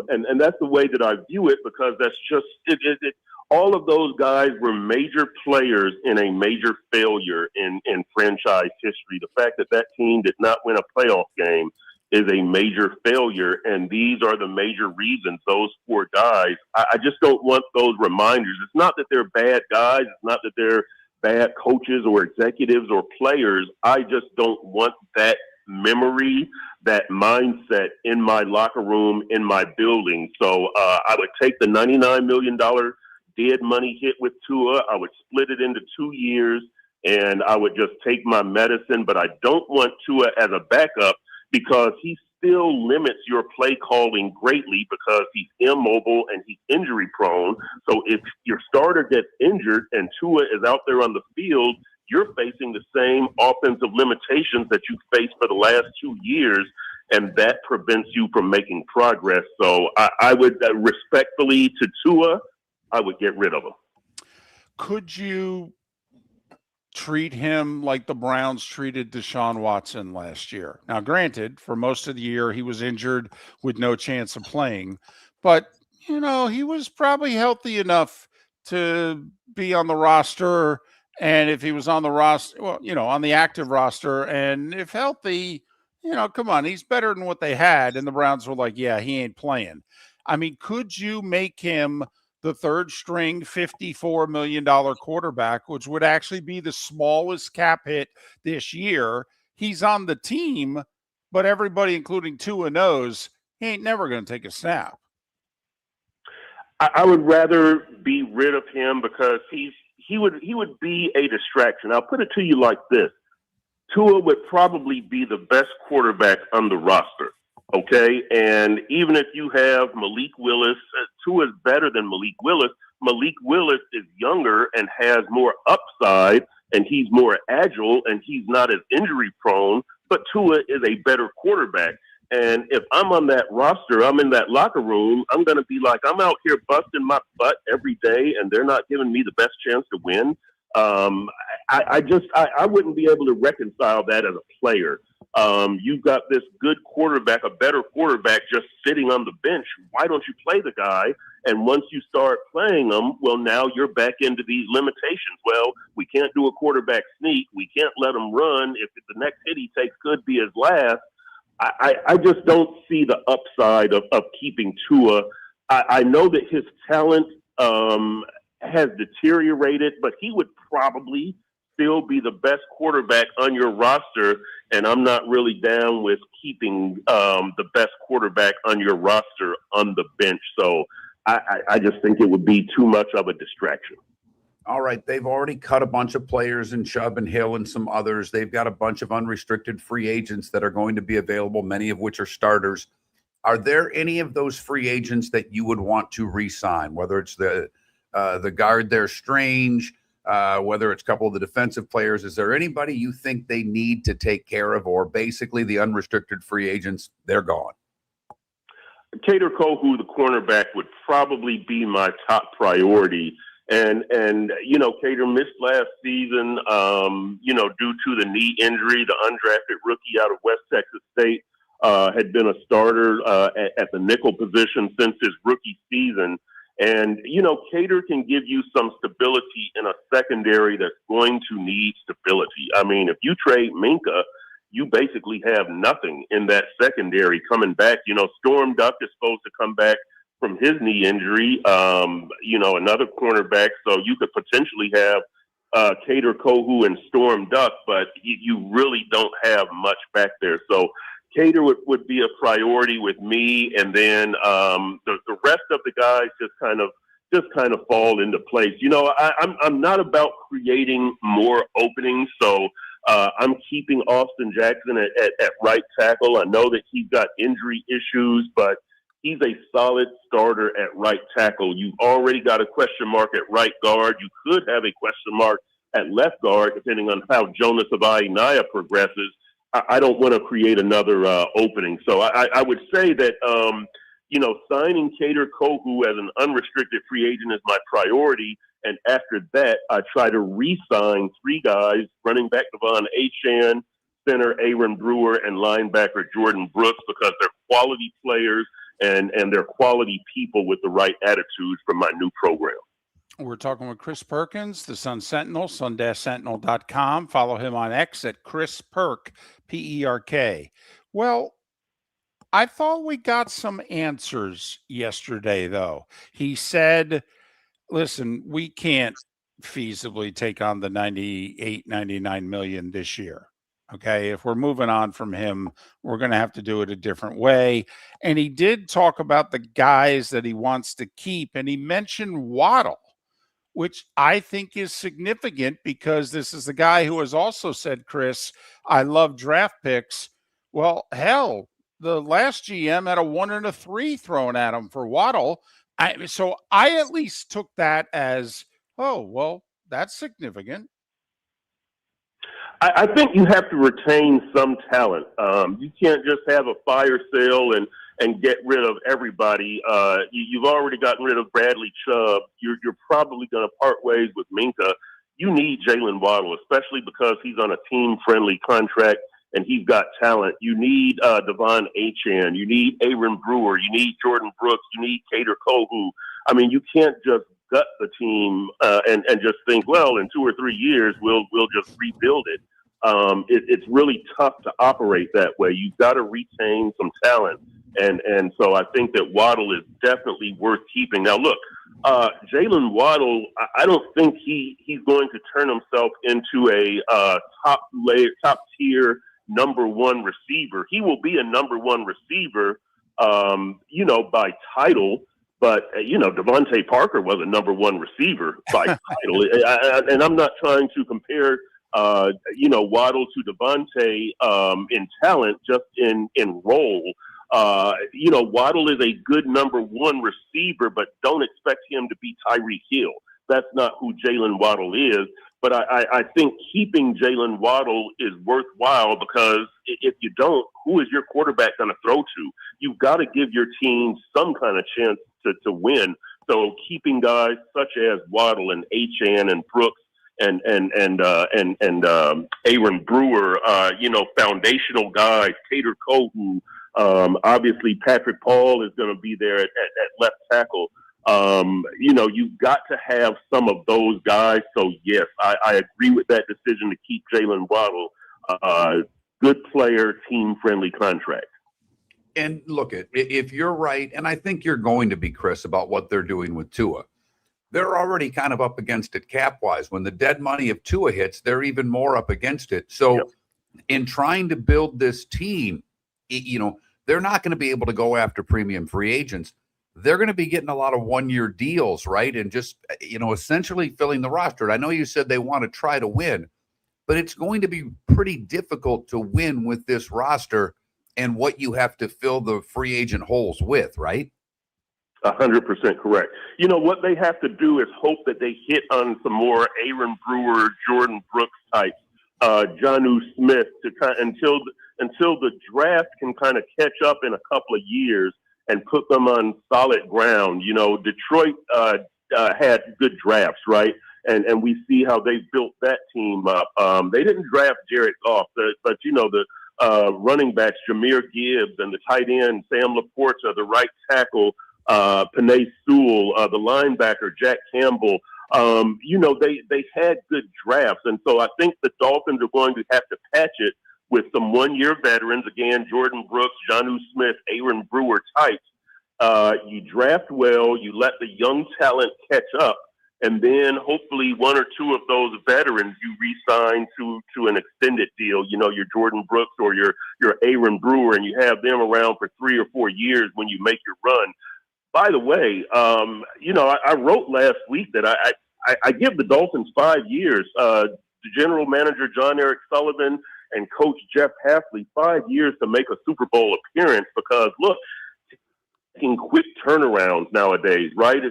And that's the way that I view it, because that's just it. All of those guys were major players in a major failure in franchise history. The fact that team did not win a playoff game is a major failure, and these are the major reasons. Those four guys, I just don't want those reminders. It's not that they're bad guys. It's not that they're bad coaches or executives or players. I just don't want that memory, that mindset in my locker room, in my building. So I would take the $99 million dead money hit with Tua. I would split it into 2 years, and I would just take my medicine. But I don't want Tua as a backup, because he still limits your play calling greatly, because he's immobile and he's injury prone. So if your starter gets injured and Tua is out there on the field, you're facing the same offensive limitations that you faced for the last 2 years, and that prevents you from making progress. So I would respectfully to Tua, I would get rid of him. Could you treat him like the Browns treated Deshaun Watson last year? Now, granted, for most of the year, he was injured with no chance of playing, but, he was probably healthy enough to be on the roster. And if he was on the roster, on the active roster, and if healthy, come on, he's better than what they had. And the Browns were like, yeah, he ain't playing. I mean, could you make him the third string $54 million quarterback, which would actually be the smallest cap hit this year? He's on the team, but everybody, including Tua, knows he ain't never going to take a snap. I would rather be rid of him, because he would be a distraction. I'll put it to you like this. Tua would probably be the best quarterback on the roster. Okay, and even if you have Malik Willis, Tua is better than Malik Willis. Malik Willis is younger and has more upside, and he's more agile, and he's not as injury prone, but Tua is a better quarterback. And if I'm on that roster, I'm in that locker room, I'm going to be like, I'm out here busting my butt every day, and they're not giving me the best chance to win. I wouldn't be able to reconcile that as a player. You've got this good quarterback, a better quarterback, just sitting on the bench. Why don't you play the guy? And once you start playing him, well, now you're back into these limitations. Well, we can't do a quarterback sneak. We can't let him run. If the next hit he takes could be his last. I just don't see the upside of keeping Tua. I know that his talent has deteriorated, but he would probably still be the best quarterback on your roster, and I'm not really down with keeping the best quarterback on your roster on the bench. So I just think it would be too much of a distraction. All right, they've already cut a bunch of players in Chubb and Hill and some others. They've got a bunch of unrestricted free agents that are going to be available, many of which are starters. Are there any of those free agents that you would want to re-sign, whether it's the guard there, Strange, whether it's a couple of the defensive players? Is there anybody you think they need to take care of, or basically the unrestricted free agents, they're gone? Cater Kohu, the cornerback, would probably be my top priority. And Cater missed last season, due to the knee injury. The undrafted rookie out of West Texas State had been a starter at the nickel position since his rookie season. And, Cater can give you some stability in a secondary that's going to need stability. I mean, if you trade Minka, you basically have nothing in that secondary coming back. Storm Duck is supposed to come back from his knee injury, another cornerback. So you could potentially have Cater Kohu and Storm Duck, but you really don't have much back there. So Cater would be a priority with me. And then the rest of the guys just kind of fall into place. I'm not about creating more openings. So I'm keeping Austin Jackson at right tackle. I know that he's got injury issues, but he's a solid starter at right tackle. You've already got a question mark at right guard. You could have a question mark at left guard, depending on how Jonas Avai-Naya progresses. I don't want to create another opening. So I would say that, signing Cater Kohu as an unrestricted free agent is my priority. And after that, I try to re-sign three guys, running back Devon Achane, center Aaron Brewer, and linebacker Jordan Brooks, because they're quality players and they're quality people with the right attitudes from my new program. We're talking with Chris Perkins, the Sun Sentinel, sun-sentinel.com. Follow him on X at Chris Perk, P-E-R-K. Well, I thought we got some answers yesterday, though. He said, listen, we can't feasibly take on the 98, 99 million this year. Okay, if we're moving on from him, we're going to have to do it a different way. And he did talk about the guys that he wants to keep, and he mentioned Waddle, which I think is significant because this is the guy who has also said, Chris, I love draft picks. Well, hell, the last GM had a 1 and a 3 thrown at him for Waddle. So I at least took that as, oh, well, that's significant. I think you have to retain some talent. You can't just have a fire sale and get rid of everybody. You've already gotten rid of Bradley Chubb. You're probably going to part ways with Minka. You need Jalen Waddle, especially because he's on a team-friendly contract and he's got talent. You need Devon Achane. You need Aaron Brewer. You need Jordan Brooks. You need Cater Kohu. I mean, you can't just gut the team and just think, well, in 2 or 3 years we'll just rebuild it. It's really tough to operate that way. You've got to retain some talent, and so I think that Waddle is definitely worth keeping. Now, look, Jalen Waddle, I don't think he's going to turn himself into a top tier number one receiver. He will be a number one receiver, by title. But, Devontae Parker was a number one receiver by title. And I'm not trying to compare, Waddle to Devontae in talent, just in role. Waddle is a good number one receiver, but don't expect him to be Tyreek Hill. That's not who Jalen Waddle is. But I think keeping Jalen Waddle is worthwhile, because if you don't, who is your quarterback going to throw to? You've got to give your team some kind of chance to win. So keeping guys such as Waddle and Achane and Brooks and Aaron Brewer, foundational guys, Cater Kohu, obviously Patrick Paul is going to be there at left tackle. You've got to have some of those guys. So, yes, I agree with that decision to keep Jalen Waddle. Good player, team-friendly contract. And look, if you're right, and I think you're going to be, Chris, about what they're doing with Tua, they're already kind of up against it cap-wise. When the dead money of Tua hits, they're even more up against it. So in trying to build this team, they're not going to be able to go after premium free agents. They're going to be getting a lot of one-year deals, right? And just, essentially filling the roster. I know you said they want to try to win, but it's going to be pretty difficult to win with this roster and what you have to fill the free agent holes with, right? 100% correct. What they have to do is hope that they hit on some more Aaron Brewer, Jordan Brooks types, Jonnu Smith until the draft can kind of catch up in a couple of years and put them on solid ground. Detroit had good drafts, right? And we see how they built that team up. They didn't draft Jared Goff, but the running backs, Jahmyr Gibbs, and the tight end, Sam Laporta, the right tackle, Penei Sewell, the linebacker, Jack Campbell. They had good drafts. And so I think the Dolphins are going to have to patch it with some one-year veterans. Again, Jordan Brooks, Jonnu Smith, Aaron Brewer types. You draft well, you let the young talent catch up, and then hopefully one or two of those veterans you re-sign to an extended deal, your Jordan Brooks or your Aaron Brewer, and you have them around for 3 or 4 years when you make your run. By the way, I wrote last week that I give the Dolphins 5 years. The general manager, John Eric Sullivan, and coach Jeff Hafley, 5 years to make a Super Bowl appearance because, look, taking quick turnarounds nowadays, right?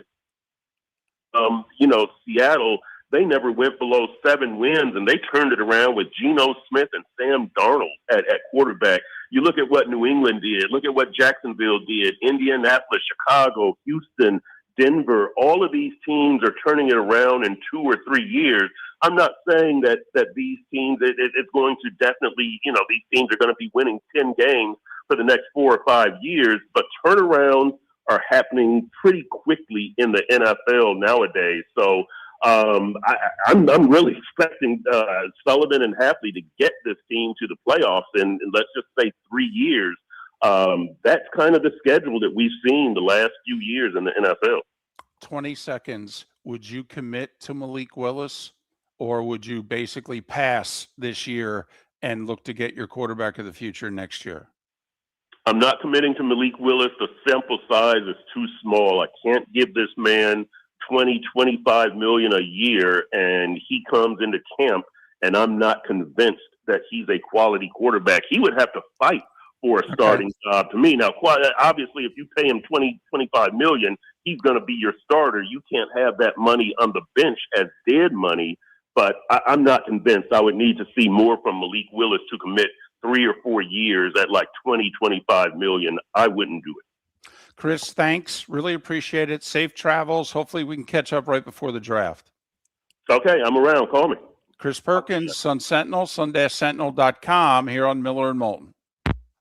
Seattle, they never went below 7 wins, and they turned it around with Geno Smith and Sam Darnold at quarterback. You look at what New England did. Look at what Jacksonville did. Indianapolis, Chicago, Houston, Denver. All of these teams are turning it around in 2 or 3 years. I'm not saying that these teams, it's going to definitely, these teams are going to be winning 10 games for the next 4 or 5 years, but turnarounds are happening pretty quickly in the NFL nowadays. So I'm really expecting Sullivan and Hafley to get this team to the playoffs in let's just say 3 years. That's kind of the schedule that we've seen the last few years in the NFL. 20 seconds. Would you commit to Malik Willis, or would you basically pass this year and look to get your quarterback of the future next year? I'm not committing to Malik Willis. The sample size is too small. I can't give this man $20-25 million a year, and he comes into camp, and I'm not convinced that he's a quality quarterback. He would have to fight for a starting job to me. Now, obviously, if you pay him $20-25 million, he's going to be your starter. You can't have that money on the bench as dead money, but I'm not convinced. I would need to see more from Malik Willis to commit 3 or 4 years at like $20-25 million. I wouldn't do it. Chris, thanks. Really appreciate it. Safe travels. Hopefully we can catch up right before the draft. Okay, I'm around. Call me. Chris Perkins, Sun Sentinel, sun-sentinel.com here on Miller and Moulton.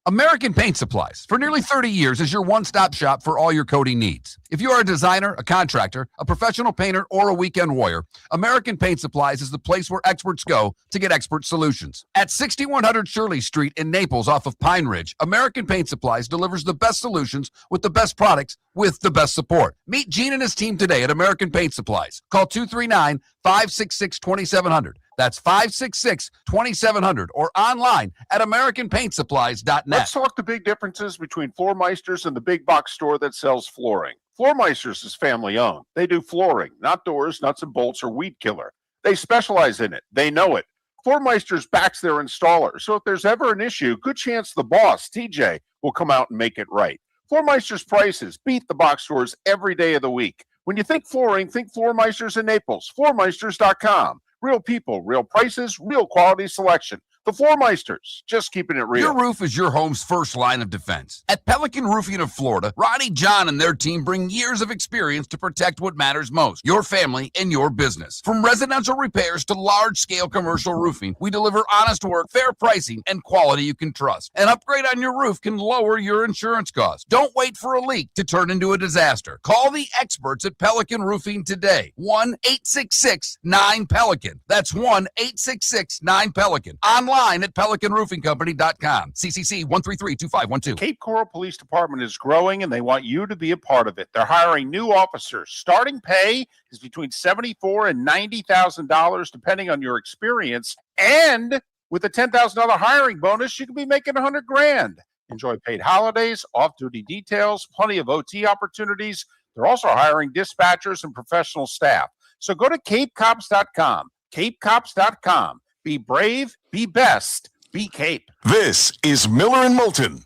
American Paint Supplies, for nearly 30 years, is your one-stop shop for all your coating needs. If you are a designer, a contractor, a professional painter, or a weekend warrior, American Paint Supplies is the place where experts go to get expert solutions. At 6100 Shirley Street in Naples off of Pine Ridge, American Paint Supplies delivers the best solutions with the best products with the best support. Meet Gene and his team today at American Paint Supplies. Call 239-566-2700. That's 566-2700 or online at AmericanPaintSupplies.net. Let's talk the big differences between Floor Meisters and the big box store that sells flooring. Floor Meisters is family owned. They do flooring, not doors, nuts and bolts, or weed killer. They specialize in it. They know it. Floor Meisters backs their installer. So if there's ever an issue, good chance the boss, TJ, will come out and make it right. Floor Meisters prices beat the box stores every day of the week. When you think flooring, think Floor Meisters in Naples. FloorMeisters.com. Real people, real prices, real quality selection. The Floor Meisters, just keeping it real. Your roof is your home's first line of defense. At Pelican Roofing of Florida, Ronnie John and their team bring years of experience to protect what matters most, your family and your business. From residential repairs to large-scale commercial roofing, we deliver honest work, fair pricing, and quality you can trust. An upgrade on your roof can lower your insurance costs. Don't wait for a leak to turn into a disaster. Call the experts at Pelican Roofing today. 1-866-9-PELICAN. That's 1-866-9-PELICAN. Online online at PelicanRoofingCompany.com. CCC 1332512. Cape Coral Police Department is growing and they want you to be a part of it. They're hiring new officers. Starting pay is between $74,000 and $90,000 depending on your experience. And with a $10,000 hiring bonus, you could be making $100,000. Enjoy paid holidays, off-duty details, plenty of OT opportunities. They're also hiring dispatchers and professional staff. So go to CapeCops.com. CapeCops.com. Be brave, be best, be Cape. This is Miller and Moulton.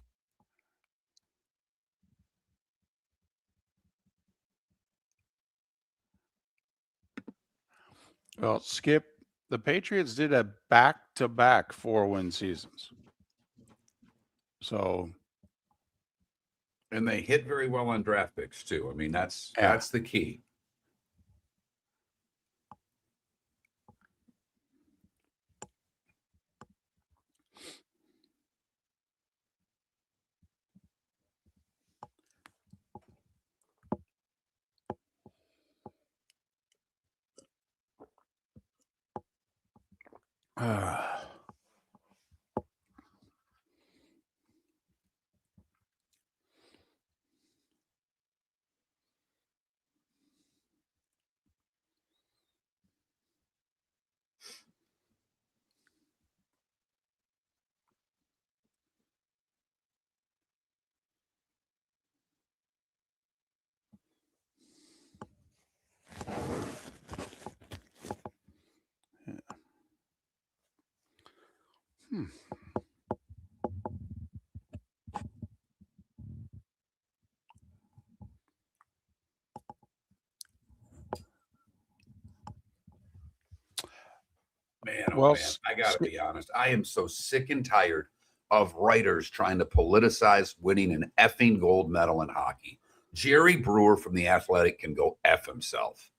Well, Skip, the Patriots did a back-to-back 4-win seasons. So, And they hit very well on draft picks too. I mean, that's the key. Man, oh Well, man, I got to be honest. I am so sick and tired of writers trying to politicize winning an effing gold medal in hockey. Jerry Brewer from The Athletic can go F himself.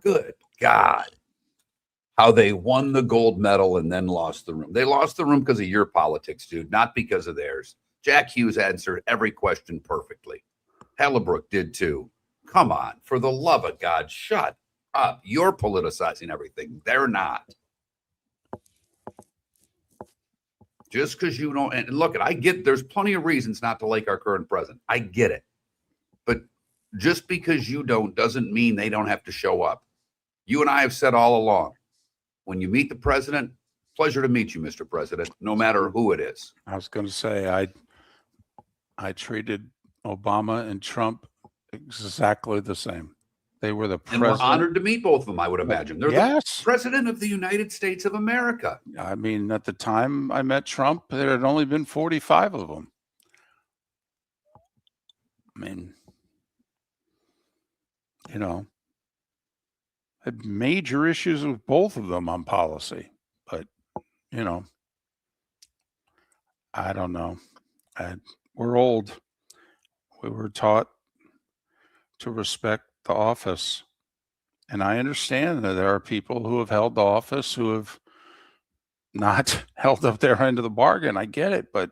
Good God. How they won the gold medal and then lost the room. They lost the room because of your politics, dude, not because of theirs. Jack Hughes answered every question perfectly. Hellebrook did too. Come on, for the love of God, shut up. You're politicizing everything. They're not. Just because you don't, and look, I get there's plenty of reasons not to like our current president. I get it. But just because you don't doesn't mean they don't have to show up. You and I have said all along, when you meet the president, pleasure to meet you, Mr. President, no matter who it is. I was going to say, I treated Obama and Trump exactly the same. They were the And president. we're honored to meet both of them, I would imagine. They're the president of the United States of America. I mean, at the time I met Trump, there had only been 45 of them. I mean, you know, had major issues with both of them on policy, but you know, I don't know. We're old. We were taught to respect the office. And I understand that there are people who have held the office who have not held up their end of the bargain. I get it, but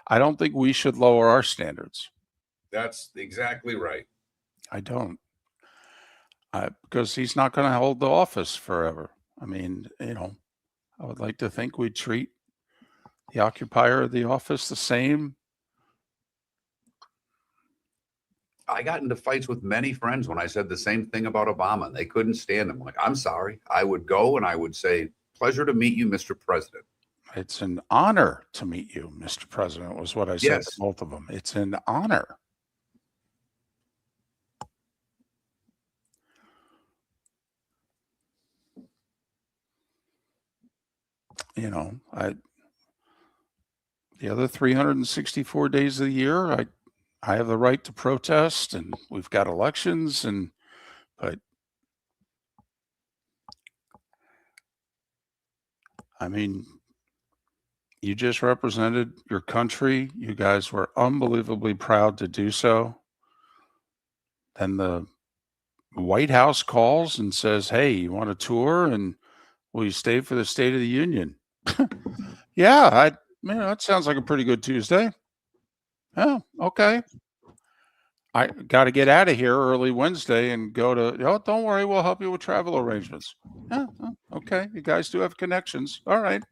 I don't think we should lower our standards. That's exactly right. I don't. Because he's not going to hold the office forever. I mean, you know, I would like to think we'd treat the occupier of the office the same. I got into fights with many friends when I said the same thing about Obama, and they couldn't stand him. Like, I'm sorry. I would go and I would say, pleasure to meet you, Mr. President. It's an honor to meet you, Mr. President, was what I said to both of them. It's an honor. You know, the other 364 days of the year, I have the right to protest, and we've got elections, but I mean, you just represented your country. You guys were unbelievably proud to do so. Then the White House calls and says, hey, you want a tour? And will you stay for the State of the Union? Yeah, that sounds like a pretty good Tuesday. Oh, okay. I got to get out of here early Wednesday and go to, don't worry, we'll help you with travel arrangements. Yeah, okay. You guys do have connections. All right.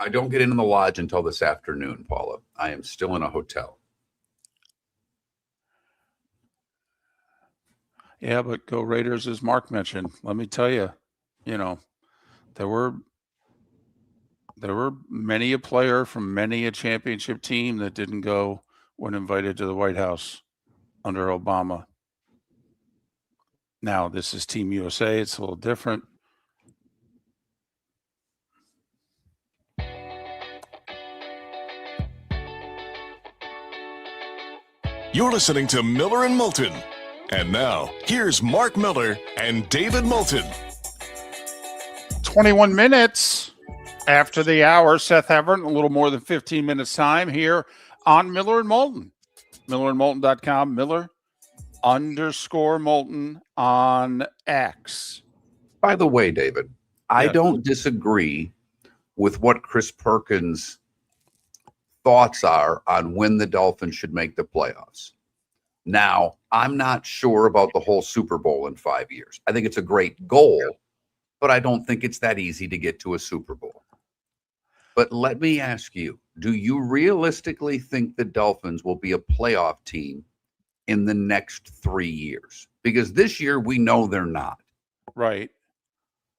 I don't get into the lodge until this afternoon, Paula. I am still in a hotel. Yeah, but go Raiders, as Mark mentioned. Let me tell you, there were many a player from many a championship team that didn't go when invited to the White House under Obama. Now, this is Team USA. It's a little different. You're listening to Miller and Moulton. And now, here's Mark Miller and David Moulton. 21 minutes after the hour. Seth Everett, a little more than 15 minutes time here on Miller and Moulton. MillerandMoulton.com, Miller_Moulton on X. By the way, David, I Yes. don't disagree with what Chris Perkins' thoughts are on when the Dolphins should make the playoffs. Now, I'm not sure about the whole Super Bowl in 5 years. I think it's a great goal, but I don't think it's that easy to get to a Super Bowl. But let me ask you, do you realistically think the Dolphins will be a playoff team in the next 3 years? Because this year we know they're not. Right.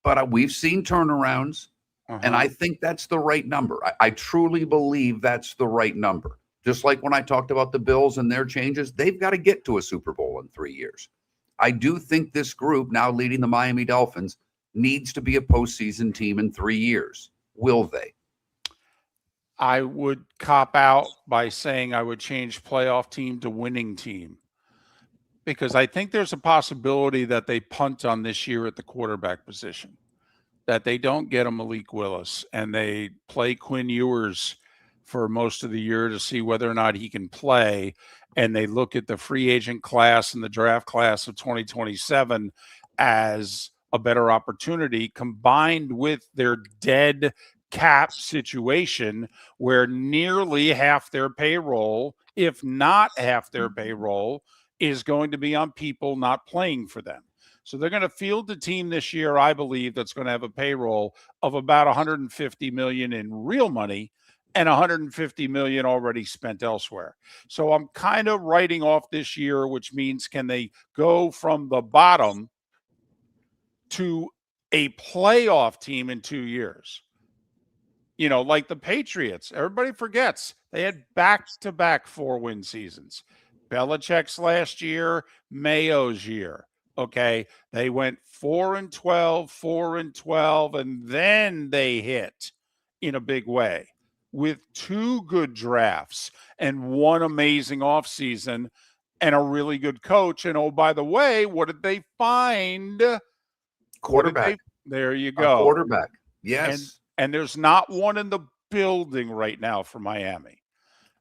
But we've seen turnarounds, and I think that's the right number. I truly believe that's the right number. Just like when I talked about the Bills and their changes, they've got to get to a Super Bowl in 3 years. I do think this group, now leading the Miami Dolphins, needs to be a postseason team in 3 years. Will they? I would cop out by saying I would change playoff team to winning team, because I think there's a possibility that they punt on this year at the quarterback position, that they don't get a Malik Willis and they play Quinn Ewers for most of the year to see whether or not he can play. And they look at the free agent class and the draft class of 2027 as a better opportunity, combined with their dead cap situation where nearly half their payroll, if not half their payroll, is going to be on people not playing for them. So they're going to field the team this year, I believe, that's going to have a payroll of about $150 million in real money and $150 million already spent elsewhere. So I'm kind of writing off this year, which means can they go from the bottom to a playoff team in 2 years? Like the Patriots. Everybody forgets they had back-to-back 4-win seasons. Belichick's last year, Mayo's year. Okay, they went 4-12, 4-12, and then they hit in a big way with 2 good drafts and 1 amazing offseason and a really good coach. And oh, by the way, what did they find? Quarterback. There you A go. quarterback. Yes. And there's not one in the building right now for Miami.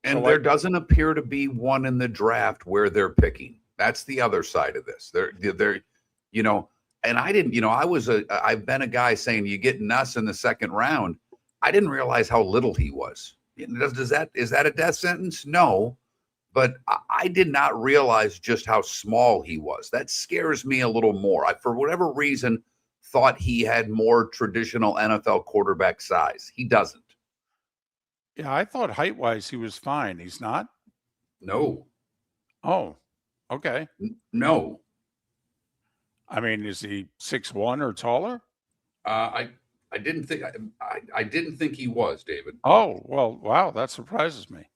And So there doesn't appear to be one in the draft where they're picking. That's the other side of this. They're and I didn't, I've been a guy saying you get Nuss in the second round. I didn't realize how little he was. Is that a death sentence? No, but I did not realize just how small he was. That scares me a little more. I, for whatever reason, thought he had more traditional NFL quarterback size. He doesn't. Yeah, I thought height-wise he was fine. He's not? No. Oh, okay. No. I mean, is he 6'1" or taller? I didn't think I didn't think he was, David. Oh, well, wow, that surprises me.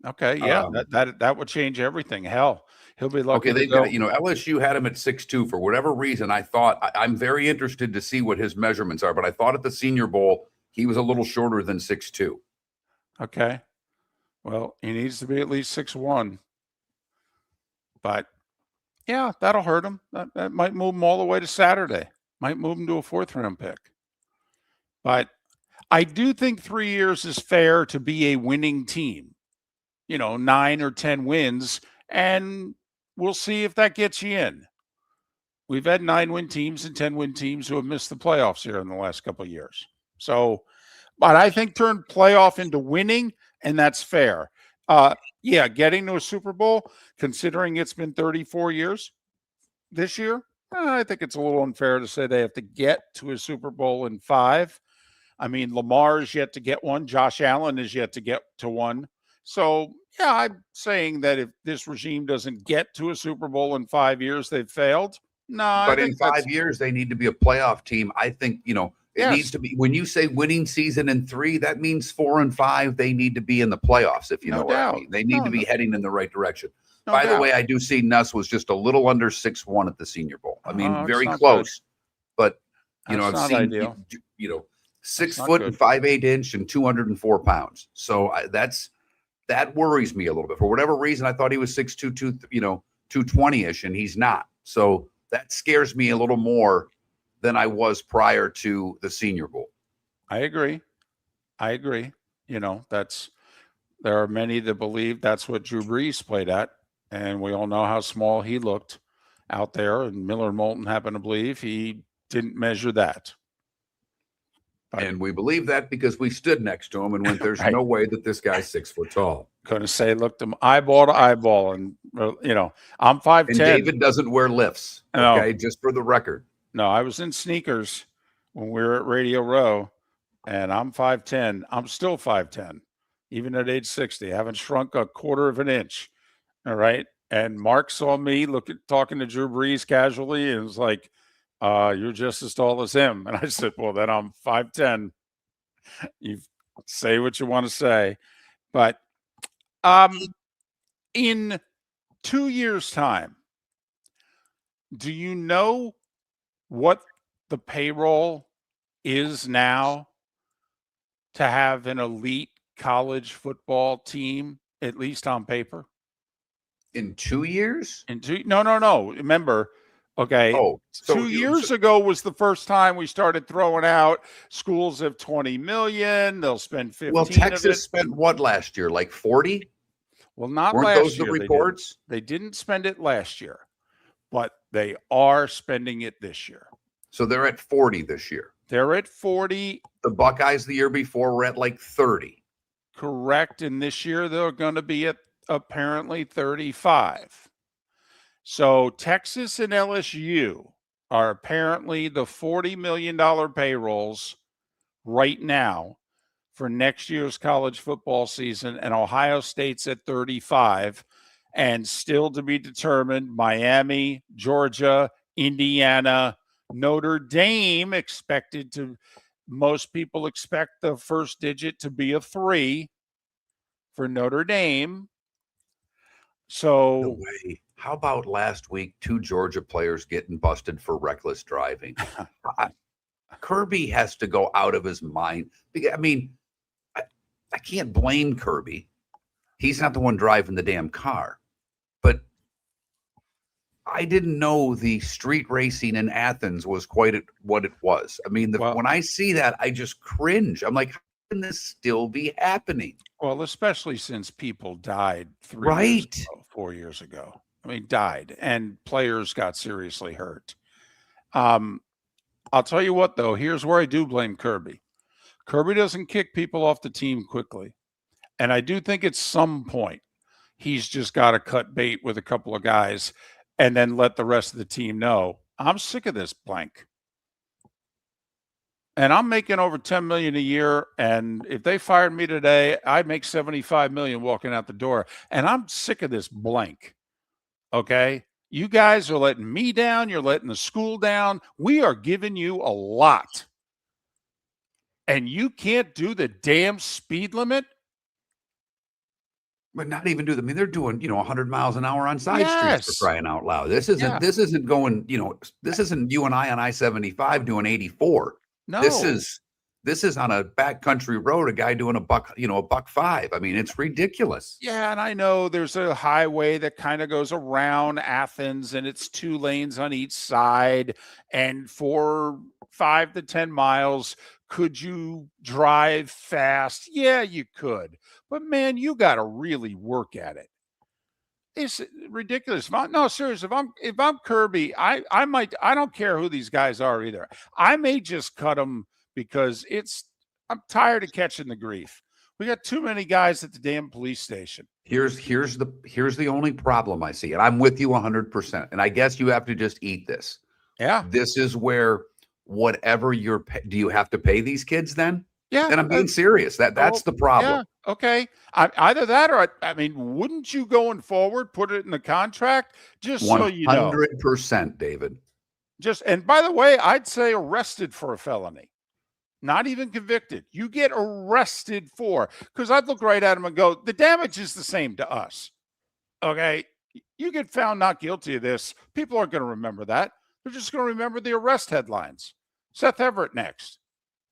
Okay, yeah, that would change everything. Hell, he'll be lucky. Okay, LSU had him at 6'2". For whatever reason, I thought I'm very interested to see what his measurements are, but I thought at the Senior Bowl he was a little shorter than 6'2". Okay. Well, he needs to be at least 6'1". But yeah, that'll hurt him. That might move him all the way to Saturday. Might move him to a 4th-round pick. But I do think 3 years is fair to be a winning team. 9 or 10 wins, and we'll see if that gets you in. We've had 9-win teams and 10-win teams who have missed the playoffs here in the last couple of years. So, but I think turn playoff into winning, and that's fair. Getting to a Super Bowl, considering it's been 34 years this year, I think it's a little unfair to say they have to get to a Super Bowl in 5. I mean, Lamar is yet to get one. Josh Allen is yet to get to one. So, yeah, I'm saying that if this regime doesn't get to a Super Bowl in 5 years, they've failed. No, I But in think that's 5 years, they need to be a playoff team. I think, it needs yes. to be, when you say winning season in 3, that means 4 and 5. They need to be in the playoffs, if you No know what I doubt. mean. They need No, to be no. heading in the right direction. No By the doubt. way, I do see Nuss was just a little under 6'1" at the Senior Bowl. I mean, Oh, it's very not close, but That's I've not seen ideal. 6 not foot good. and 5/8 inch and 204 pounds. So that worries me a little bit. For whatever reason, I thought he was 6'2", 220-ish, and he's not. So that scares me a little more than I was prior to the Senior Bowl. I agree. There are many that believe that's what Drew Brees played at, and we all know how small he looked out there. And Miller and Moulton happen to believe he didn't measure that. And we believe that because we stood next to him and went, there's Right. no way that this guy's 6 foot tall. Couldn't say looked him eyeball to eyeball, and I'm 5'10". And David doesn't wear lifts. No. Okay, just for the record. No, I was in sneakers when we were at Radio Row, and I'm 5'10". I'm still 5'10", even at age 60. I haven't shrunk a quarter of an inch. All right. And Mark saw me talking to Drew Brees casually and was like, you're just as tall as him. And I said, well, then I'm 5'10". You say what you want to say. But in 2 years' time, do you know what the payroll is now to have an elite college football team, at least on paper? In 2 years? No. Remember, okay. Oh, so 2 years ago was the first time we started throwing out schools of 20 million. They'll spend 15. Well, of Texas it. spent what last year? Like 40? Well, not Weren't last those the year. reports? They didn't spend it last year, but they are spending it this year. So they're at 40 this year. They're at 40. The Buckeyes the year before were at like 30. Correct. And this year they're going to be at apparently 35. So Texas and LSU are apparently the $40 million payrolls right now for next year's college football season, and Ohio State's at 35, and still to be determined Miami, Georgia, Indiana, Notre Dame most people expect the first digit to be a 3 for Notre Dame. So No way. How about last week, 2 Georgia players getting busted for reckless driving? Kirby has to go out of his mind. I mean, I can't blame Kirby. He's not the one driving the damn car. But I didn't know the street racing in Athens was quite what it was. I mean, when I see that, I just cringe. I'm like, how can this still be happening? Well, especially since people died 4 years ago. I mean, died, and players got seriously hurt. I'll tell you what, though. Here's where I do blame Kirby. Kirby doesn't kick people off the team quickly. And I do think at some point he's just got to cut bait with a couple of guys and then let the rest of the team know, I'm sick of this blank. And I'm making over $10 million a year. And if they fired me today, I'd make $75 million walking out the door. And I'm sick of this blank. Okay? You guys are letting me down. You're letting the school down. We are giving you a lot. And you can't do the damn speed limit? But not even I mean, they're doing, 100 miles an hour on side streets, for crying out loud. This isn't going, this isn't you and I on I-75 doing 84. No. This is on a backcountry road, a guy doing a $1.05. I mean, it's ridiculous. Yeah, and I know there's a highway that kind of goes around Athens, and it's 2 lanes on each side. And for 5 to 10 miles, could you drive fast? Yeah, you could. But man, you got to really work at it. It's ridiculous. Seriously, if I'm Kirby, I don't care who these guys are either. I may just cut them because I'm tired of catching the grief. We got too many guys at the damn police station. Here's the only problem I see, and I'm with you 100%. And I guess you have to just eat this. Yeah. This is where whatever do you have to pay these kids then? Yeah. And I'm being serious. That's the problem. Yeah. Okay. Either that or, I mean, wouldn't you going forward put it in the contract just so you know? 100%, David. And by the way, I'd say arrested for a felony, not even convicted. You get arrested because I'd look right at him and go, the damage is the same to us. Okay. You get found not guilty of this. People aren't going to remember that. They're just going to remember the arrest headlines. Seth Everett next.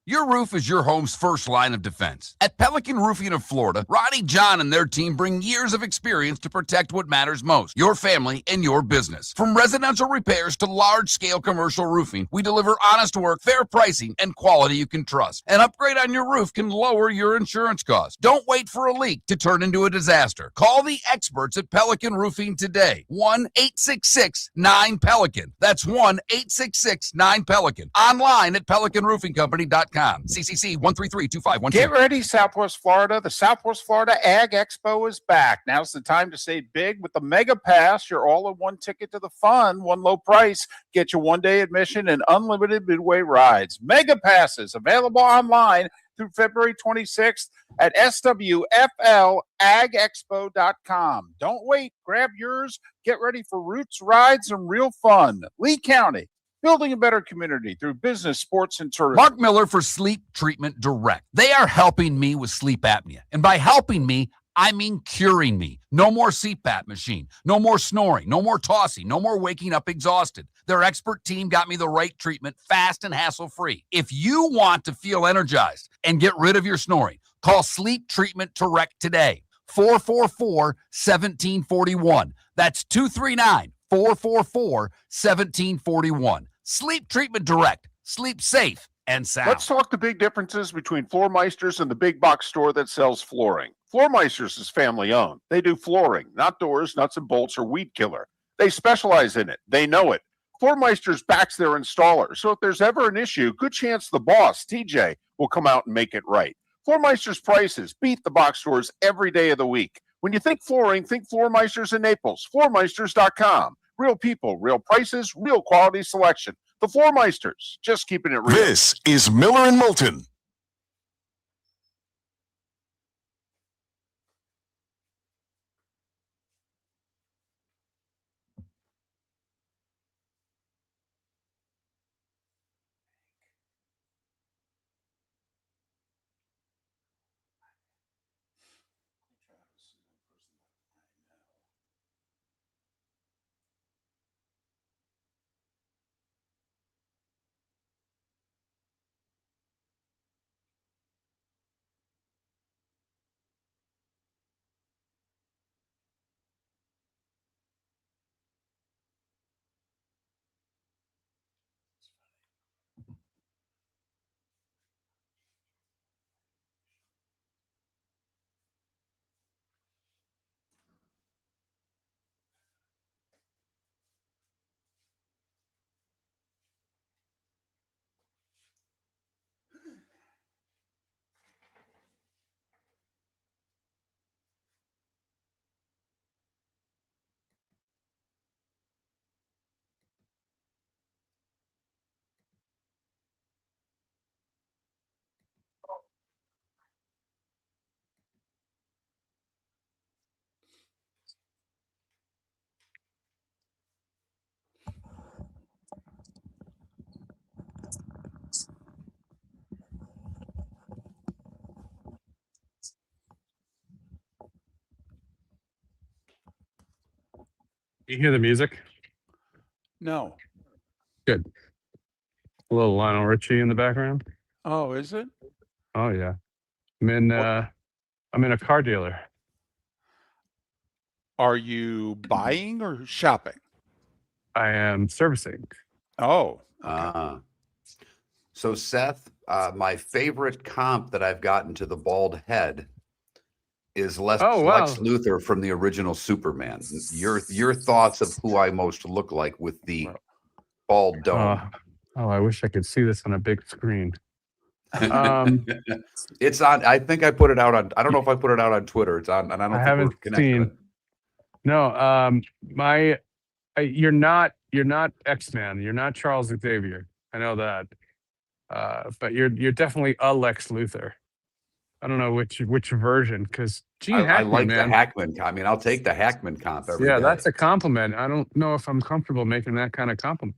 Your roof is your home's first line of defense. At Pelican Roofing of Florida, Ronnie John and their team bring years of experience to protect what matters most, your family and your business. From residential repairs to large-scale commercial roofing, we deliver honest work, fair pricing, and quality you can trust. An upgrade on your roof can lower your insurance costs. Don't wait for a leak to turn into a disaster. Call the experts at Pelican Roofing today. 1-866-9-PELICAN. That's 1-866-9-PELICAN. Online at pelicanroofingcompany.com. CCC 1332512. Get ready, Southwest Florida. The Southwest Florida Ag Expo is back. Now's the time to save big with the Mega Pass. Your all-in-one ticket to the fun, one low price. Get your one-day admission and unlimited midway rides. Mega Passes available online through February 26th at swflagexpo.com. Don't wait. Grab yours. Get ready for roots, rides, and real fun. Lee County, building a better community through business, sports, and tourism. Mark Miller for Sleep Treatment Direct. They are helping me with sleep apnea. And by helping me, I mean curing me. No more CPAP machine. No more snoring. No more tossing. No more waking up exhausted. Their expert team got me the right treatment, fast and hassle-free. If you want to feel energized and get rid of your snoring, call Sleep Treatment Direct today. 444-1741. That's 239-444-1741. Sleep Treatment Direct. Sleep safe and sound. Let's talk the big differences between Floormeisters and the big box store that sells flooring. Floormeisters is family owned. They do flooring, not doors, nuts and bolts, or weed killer. They specialize in it. They know it. Floormeisters backs their installer. So if there's ever an issue, good chance the boss, TJ, will come out and make it right. Floormeister's prices beat the box stores every day of the week. When you think flooring, think Floormeisters in Naples. Floormeisters.com. Real people, real prices, real quality selection. The Floormeisters, just keeping it real. This is Miller and Moulton. You hear the music? No. Good. A little Lionel Richie in the background. Oh, is it? Oh yeah. I'm in a car dealer. Are you buying or shopping? I am servicing. Oh. So Seth, my favorite comp that I've gotten to the bald head is Lex Luthor from the original Superman. Your thoughts of who I most look like with the bald dome. I wish I could see this on a big screen. It's on. I think I put it out on. I don't know if I put it out on Twitter. It's on, and I don't. I haven't seen. No, you're not not X-Man. You're not Charles Xavier. I know that. But you're definitely a Lex Luthor. I don't know which version, because Gene I Hackman, like man. the Hackman. I mean, I'll take the Hackman comp every day. That's a compliment. I don't know if I'm comfortable making that kind of compliment.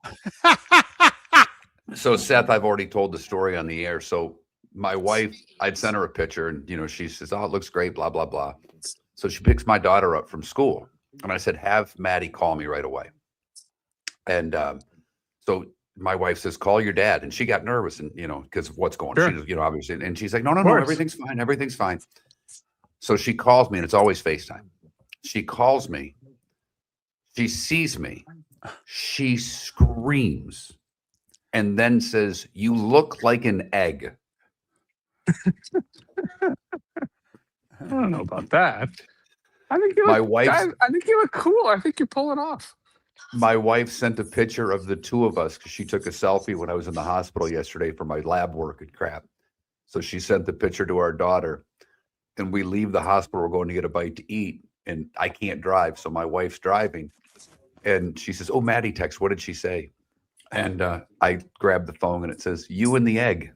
So Seth, I've already told the story on the air. So my wife, I'd sent her a picture, and she says, "Oh, it looks great," blah blah blah. So she picks my daughter up from school, and I said, "Have Maddie call me right away." And so my wife says, "Call your dad," and she got nervous, and because of what's going on, she's obviously, and she's like, "No, everything's fine, everything's fine." So she calls me, and it's always FaceTime. She calls me, she sees me, she screams, and then says, "You look like an egg." I don't know about that. I think you look cool. I think you pull it off. My wife sent a picture of the two of us because she took a selfie when I was in the hospital yesterday for my lab work and crap. So she sent the picture to our daughter, and we leave the hospital. We're going to get a bite to eat, and I can't drive, so my wife's driving, and she says, "Oh, Maddie text. What did she say?" And I grabbed the phone, and it says, "You and the egg."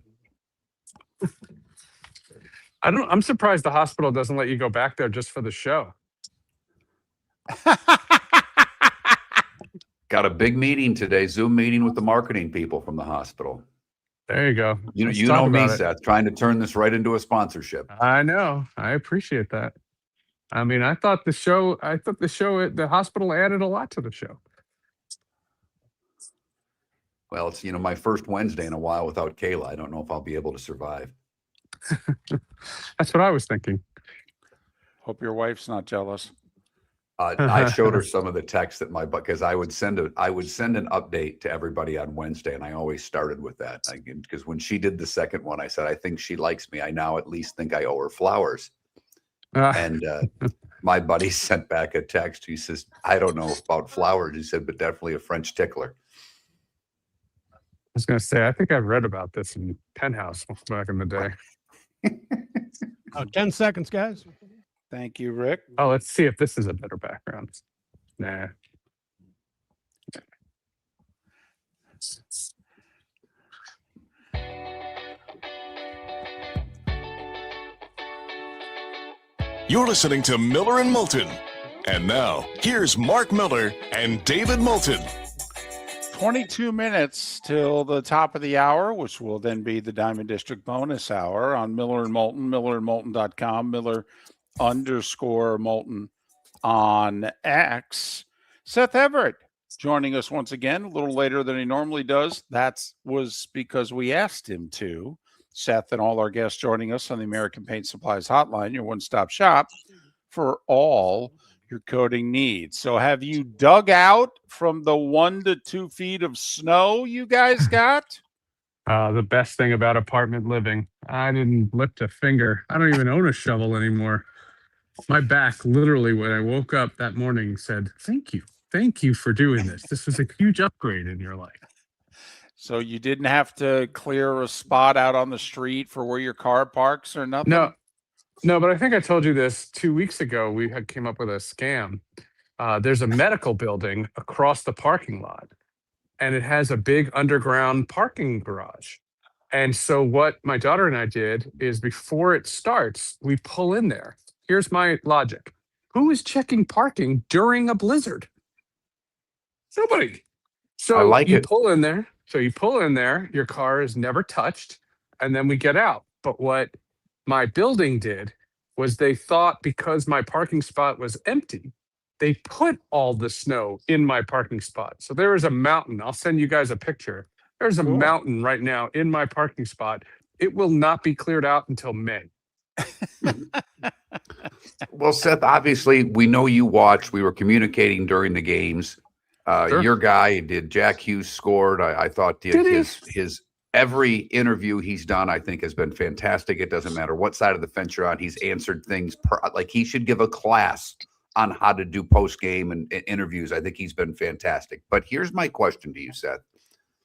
I'm surprised the hospital doesn't let you go back there just for the show. Got a big meeting today, Zoom meeting with the marketing people from the hospital. There you go. You know me, Seth, trying to turn this right into a sponsorship. I know. I appreciate that. I mean, the hospital added a lot to the show. Well, it's my first Wednesday in a while without Kayla. I don't know if I'll be able to survive. That's what I was thinking. Hope your wife's not jealous. I showed her some of the text that because I would send an update to everybody on Wednesday, and I always started with that because when she did the second one, I said, "I think she likes me. I now at least think I owe her flowers." And my buddy sent back a text. He says, "I don't know about flowers," he said, "but definitely a French tickler." I was going to say, I think I've read about this in Penthouse back in the day. 10 seconds, guys. Thank you, Rick. Oh, let's see if this is a better background. Nah. You're listening to Miller and Moulton. And now, here's Mark Miller and David Moulton. 22 minutes till the top of the hour, which will then be the Diamond District bonus hour on Miller and Moulton, millerandmoulton.com, Miller_Moulton on X. Seth Everett joining us once again, a little later than he normally does. That was because we asked him to. Seth and all our guests joining us on the American Paint Supplies Hotline, your one-stop shop for all your coating needs. So have you dug out from the 1 to 2 feet of snow you guys got? The best thing about apartment living, I didn't lift a finger. I don't even own a shovel anymore. My back literally, when I woke up that morning, said, "Thank you. Thank you for doing this. This was a huge upgrade in your life." So you didn't have to clear a spot out on the street for where your car parks or nothing? No, but I think I told you this 2 weeks ago. We had came up with a scam. There's a medical building across the parking lot, and it has a big underground parking garage. And so what my daughter and I did is before it starts, we pull in there. Here's my logic. Who is checking parking during a blizzard? Nobody. So I like it. pull in there. So you pull in there, your car is never touched, and then we get out. But what my building did was they thought because my parking spot was empty, they put all the snow in my parking spot. So there is a mountain. I'll send you guys a picture. There's a mountain right now in my parking spot. It will not be cleared out until May. Well, Seth, obviously, we know you watch. We were communicating during the games. Sure. Your guy did. Jack Hughes scored. I thought his every interview he's done, I think, has been fantastic. It doesn't matter what side of the fence you're on. He's answered things like he should give a class on how to do post game and interviews. I think he's been fantastic. But here's my question to you, Seth.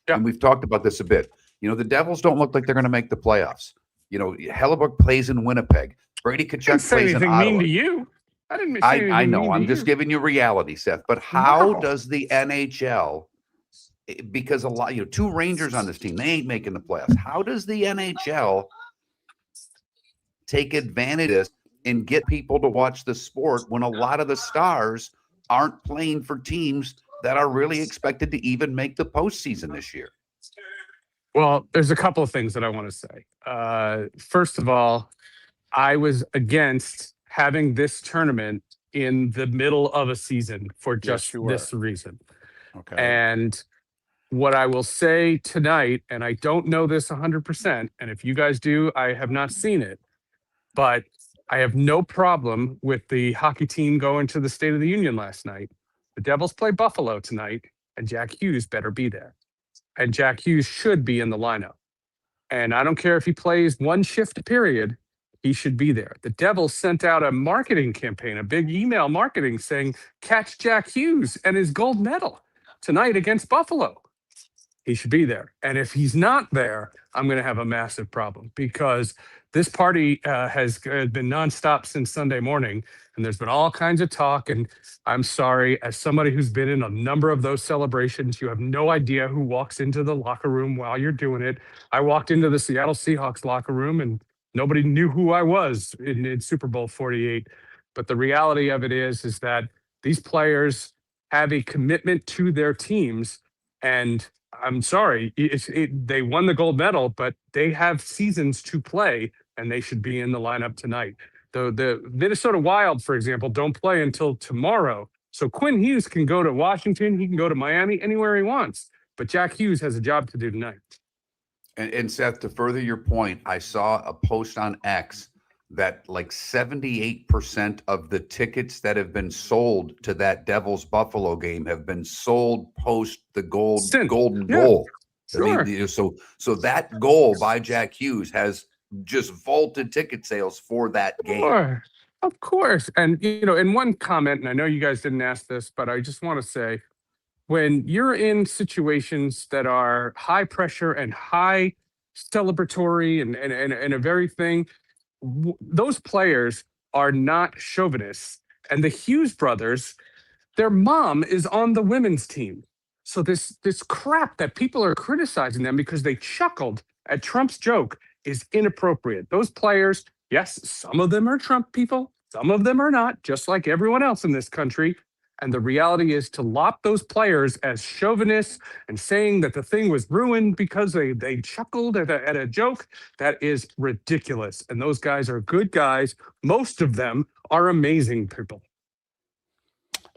Yeah. And we've talked about this a bit. The Devils don't look like they're going to make the playoffs. Hellebuck plays in Winnipeg. Brady Tkachuk plays in Ottawa. Mean to you. I didn't say anything I know. mean I'm to just you. giving you reality, Seth. But how does the NHL because a lot, 2 Rangers on this team, they ain't making the playoffs. How does the NHL take advantage of this and get people to watch the sport when a lot of the stars aren't playing for teams that are really expected to even make the postseason this year? Well, there's a couple of things that I want to say. First of all, I was against having this tournament in the middle of a season for just this reason. Okay. And what I will say tonight, and I don't know this 100%, and if you guys do, I have not seen it, but I have no problem with the hockey team going to the State of the Union last night. The Devils play Buffalo tonight, and Jack Hughes better be there. And Jack Hughes should be in the lineup. And I don't care if he plays one shift period, he should be there. The Devils sent out a marketing campaign, a big email marketing saying, catch Jack Hughes and his gold medal tonight against Buffalo. He should be there. And if he's not there, I'm going to have a massive problem, because this party has been nonstop since Sunday morning, and there's been all kinds of talk. And I'm sorry, as somebody who's been in a number of those celebrations, you have no idea who walks into the locker room while you're doing it. I walked into the Seattle Seahawks locker room and nobody knew who I was in Super Bowl 48. But the reality of it is that these players have a commitment to their teams, and I'm sorry, they won the gold medal, but they have seasons to play, and they should be in the lineup tonight. The Minnesota Wild, for example, don't play until tomorrow. So Quinn Hughes can go to Washington, he can go to Miami, anywhere he wants. But Jack Hughes has a job to do tonight. And Seth, to further your point, I saw a post on X that like 78% of the tickets that have been sold to that Devils Buffalo game have been sold post the golden goal. Sure. I mean, so that goal by Jack Hughes has just vaulted ticket sales for that game. Sure. Of course. And, in one comment, and I know you guys didn't ask this, but I just want to say, when you're in situations that are high pressure and high celebratory and a very thing, those players are not chauvinists. And the Hughes brothers, their mom is on the women's team. So this crap that people are criticizing them because they chuckled at Trump's joke is inappropriate. Those players, yes, some of them are Trump people, some of them are not, just like everyone else in this country. And the reality is, to lop those players as chauvinists and saying that the thing was ruined because they chuckled at a joke, that is ridiculous. And those guys are good guys. Most of them are amazing people.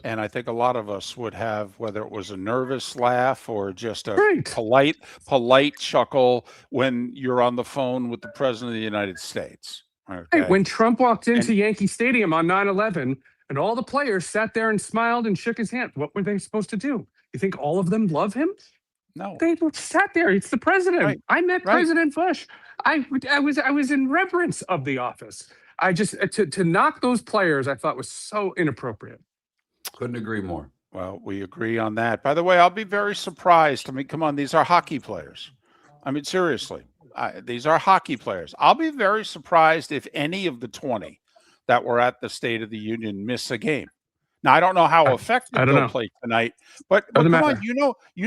And I think a lot of us would have, whether it was a nervous laugh or just a polite chuckle when you're on the phone with the president of the United States. Okay? Hey, when Trump walked into Yankee Stadium on 9/11, and all the players sat there and smiled and shook his hand, what were they supposed to do? You think all of them love him? No. They sat there. It's the president. Right. I met President Bush. I was in reverence of the office. I just to knock those players, I thought was so inappropriate. Couldn't agree more. Well, we agree on that. By the way, I'll be very surprised. I mean, come on, these are hockey players. I mean, seriously, these are hockey players. I'll be very surprised if any of the 20 that were at the State of the Union miss a game. Now, I don't know how effective they'll play tonight, but come on, you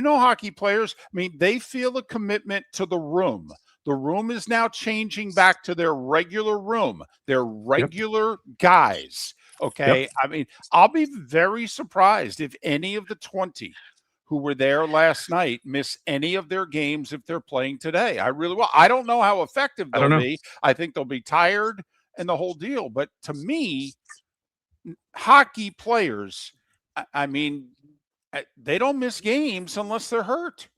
know hockey players. I mean, they feel a commitment to the room. The room is now changing back to their regular room, their regular guys. Okay. I mean, I'll be very surprised if any of the 20 who were there last night miss any of their games if they're playing today. I really will. I don't know how effective they'll be. I think they'll be tired and the whole deal. But to me, hockey players, I mean, they don't miss games unless they're hurt.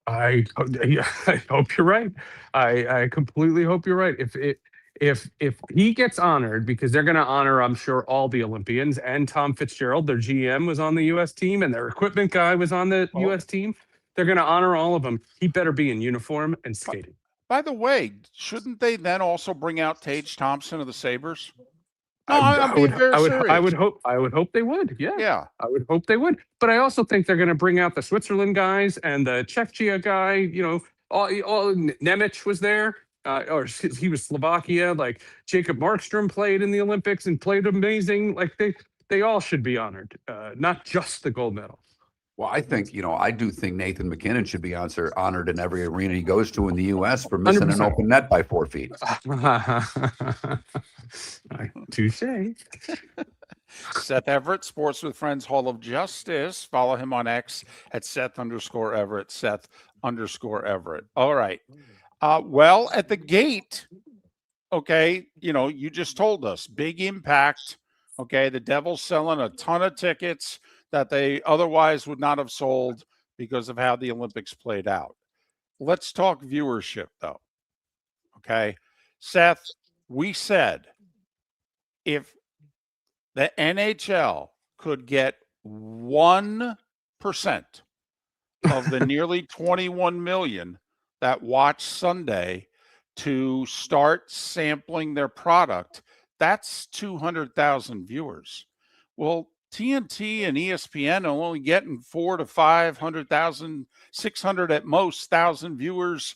I hope you're right. I completely hope you're right. If he gets honored, because they're going to honor, I'm sure, all the Olympians, and Tom Fitzgerald, their GM, was on the U.S. team, and their equipment guy was on the U.S. team. They're going to honor all of them. He better be in uniform and skating. By the way, shouldn't they then also bring out Tage Thompson of the Sabres? No, I would hope they would. Yeah. I would hope they would. But I also think they're going to bring out the Switzerland guys and the Czechia guy. All Nemec was there. Or he was Slovakia. Like Jacob Markstrom played in the Olympics and played amazing. Like they all should be honored, not just the gold medal. Well, I think, I do think Nathan McKinnon should be honored in every arena he goes to in the U.S. for missing an 100%. open net by 4 feet. Touche. Seth Everett, Sports with Friends Hall of Justice. Follow him on X at Seth_Everett, Seth_Everett. All right. Well, at the gate, okay, you just told us, big impact. Okay, the Devils selling a ton of tickets that they otherwise would not have sold because of how the Olympics played out. Let's talk viewership, though. Okay, Seth, we said if the NHL could get 1% of the nearly 21 million that watch Sunday to start sampling their product, that's 200,000 viewers. Well, TNT and ESPN are only getting 400 to 500,000, 600 at most thousand viewers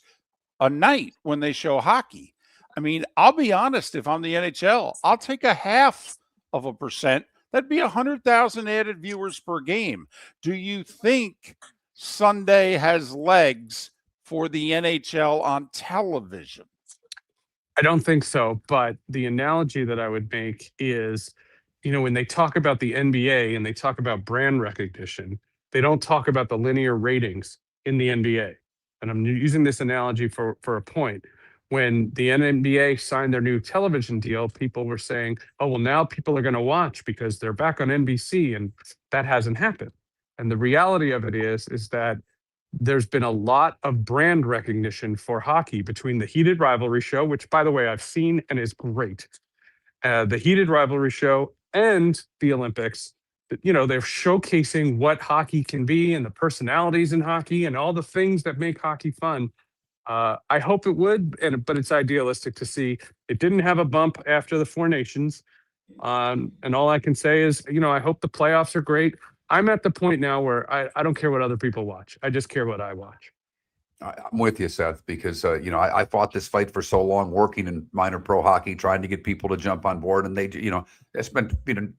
a night when they show hockey. I mean, I'll be honest, if I'm the NHL, I'll take 0.5%. That'd be 100,000 added viewers per game. Do you think Sunday has legs for the NHL on television? I don't think so. But the analogy that I would make is, when they talk about the NBA and they talk about brand recognition, they don't talk about the linear ratings in the NBA. And I'm using this analogy for a point. When the NBA signed their new television deal, people were saying, oh, well, now people are going to watch because they're back on NBC, and that hasn't happened. And the reality of it is that there's been a lot of brand recognition for hockey between the Heated Rivalry show, which, by the way, I've seen and is great, the Heated Rivalry show and the Olympics. They're showcasing what hockey can be and the personalities in hockey and all the things that make hockey fun. I hope it would, but it's idealistic to see. It didn't have a bump after the Four Nations. And all I can say is, I hope the playoffs are great. I'm at the point now where I don't care what other people watch. I just care what I watch. I'm with you, Seth, because, I fought this fight for so long working in minor pro hockey, trying to get people to jump on board. And I spent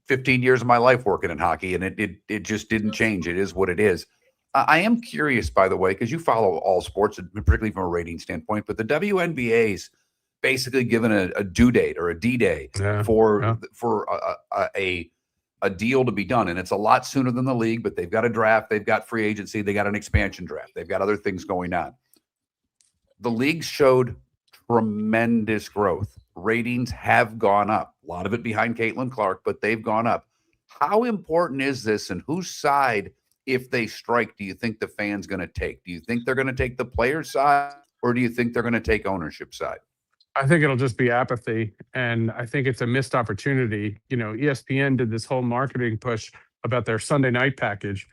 15 years of my life working in hockey, and it just didn't change. It is what it is. I am curious, by the way, because you follow all sports, particularly from a rating standpoint, but the WNBA's basically given a due date or a D-Day for a deal to be done. And it's a lot sooner than the league, but they've got a draft, they've got free agency, they got an expansion draft, they've got other things going on. The league showed tremendous growth. Ratings have gone up. A lot of it behind Caitlin Clark, but they've gone up. How important is this, and whose side, if they strike, do you think the fans going to take? Do you think they're going to take the player's side, or do you think they're going to take ownership side? I think it'll just be apathy. And I think it's a missed opportunity. ESPN did this whole marketing push about their Sunday night package.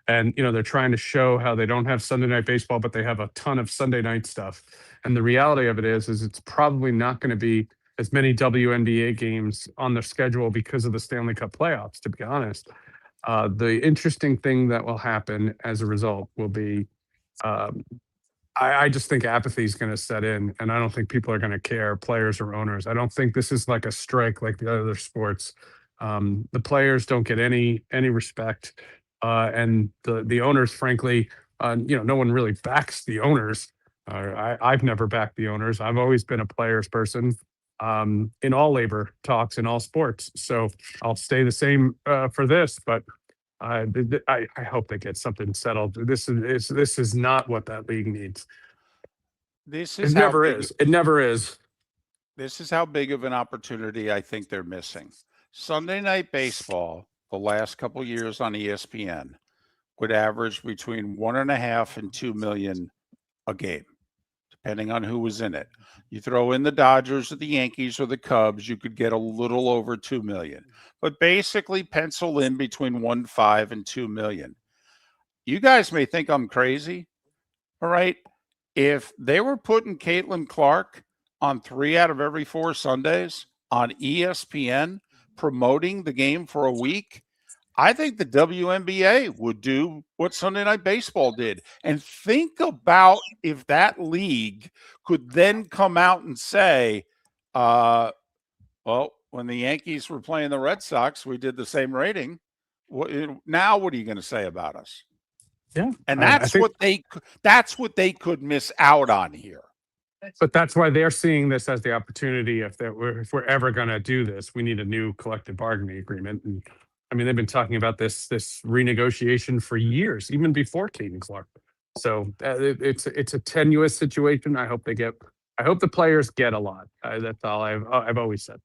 And, they're trying to show how they don't have Sunday night baseball, but they have a ton of Sunday night stuff. And the reality of it is it's probably not going to be as many WNBA games on their schedule because of the Stanley Cup playoffs, to be honest. The interesting thing that will happen as a result will be, I just think apathy is going to set in, and I don't think people are going to care, players or owners. I don't think this is like a strike like the other sports. The players don't get any respect, and the owners, frankly, no one really backs the owners. I've never backed the owners. I've always been a players person in all labor talks in all sports. So I'll stay the same for this, but I hope they get something settled. This is not what that league needs. It never is. It never is. This is how big of an opportunity I think they're missing. Sunday Night Baseball, the last couple of years on ESPN, would average between 1.5 and 2 million a game, depending on who was in it. You throw in the Dodgers or the Yankees or the Cubs, you could get a little over 2 million. But basically pencil in between 1.5 and 2 million. You guys may think I'm crazy, all right? If they were putting Caitlin Clark on 3 out of every 4 Sundays on ESPN, promoting the game for a week, I think the WNBA would do what Sunday Night Baseball did. And think about if that league could then come out and say, well, when the Yankees were playing the Red Sox, we did the same rating. Now what are you going to say about us? Yeah, And I that's think- what they could miss out on here. But that's why they're seeing this as the opportunity. If we're ever going to do this, we need a new collective bargaining agreement. And I mean, they've been talking about this renegotiation for years, even before Caden Clark. So it's a tenuous situation. I hope the players get a lot. That's all I've always said.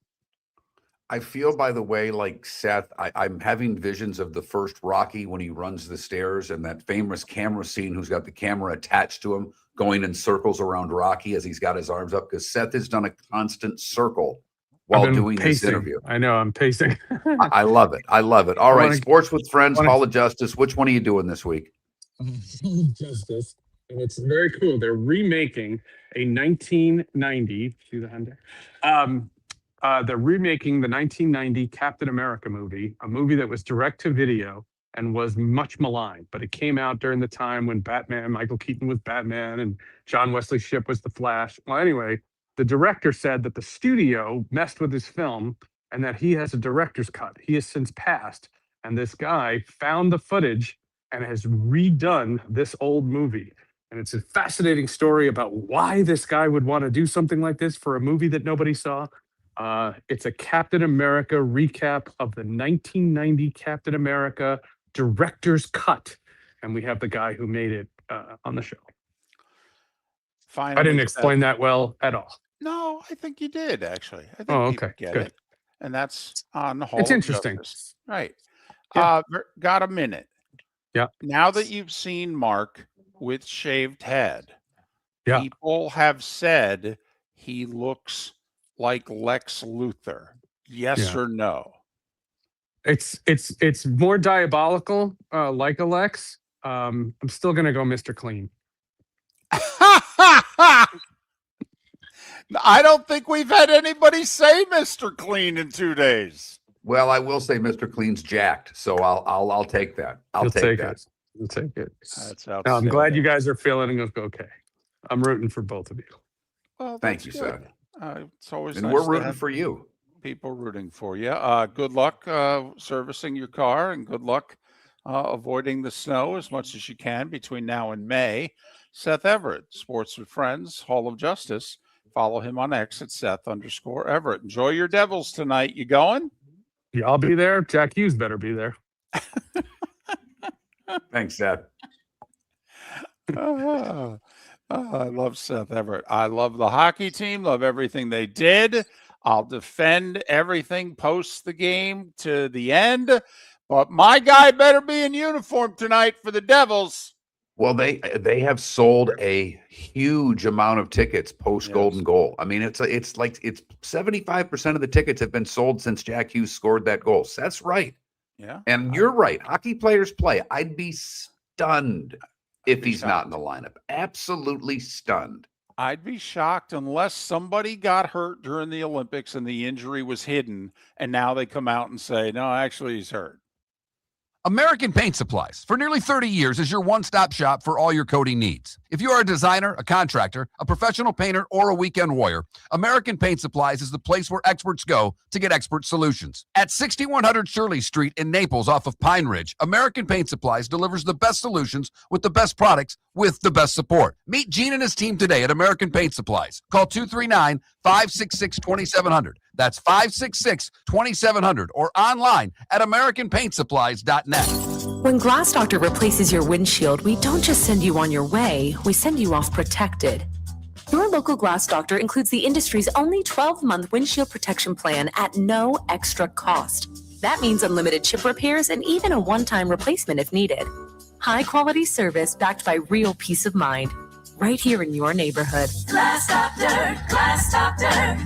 I feel, by the way, like Seth, I'm having visions of the first Rocky when he runs the stairs and that famous camera scene who's got the camera attached to him going in circles around Rocky as he's got his arms up, because Seth has done a constant circle while doing this interview. I know, I'm pacing. I love it. I love it. All right, Sports with Friends, wanna- Hall of Justice. Which one are you doing this week? Justice. And it's very cool. They're remaking a 1990. See the hand there? They're remaking the 1990 Captain America movie, a movie that was direct to video and was much maligned, but it came out during the time when Michael Keaton was Batman and John Wesley Shipp was the Flash. Well, anyway, the director said that the studio messed with his film and that he has a director's cut. He has since passed, and this guy found the footage and has redone this old movie. And it's a fascinating story about why this guy would want to do something like this for a movie that nobody saw. It's a Captain America recap of the 1990 Captain America director's cut. And we have the guy who made it on the show. Finally, I didn't explain that well at all. No, I think you did, actually. I think Oh, people okay, get good. it. And that's on the whole. It's interesting. Right. Yeah. Got a minute. Yeah. Now that you've seen Mark with shaved head, Yeah. people have said he looks like Lex Luthor. Yes Yeah. or no? It's more diabolical, like Alex. I'm still gonna go Mr. Clean. I don't think we've had anybody say Mr. Clean in 2 days. Well, I will say Mr. Clean's jacked, so I'll take that. I'll take that. it. You'll take it. That's No, I'm outstanding. glad you guys are feeling okay. I'm rooting for both of you. Well, Thank that's you, good. Seth. It's always And nice we're to rooting have for you. people rooting for you. Good luck servicing your car, and good luck avoiding the snow as much as you can between now and May. Seth Everett, Sports with Friends, Hall of Justice. Follow him on X at Seth_Everett. Enjoy your Devils tonight. You going? Yeah, I'll be there. Jack Hughes better be there. Thanks, Seth. I love Seth Everett. I love the hockey team. Love everything they did. I'll defend everything post the game to the end. But my guy better be in uniform tonight for the Devils. Well, they have sold a huge amount of tickets post golden goal. I mean, it's 75% of the tickets have been sold since Jack Hughes scored that goal. So that's right. Yeah. And you're right. Hockey players play. I'd be stunned if he's not in the lineup. Absolutely stunned. I'd be shocked unless somebody got hurt during the Olympics and the injury was hidden, and now they come out and say, no, actually he's hurt. American Paint Supplies, for nearly 30 years, is your one-stop shop for all your coating needs. If you are a designer, a contractor, a professional painter, or a weekend warrior, American Paint Supplies is the place where experts go to get expert solutions. At 6100 Shirley Street in Naples off of Pine Ridge, American Paint Supplies delivers the best solutions with the best products with the best support. Meet Gene and his team today at American Paint Supplies. Call 239-566-2700. That's 566-2700 or online at AmericanPaintSupplies.net. When Glass Doctor replaces your windshield, we don't just send you on your way, we send you off protected. Your local Glass Doctor includes the industry's only 12-month windshield protection plan at no extra cost. That means unlimited chip repairs and even a one-time replacement if needed. High-quality service backed by real peace of mind, right here in your neighborhood. Glass Doctor, Glass Doctor.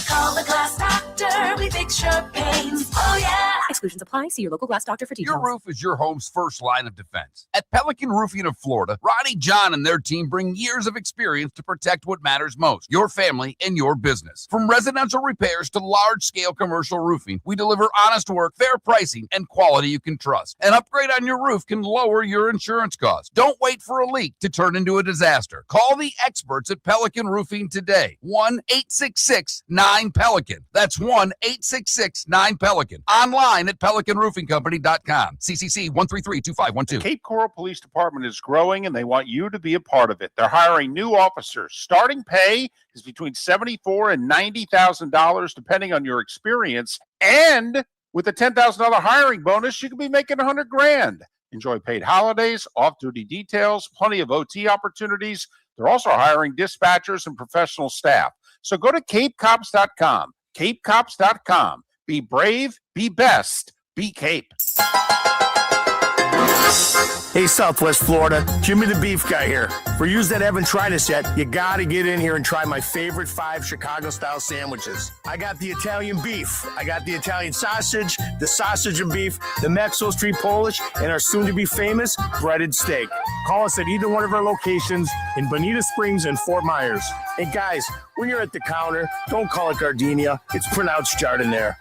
Call the Glass Doctor. We fix your pains. Oh, yeah. Exclusions apply. See your local Glass Doctor for details. Your roof is your home's first line of defense. At Pelican Roofing of Florida, Ronnie John and their team bring years of experience to protect what matters most, your family and your business. From residential repairs to large-scale commercial roofing, we deliver honest work, fair pricing, and quality you can trust. An upgrade on your roof can lower your insurance costs. Don't wait for a leak to turn into a disaster. Call the experts at Pelican Roofing today. 1-866-9-PELICAN. That's 1-866-9-PELICAN. Online at PelicanRoofingCompany.com. CCC 1332512. Cape Coral Police Department is growing, and they want you to be a part of it. They're hiring new officers. Starting pay is between $74,000 and $90,000, depending on your experience. And with a $10,000 hiring bonus, you could be making $100,000. Enjoy paid holidays, off-duty details, plenty of OT opportunities. They're also hiring dispatchers and professional staff. So go to CapeCops.com. CapeCops.com. Be brave, be best, be Cape. Hey, Southwest Florida, Jimmy the Beef Guy here. For you that haven't tried us yet, you gotta get in here and try my favorite 5 Chicago-style sandwiches. I got the Italian beef, I got the Italian sausage, the sausage and beef, the Maxwell Street Polish, and our soon-to-be famous breaded steak. Call us at either one of our locations in Bonita Springs and Fort Myers. And guys, when you're at the counter, don't call it gardenia. It's pronounced jardiniere.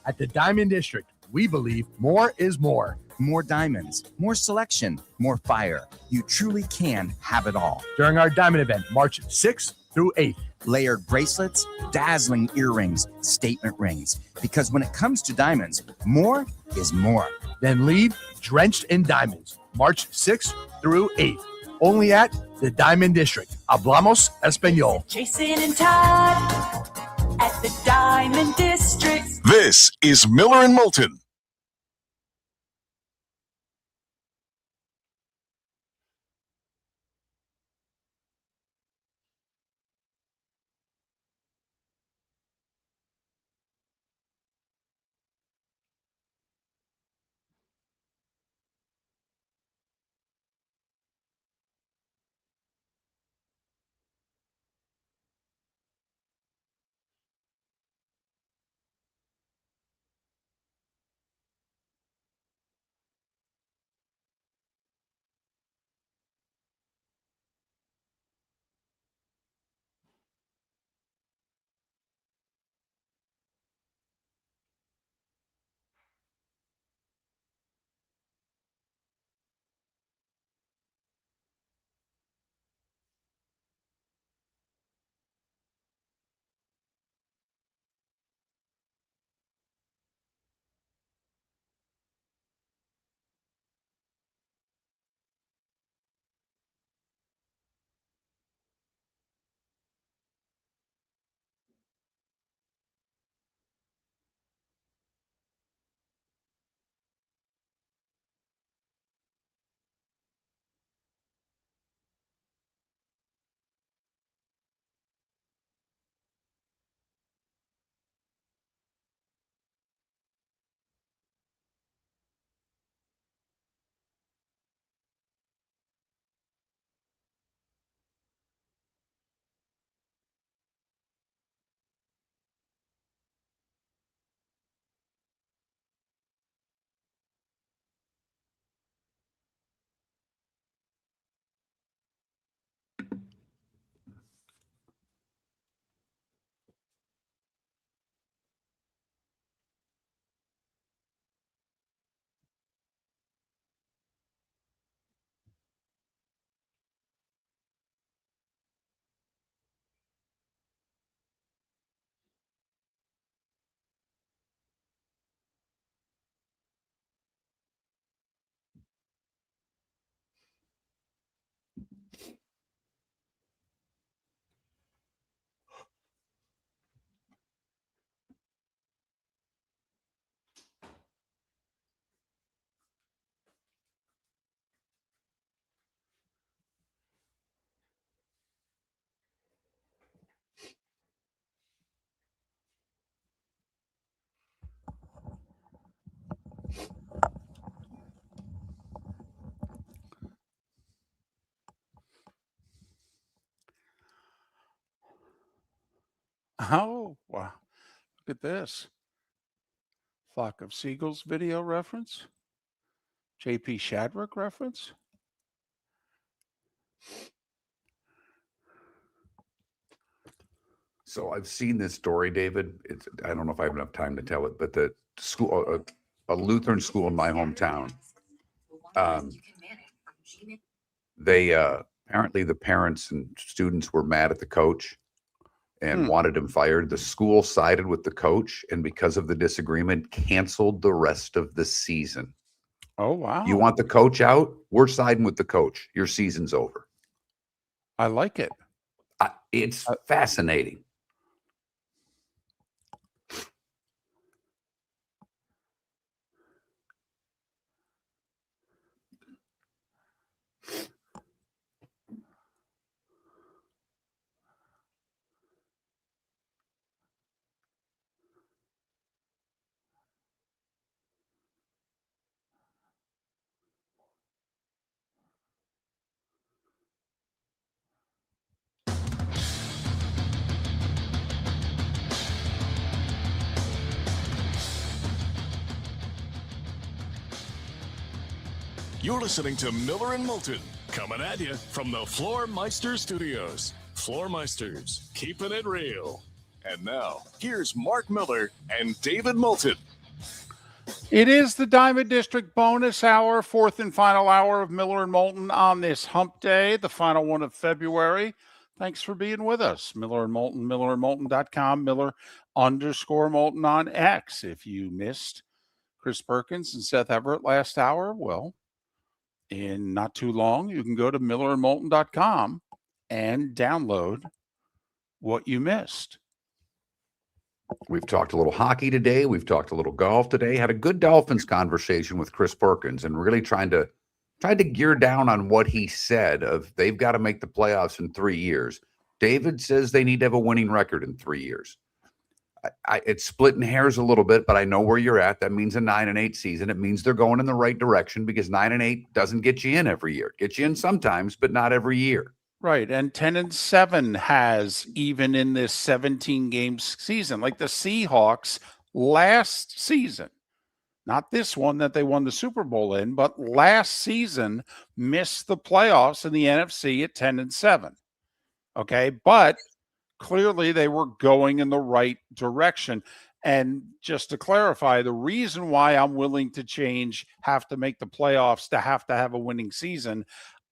At the Diamond District, we believe more is more. More diamonds, more selection, more fire. You truly can have it all. During our Diamond event, March 6th through 8th. Layered bracelets, dazzling earrings, statement rings. Because when it comes to diamonds, more is more. Then leave drenched in diamonds, March 6th through 8th. Only at the Diamond District. Hablamos Español. Jason and Todd at the Diamond District. This is Miller and Moulton. Oh, wow. Look at this. Flock of Seagulls video reference. J.P. Shadrick reference. So I've seen this story, David. I don't know if I have enough time to tell it, but the school, a Lutheran school in my hometown, they apparently the parents and students were mad at the coach, and wanted him fired. The school sided with the coach, and because of the disagreement, canceled the rest of the season. Oh, wow. You want the coach out? We're siding with the coach. Your season's over. I like it. It's fascinating. You're listening to Miller and Moulton, coming at you from the Floor Meister Studios. Floor Meisters, keeping it real. And now, here's Mark Miller and David Moulton. It is the Diamond District bonus hour, fourth and final hour of Miller and Moulton on this hump day, the final one of February. Thanks for being with us. Miller and Moulton, millerandmoulton.com, Miller_Moulton on X. If you missed Chris Perkins and Seth Everett last hour, well, in not too long, you can go to millerandmoulton.com and download what you missed. We've talked a little hockey today. We've talked a little golf today. Had a good Dolphins conversation with Chris Perkins and really tried to gear down on what he said of they've got to make the playoffs in 3 years. David says they need to have a winning record in 3 years. It's splitting hairs a little bit, but I know where you're at. That means a 9-8 season. It means they're going in the right direction because 9-8 doesn't get you in every year. It gets you in sometimes, but not every year. Right. And 10-7 has, even in this 17-game season, like the Seahawks last season, not this one that they won the Super Bowl in, but last season missed the playoffs in the NFC at 10-7. Okay. But clearly they were going in the right direction. And just to clarify, the reason why I'm willing to change, have to make the playoffs to have a winning season,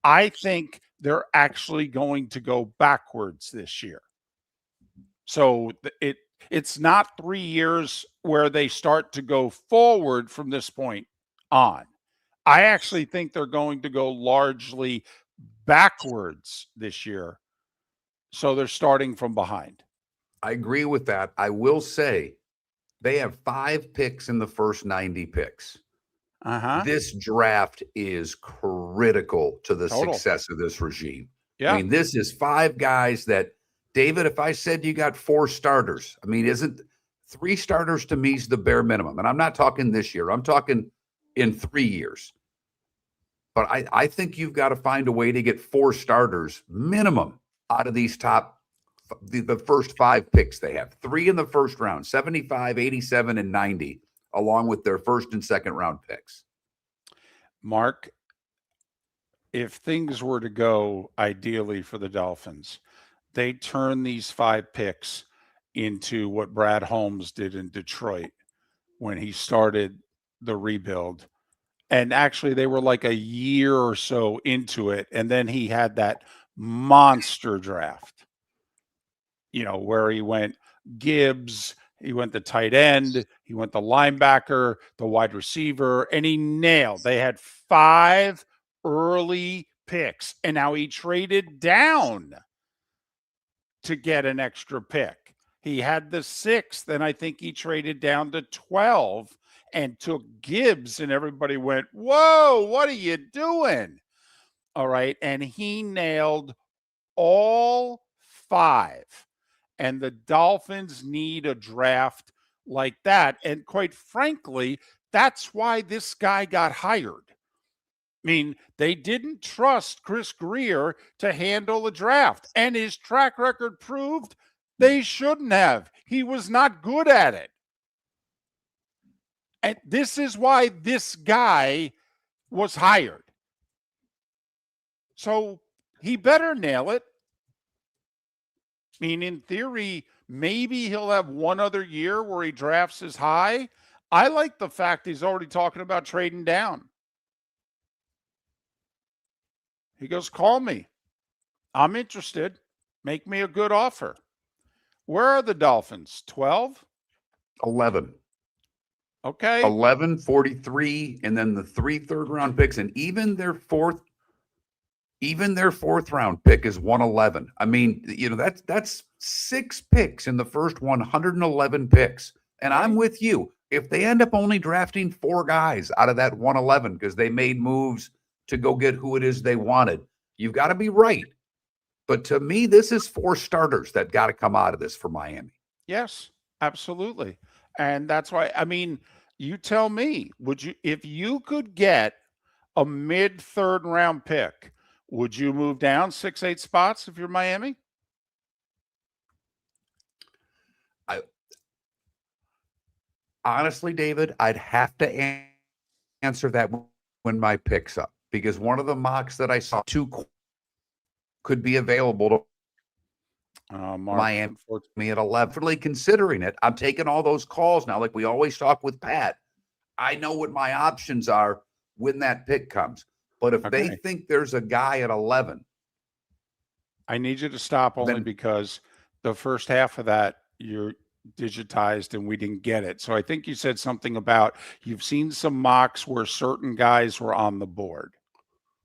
I think they're actually going to go backwards this year. So it's not 3 years where they start to go forward from this point on. I actually think they're going to go largely backwards this year. So they're starting from behind. I agree with that. I will say they have 5 picks in the first 90 picks. This draft is critical to the success of this regime. Yeah. I mean, this is 5 guys that, David, if I said you got 4 starters, I mean, isn't 3 starters to me is the bare minimum? And I'm not talking this year. I'm talking in 3 years. But I think you've got to find a way to get 4 starters minimum out of these top, the first 5 picks they have. 3 in the first round, 75, 87, and 90, along with their first and second round picks. Mark, if things were to go ideally for the Dolphins, they turn these 5 picks into what Brad Holmes did in Detroit when he started the rebuild. And actually, they were like a year or so into it. And then he had that monster draft, where he went Gibbs, he went the tight end, he went the linebacker, the wide receiver, and he nailed. They had 5 early picks, and now he traded down to get an extra pick. He had the 6th, and I think he traded down to 12 and took Gibbs, and everybody went, whoa, what are you doing? All right, and he nailed all 5. And the Dolphins need a draft like that. And quite frankly, that's why this guy got hired. I mean, they didn't trust Chris Grier to handle the draft. And his track record proved they shouldn't have. He was not good at it. And this is why this guy was hired. So he better nail it. I mean, in theory, maybe he'll have one other year where he drafts as high. I like the fact he's already talking about trading down. He goes, call me. I'm interested. Make me a good offer. Where are the Dolphins? 12? 11. Okay. 11, 43, and then the 3 third-round picks, and even their fourth round pick is 111. I mean, that's 6 picks in the first 111 picks. And I'm with you. If they end up only drafting 4 guys out of that 111 because they made moves to go get who it is they wanted, you've got to be right. But to me, this is 4 starters that got to come out of this for Miami. Yes, absolutely. And that's why, I mean, you tell me, if you could get a mid third round pick, would you move down 6-8 spots if you're Miami? Honestly, David, I'd have to answer that when my pick's up, because one of the mocks that I saw 2 could be available to Miami at 11. Really considering it, I'm taking all those calls now, like we always talk with Pat. I know what my options are when that pick comes. But if they think there's a guy at 11, I need you to stop only because the first half of that you're digitized and we didn't get it. So I think you said something about you've seen some mocks where certain guys were on the board.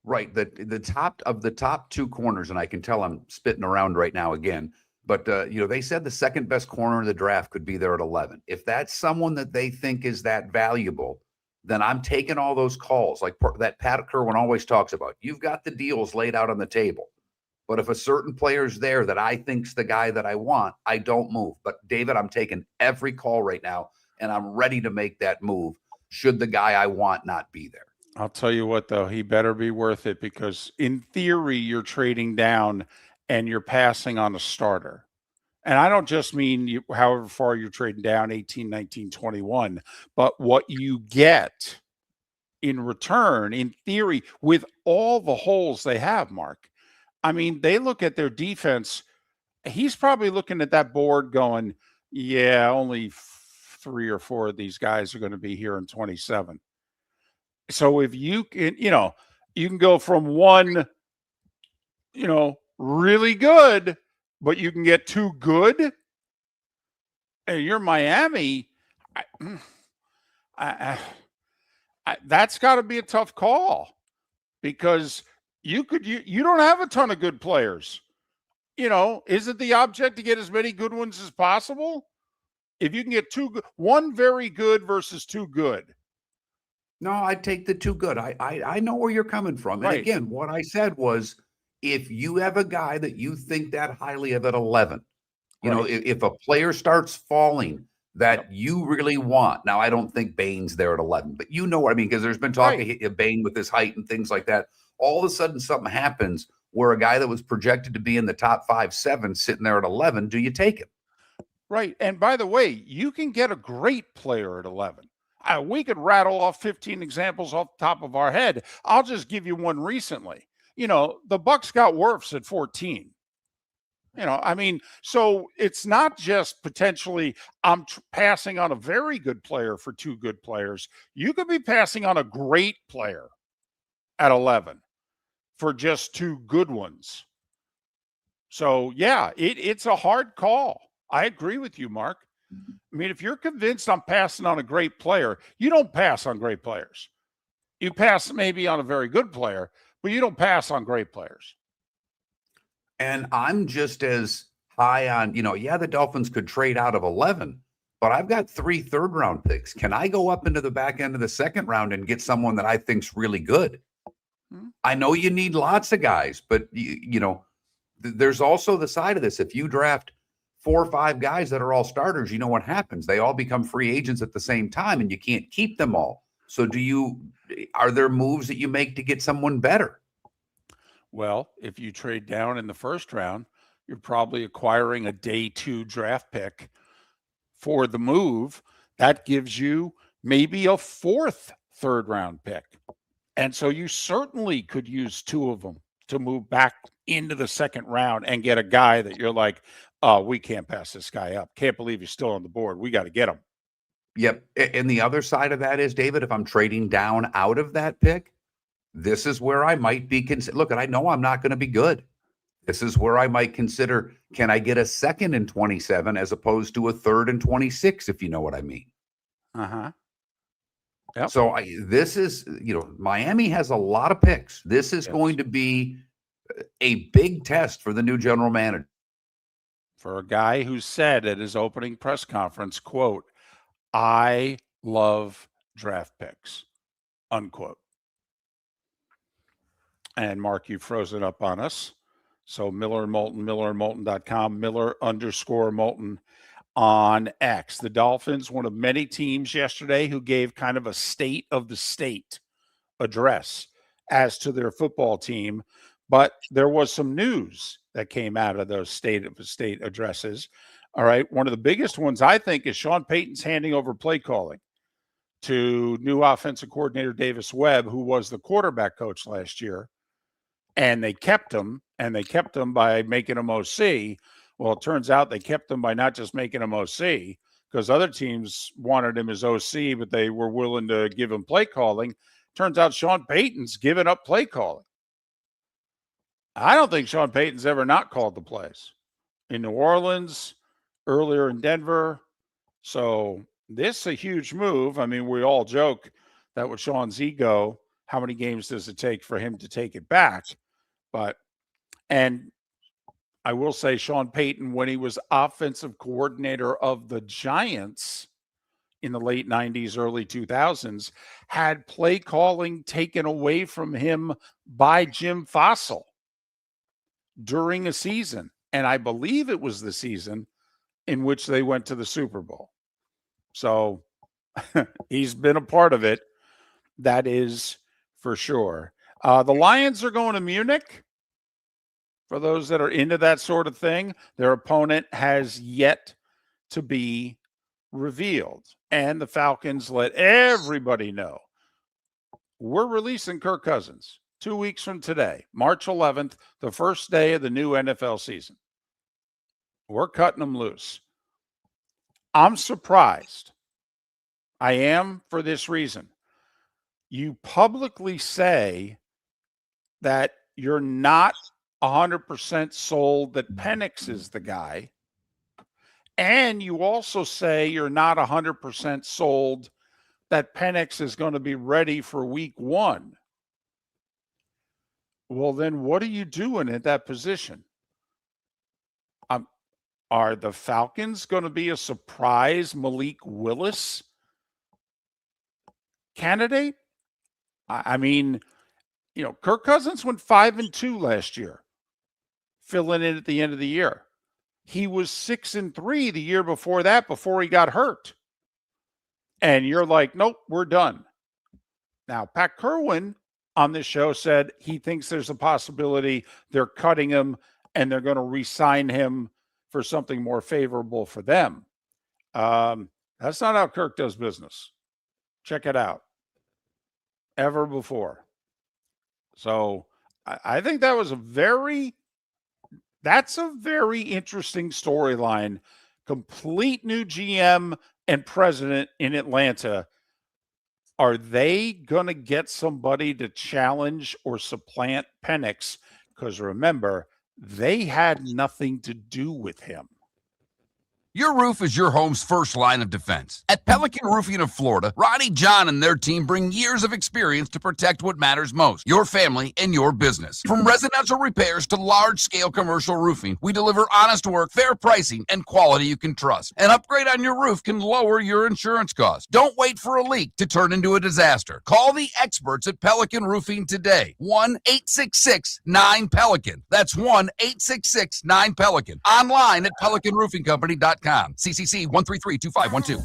Right. The top 2 corners, and I can tell I'm spitting around right now again, but they said the second best corner in the draft could be there at 11. If that's someone that they think is that valuable, then I'm taking all those calls like that Pat Kerwin always talks about. You've got the deals laid out on the table. But if a certain player's there that I think's the guy that I want, I don't move. But David, I'm taking every call right now, and I'm ready to make that move should the guy I want not be there. I'll tell you what, though, he better be worth it, because in theory, you're trading down and you're passing on a starter. And I don't just mean however far you're trading down, 18, 19, 21, but what you get in return, in theory, with all the holes they have, Mark. I mean, they look at their defense. He's probably looking at that board going, yeah, only 3 or 4 of these guys are going to be here in 27. So if you can, you can go from 1, really good, but you can get 2 good, and you're Miami. That's got to be a tough call, because you don't have a ton of good players. Isn't the object to get as many good ones as possible? If you can get 2 good, 1 very good versus 2 good. No, I'd take the 2 good. I know where you're coming from. And again, what I said was, if you have a guy that you think that highly of at 11, if a player starts falling that you really want. Now, I don't think Bain's there at 11, but you know what I mean, because there's been talk of Bain with his height and things like that. All of a sudden, something happens where a guy that was projected to be in the top 5, 7 sitting there at 11, do you take him? Right. And by the way, you can get a great player at 11. We could rattle off 15 examples off the top of our head. I'll just give you one recently. The Bucks got Wirfs at 14. So it's not just potentially I'm passing on a very good player for 2 good players. You could be passing on a great player at 11 for just 2 good ones. So, yeah, it's a hard call. I agree with you, Mark. I mean, if you're convinced I'm passing on a great player, you don't pass on great players. You pass maybe on a very good player, but you don't pass on great players. And I'm just as high on, the Dolphins could trade out of 11, but I've got 3 third-round picks. Can I go up into the back end of the second round and get someone that I think's really good? I know you need lots of guys, but, there's also the side of this. If you draft 4 or 5 guys that are all starters, you know what happens? They all become free agents at the same time, and you can't keep them all. So are there moves that you make to get someone better? Well, if you trade down in the first round, you're probably acquiring a day 2 draft pick for the move. That gives you maybe a 4th third round pick. And so you certainly could use 2 of them to move back into the second round and get a guy that you're like, oh, we can't pass this guy up. Can't believe he's still on the board. We got to get him. Yep. And the other side of that is, David, if I'm trading down out of that pick, this is where I might be look, and I know I'm not going to be good. This is where I might consider, can I get a second and 27 as opposed to a third and 26, if you know what I mean? Uh-huh. Yep. So this is, Miami has a lot of picks. This is going to be a big test for the new general manager. For a guy who said at his opening press conference, quote, "I love draft picks," unquote. And Mark, you've frozen up on us. So Miller and Moulton, millerandmoulton.com, Miller_Moulton on X. The Dolphins, one of many teams yesterday who gave kind of a state of the state address as to their football team. But there was some news that came out of those state of the state addresses. All right. One of the biggest ones, I think, is Sean Payton's handing over play calling to new offensive coordinator Davis Webb, who was the quarterback coach last year. And they kept him, by making him OC. Well, it turns out they kept him by not just making him OC, because other teams wanted him as OC, but they were willing to give him play calling. Turns out Sean Payton's given up play calling. I don't think Sean Payton's ever not called the plays. In New Orleans, earlier in Denver. So this is a huge move. I mean, we all joke that with Sean's ego, how many games does it take for him to take it back? And I will say Sean Payton, when he was offensive coordinator of the Giants in the late 90s, early 2000s, had play calling taken away from him by Jim Fossil during a season. And I believe it was the season in which they went to the Super Bowl. So he's been a part of it. That is for sure. The Lions are going to Munich. For those that are into that sort of thing, their opponent has yet to be revealed. And the Falcons let everybody know, we're releasing Kirk Cousins 2 weeks from today, March 11th, the first day of the new NFL season. We're cutting them loose. I'm surprised. I am, for this reason. You publicly say that you're not 100% sold that Penix is the guy. And you also say you're not 100% sold that Penix is going to be ready for week 1. Well, then what are you doing at that position? Are the Falcons going to be a surprise Malik Willis candidate? I mean, Kirk Cousins went 5-2 last year, filling in at the end of the year. He was 6-3 the year before that, before he got hurt. And you're like, nope, we're done. Now, Pat Kerwin on this show said he thinks there's a possibility they're cutting him and they're going to re-sign him for something more favorable for them. That's not how Kirk does business. Check it out. Ever before. So I think that was that's a very interesting storyline. Complete new GM and president in Atlanta. Are they going to get somebody to challenge or supplant Penix? Because remember, they had nothing to do with him. Your roof is your home's first line of defense. At Pelican Roofing of Florida, Ronnie John and their team bring years of experience to protect what matters most, your family and your business. From residential repairs to large-scale commercial roofing, we deliver honest work, fair pricing, and quality you can trust. An upgrade on your roof can lower your insurance costs. Don't wait for a leak to turn into a disaster. Call the experts at Pelican Roofing today. 1-866-9-PELICAN. That's 1-866-9-PELICAN. Online at pelicanroofingcompany.com. CCC 1332512.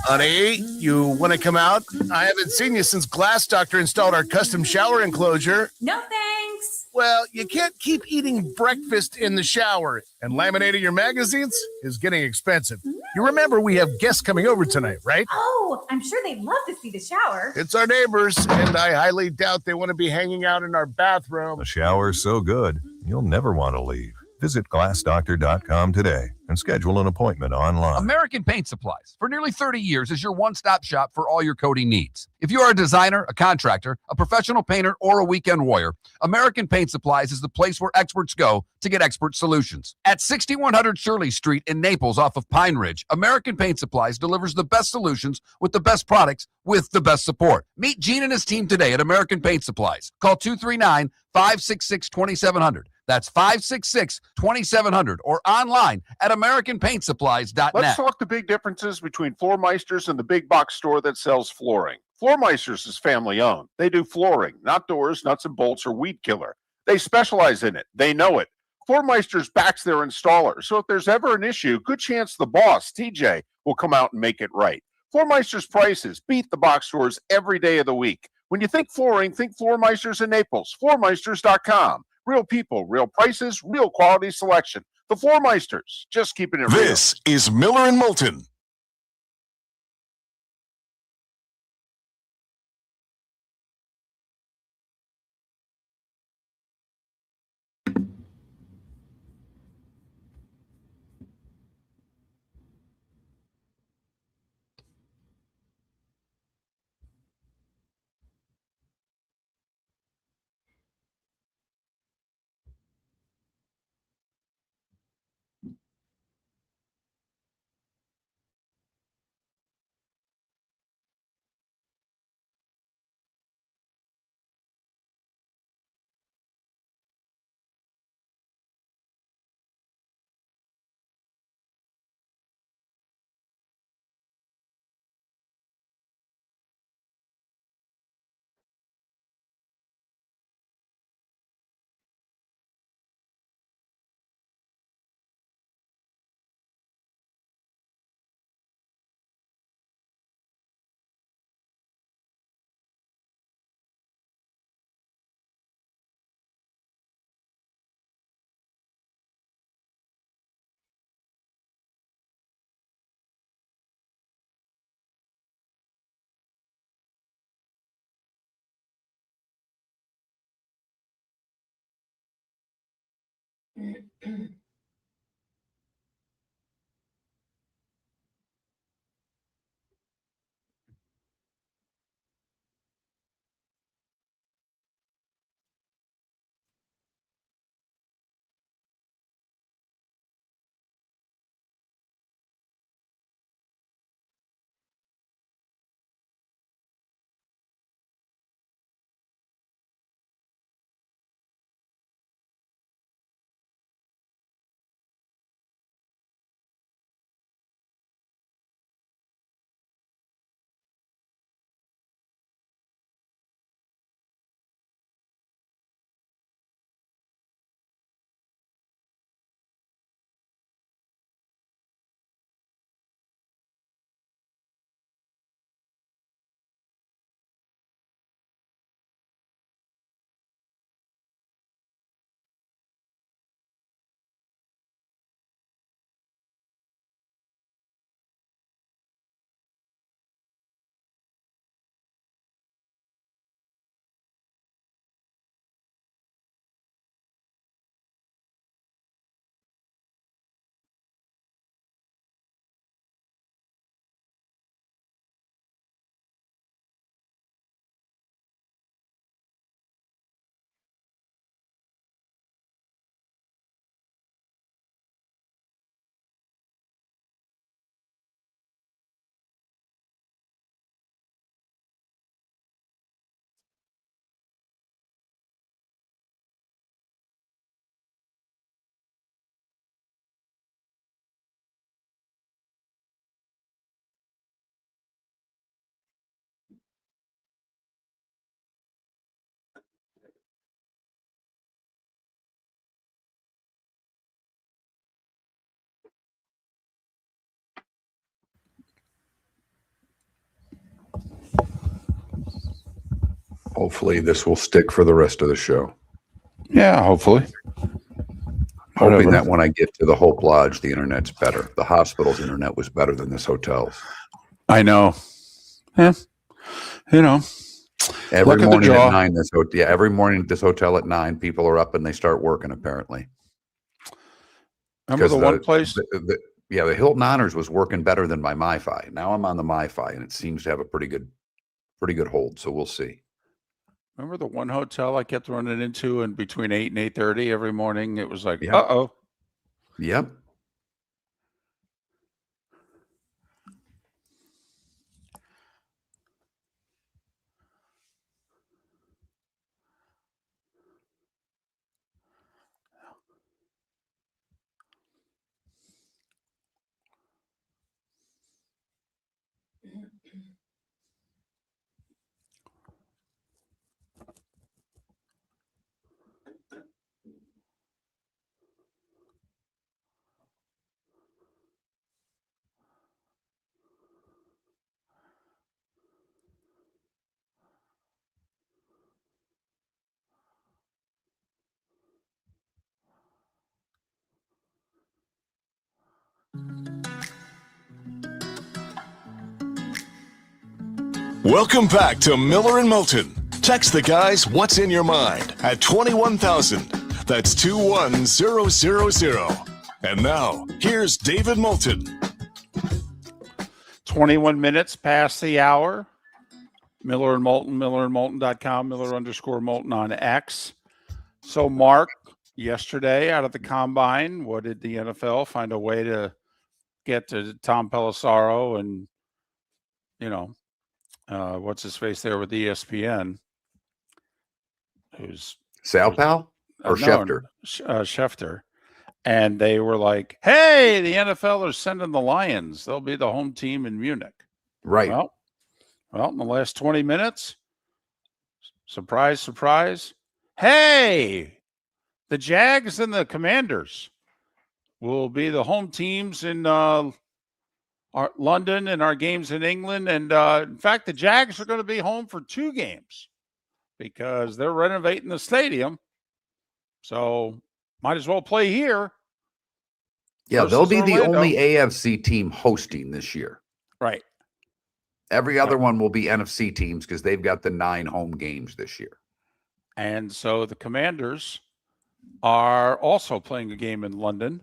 Honey, you want to come out? I haven't seen you since Glass Doctor installed our custom shower enclosure. No thanks. Well, you can't keep eating breakfast in the shower, and laminating your magazines is getting expensive. You remember we have guests coming over tonight, right? Oh, I'm sure they'd love to see the shower. It's our neighbors, and I highly doubt they want to be hanging out in our bathroom. The shower's so good, you'll never want to leave. Visit glassdoctor.com today and schedule an appointment online. American Paint Supplies, for nearly 30 years, is your one-stop shop for all your coating needs. If you are a designer, a contractor, a professional painter, or a weekend warrior, American Paint Supplies is the place where experts go to get expert solutions. At 6100 Shirley Street in Naples off of Pine Ridge, American Paint Supplies delivers the best solutions with the best products with the best support. Meet Gene and his team today at American Paint Supplies. Call 239-566-2700. That's 566-2700 or online at AmericanPaintSupplies.net. Let's talk the big differences between Floor Meisters and the big box store that sells flooring. Floor Meisters is family owned. They do flooring, not doors, nuts and bolts, or weed killer. They specialize in it. They know it. Floor Meisters backs their installer. So if there's ever an issue, good chance the boss, TJ, will come out and make it right. Floor Meisters prices beat the box stores every day of the week. When you think flooring, think Floor Meisters in Naples. FloorMeisters.com. Real people, real prices, real quality selection. The Floor Meisters, just keeping it real. This is Miller and Moulton. Hopefully this will stick for the rest of the show. Yeah, hopefully. Hoping Whatever. that when I get to the Hope Lodge, the internet's better. The hospital's internet was better than this hotel's. I know. Yeah. You know. Every Luck of the morning draw. at 9, every morning at this hotel at 9, people are up and they start working apparently. Remember the one place? The Hilton Honors was working better than my MiFi. Now I'm on the MiFi, and it seems to have a pretty good hold. So we'll see. Remember the one hotel I kept running into, and between 8 and 8:30 every morning, it was like, Yep. uh-oh. Yep. Welcome back to Miller and Moulton. Text the guys what's in your mind at 21,000. That's 21000. And now, here's David Moulton. 21 minutes past the hour. Miller and Moulton, millerandmoulton.com, Miller_Moulton on X. So, Mark, yesterday out of the combine, what did the NFL find a way to get to Tom Pelissero and, what's his face there with ESPN? Who's Sal Pal or Schefter? Schefter. And they were like, hey, the NFL are sending the Lions. They'll be the home team in Munich. Right. Well, in the last 20 minutes, surprise, surprise. Hey, the Jags and the Commanders will be the home teams in London and our games in England. And in fact, the Jags are going to be home for 2 games because they're renovating the stadium. So might as well play here. Yeah, they'll be Orlando. the only AFC team hosting this year. Right. Every other one will be NFC teams because they've got the 9 home games this year. And so the Commanders are also playing a game in London.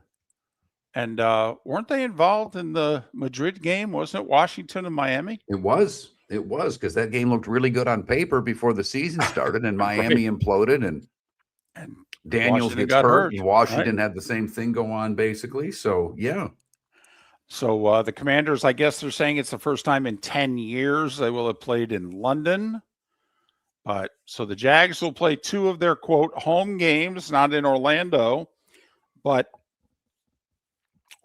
And weren't they involved in the Madrid game? Wasn't it Washington and Miami? It was because that game looked really good on paper before the season started, and Miami imploded, and Daniels Washington gets got hurt, and Washington right? had the same thing go on basically. So yeah. So the Commanders, I guess they're saying it's the first time in 10 years they will have played in London. But so the Jags will play 2 of their, quote, home games, not in Orlando. But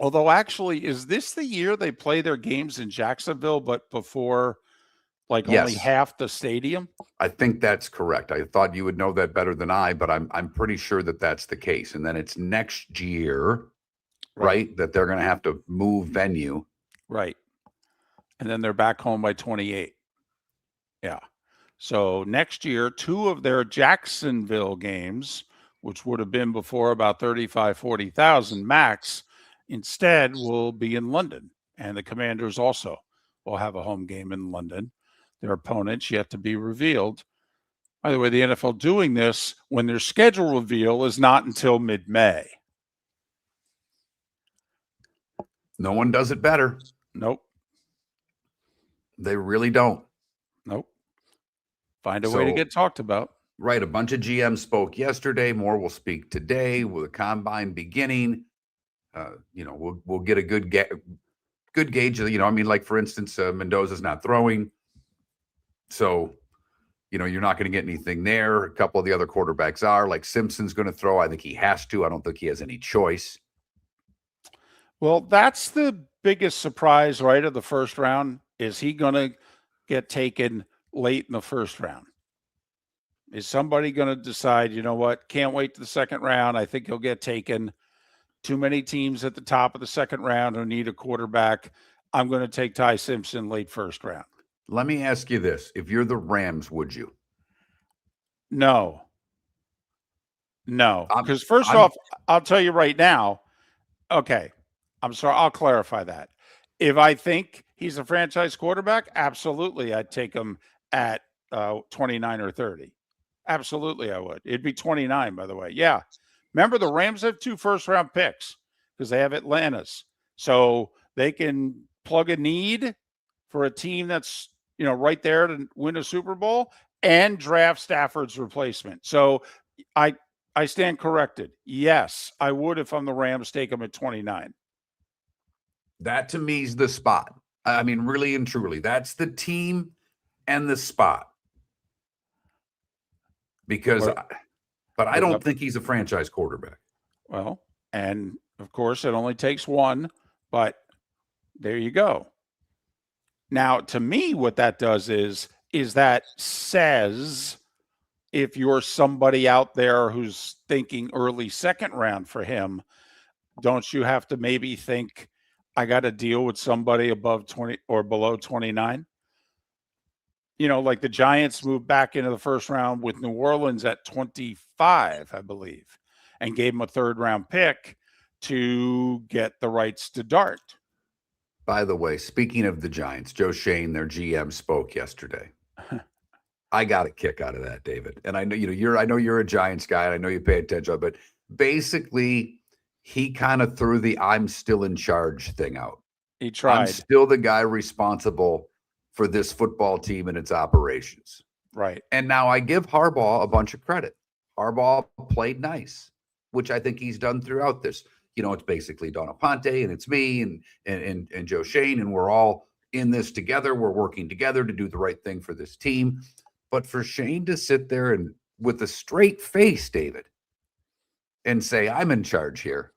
although actually, is this the year they play their games in Jacksonville, but before only Yes. half the stadium? I think that's correct. I thought you would know that better than I, but I'm pretty sure that that's the case. And then it's next year, right? That they're going to have to move venue. Right. And then they're back home by 28. Yeah. So next year, 2 of their Jacksonville games, which would have been before about 40,000 max, instead will be in London. And the Commanders also will have a home game in London. Their opponents yet to be revealed. By the way, the NFL doing this when their schedule reveal is not until mid-May. No one does it better. Nope. They really don't. Nope. Find a way to get talked about. Right. A bunch of GMs spoke yesterday. More will speak today with the combine beginning. We'll get a good gauge of, like for instance, Mendoza's not throwing. So, you're not going to get anything there. A couple of the other quarterbacks are, like Simpson's going to throw. I think he has to. I don't think he has any choice. Well, that's the biggest surprise, right, of the first round. Is he going to get taken late in the first round? Is somebody going to decide, you know what, can't wait to the second round. I think he'll get taken. Too many teams at the top of the second round who need a quarterback. I'm going to take Ty Simpson late first round. Let me ask you this. If you're the Rams, would you? No. Because first off, I'll tell you right now. Okay. I'm sorry. I'll clarify that. If I think he's a franchise quarterback, absolutely. I'd take him at 29 or 30. Absolutely, I would. It'd be 29, by the way. Yeah. Remember, the Rams have 2 first-round picks. because they have Atlanta's. So they can plug a need for a team that's, right there to win a Super Bowl and draft Stafford's replacement. So I stand corrected. Yes, I would, if I'm the Rams, take them at 29. That to me is the spot. I mean, really and truly, that's the team and the spot. Because, but I don't think he's a franchise quarterback. Well, and of course, it only takes one, but there you go. Now, to me, what that does is that says, if you're somebody out there who's thinking early second round for him, don't you have to maybe think, I got to deal with somebody above 20 or below 29? Like the Giants moved back into the first round with New Orleans at 25, I believe, and gave him a third round pick to get the rights to Dart. By the way, speaking of the Giants, Joe Shane, their GM, spoke yesterday. I got a kick out of that, David. And I know I know you're a Giants guy, and I know you pay attention, but basically he kind of threw the "I'm still in charge" thing out. He tried. I'm still the guy responsible for this football team and its operations. Right. And now I give Harbaugh a bunch of credit. Harbaugh played nice, which I think he's done throughout this. It's basically Donna Ponte and it's me and Joe Shane, and we're all in this together. We're working together to do the right thing for this team. But for Shane to sit there and with a straight face, David, and say, I'm in charge here.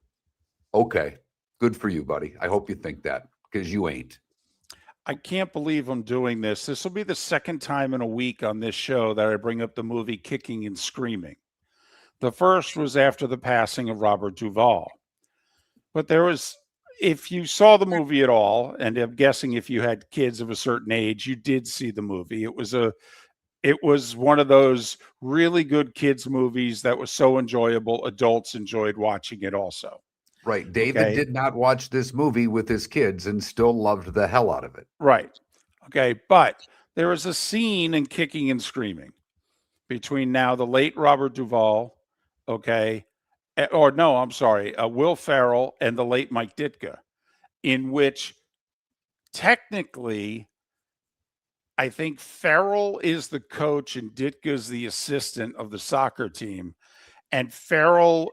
Okay, good for you, buddy. I hope you think that, because you ain't. I can't believe I'm doing this. This will be the second time in a week on this show that I bring up the movie Kicking and Screaming. The first was after the passing of Robert Duvall. But if you saw the movie at all, and I'm guessing if you had kids of a certain age, you did see the movie. It was one of those really good kids movies that was so enjoyable. Adults enjoyed watching it also. Right. David did not watch this movie with his kids and still loved the hell out of it. Right. Okay. But there is a scene in Kicking and Screaming between now the late Robert Duvall, Will Ferrell and the late Mike Ditka, in which technically I think Ferrell is the coach and Ditka's the assistant of the soccer team. And Ferrell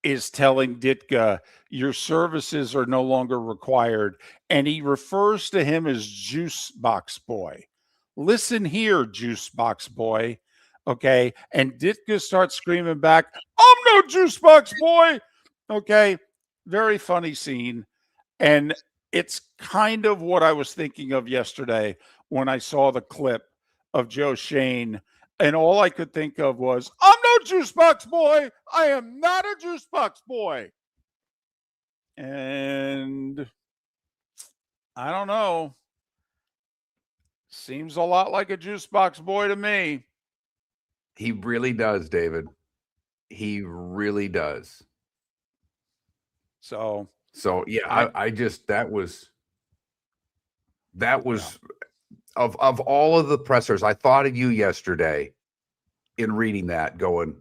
is telling Ditka, your services are no longer required. And he refers to him as Juice Box Boy. Listen here, Juice Box Boy. Okay. And Ditka starts screaming back, I'm no Juice Box Boy. Okay. Very funny scene. And it's kind of what I was thinking of yesterday when I saw the clip of Joe Shane. And all I could think of was, I'm no Juice Box Boy. I am not a Juice Box Boy. And I don't know. Seems a lot like a Juice Box Boy to me. He really does, David. He really does. So yeah, I just, that was of all of the pressers, I thought of you yesterday in reading that, going,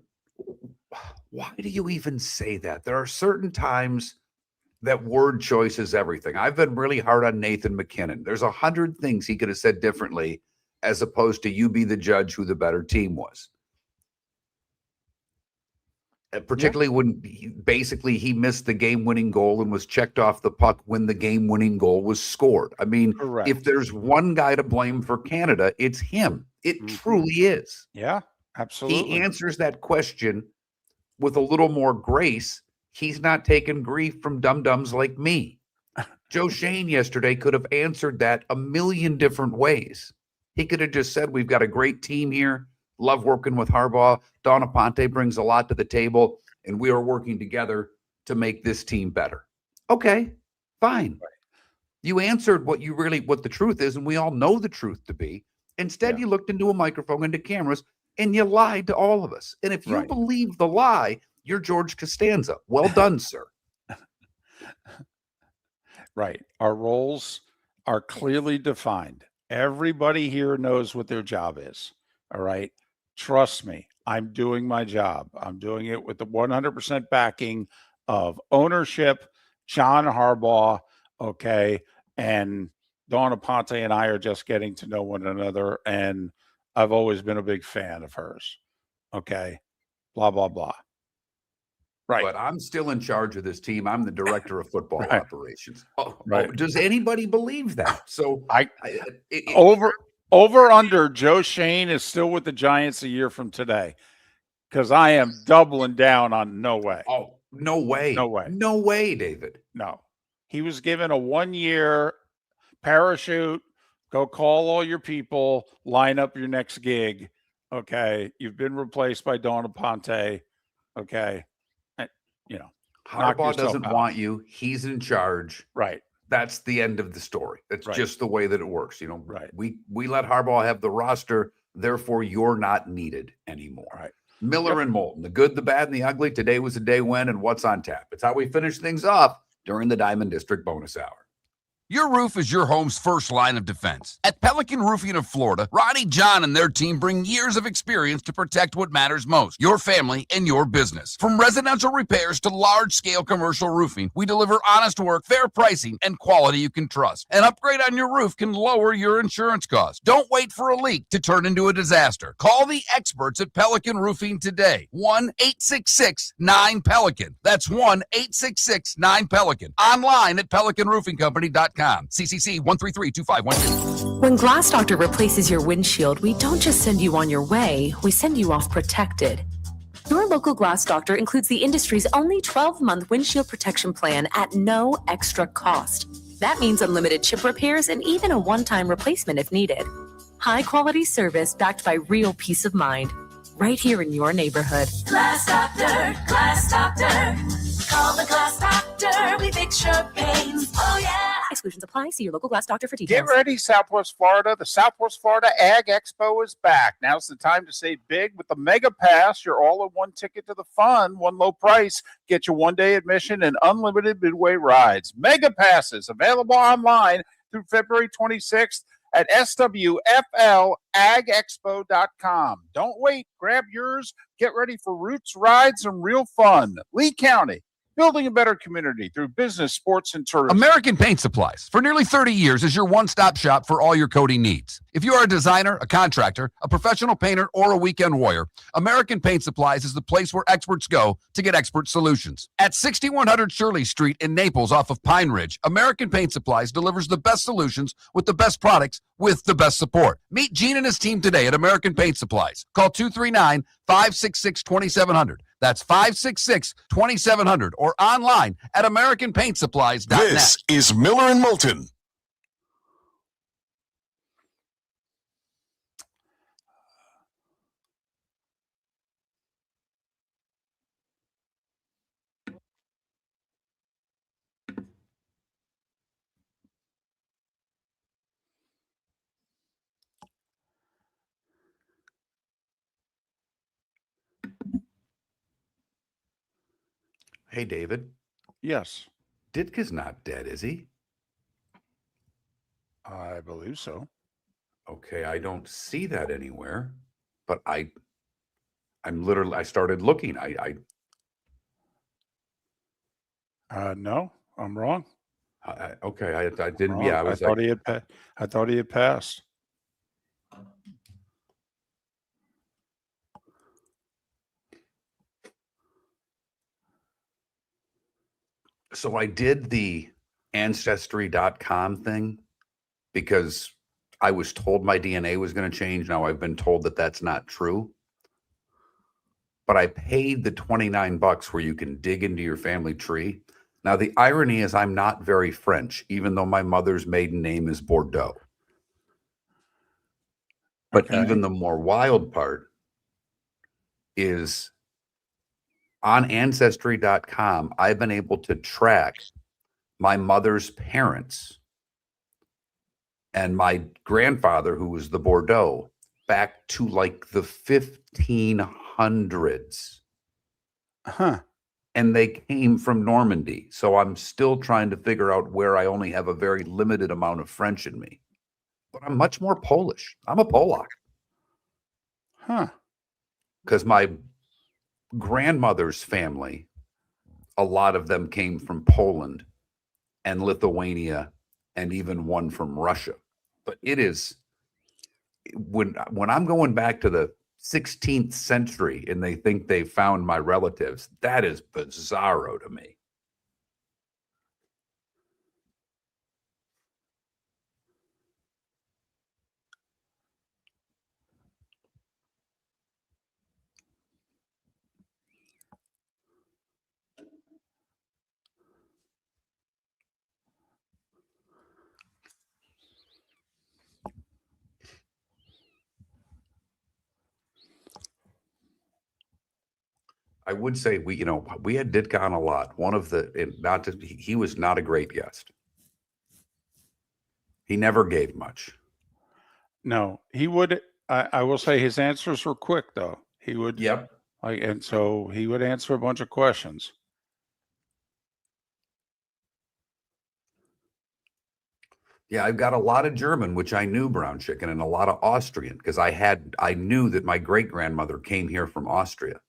why do you even say that? There are certain times that word choice is everything. I've been really hard on Nathan McKinnon. There's 100 things he could have said differently, as opposed to you be the judge who the better team was. Particularly when he missed the game-winning goal and was checked off the puck when the game-winning goal was scored. I mean, correct. If there's one guy to blame for Canada, it's him. It truly is. Yeah, absolutely. He answers that question with a little more grace. He's not taking grief from dum-dums like me. Joe Shane yesterday could have answered that a million different ways. He could have just said, we've got a great team here. Love working with Harbaugh. Donna Ponte brings a lot to the table, and we are working together to make this team better. Okay, fine. Right. You answered what the truth is, and we all know the truth to be. Instead, you looked into a microphone, into cameras, and you lied to all of us. And if you believe the lie, you're George Costanza. Well done, sir. Right. Our roles are clearly defined. Everybody here knows what their job is. All right. Trust me, I'm doing my job. I'm doing it with the 100% backing of ownership, John Harbaugh, okay, and Dawn Aponte and I are just getting to know one another, and I've always been a big fan of hers. Okay, blah blah blah. Right. But I'm still in charge of this team. I'm the director of football Right. operations. Oh, Right. does anybody believe that? So Over under Joe Shane is still with the Giants a year from today, because I am doubling down on no way. Oh, no way. No way. No way, David. No. He was given a 1-year parachute. Go call all your people, line up your next gig. Okay. You've been replaced by Dawn Aponte. Okay. And, knock Harbaugh yourself doesn't out. want you. He's in charge. Right. That's the end of the story. That's Right. just the way that it works. Right. We let Harbaugh have the roster. Therefore, you're not needed anymore. Right. Miller and Moulton, the good, the bad, and the ugly. Today was a day when and what's on tap. It's how we finish things off during the Diamond District bonus hour. Your roof is your home's first line of defense. At Pelican Roofing of Florida, Ronnie John and their team bring years of experience to protect what matters most, your family and your business. From residential repairs to large-scale commercial roofing, we deliver honest work, fair pricing, and quality you can trust. An upgrade on your roof can lower your insurance costs. Don't wait for a leak to turn into a disaster. Call the experts at Pelican Roofing today. 1-866-9-PELICAN. That's 1-866-9-PELICAN. Online at pelicanroofingcompany.com. CCC 1332512. When Glass Doctor replaces your windshield, we don't just send you on your way, we send you off protected. Your local Glass Doctor includes the industry's only 12-month windshield protection plan at no extra cost. That means unlimited chip repairs and even a one-time replacement if needed. High-quality service backed by real peace of mind, right here in your neighborhood. Glass Doctor, Glass Doctor. Call the Glass Doctor. We fix your pains. Oh, yeah. Exclusions apply. See your local Glass Doctor for Get details. ready, Southwest Florida. The Southwest Florida Ag Expo is back. Now's the time to save big with the Mega Pass. You're all in one ticket to the fun, one low price. Get your one-day admission and unlimited midway rides. Mega Passes available online through February 26th at swflagexpo.com. Don't wait. Grab yours. Get ready for roots, rides, and real fun. Lee County, building a better community through business, sports, and tourism. American Paint Supplies, for nearly 30 years, is your one-stop shop for all your coating needs. If you are a designer, a contractor, a professional painter, or a weekend warrior, American Paint Supplies is the place where experts go to get expert solutions. At 6100 Shirley Street in Naples off of Pine Ridge, American Paint Supplies delivers the best solutions with the best products with the best support. Meet Gene and his team today at American Paint Supplies. Call 239-566-2700. That's 566-2700 or online at AmericanPaintSupplies.net. This is Miller and Moulton. Hey, David. Yes, Ditka's not dead, is he? I believe so. Okay, I don't see that anywhere, but I'm literally, I started looking. No, I'm wrong. Okay, I didn't. Wrong. Yeah, I was thought like, he had. I thought he had passed. so I did the ancestry.com thing because I was told my DNA was going to change. Now I've been told that that's not true. But I paid the $29 where you can dig into your family tree. Now, the irony is I'm not very French, even though my mother's maiden name is Bordeaux. But Okay. even the more wild part is on ancestry.com, I've been able to track my mother's parents and my grandfather, who was the Bordeaux, back to like the 1500s. Huh. And they came from Normandy. So I'm still trying to figure out where I only have a very limited amount of French in me. But I'm much more Polish. I'm a Polak. Huh. Because my grandmother's family, a lot of them came from Poland. and Lithuania and even one from Russia. But it is when I'm going back to the 16th century and they think they found my relatives, that is bizarro to me. I would say we had Ditka on a lot. One of the, he was not a great guest. He never gave much. No, he would. I will say his answers were quick, though. He would. Yep. And so he would answer a bunch of questions. Yeah, I've got a lot of German, which I knew, brown chicken, and a lot of Austrian because I knew that my great grandmother came here from Austria.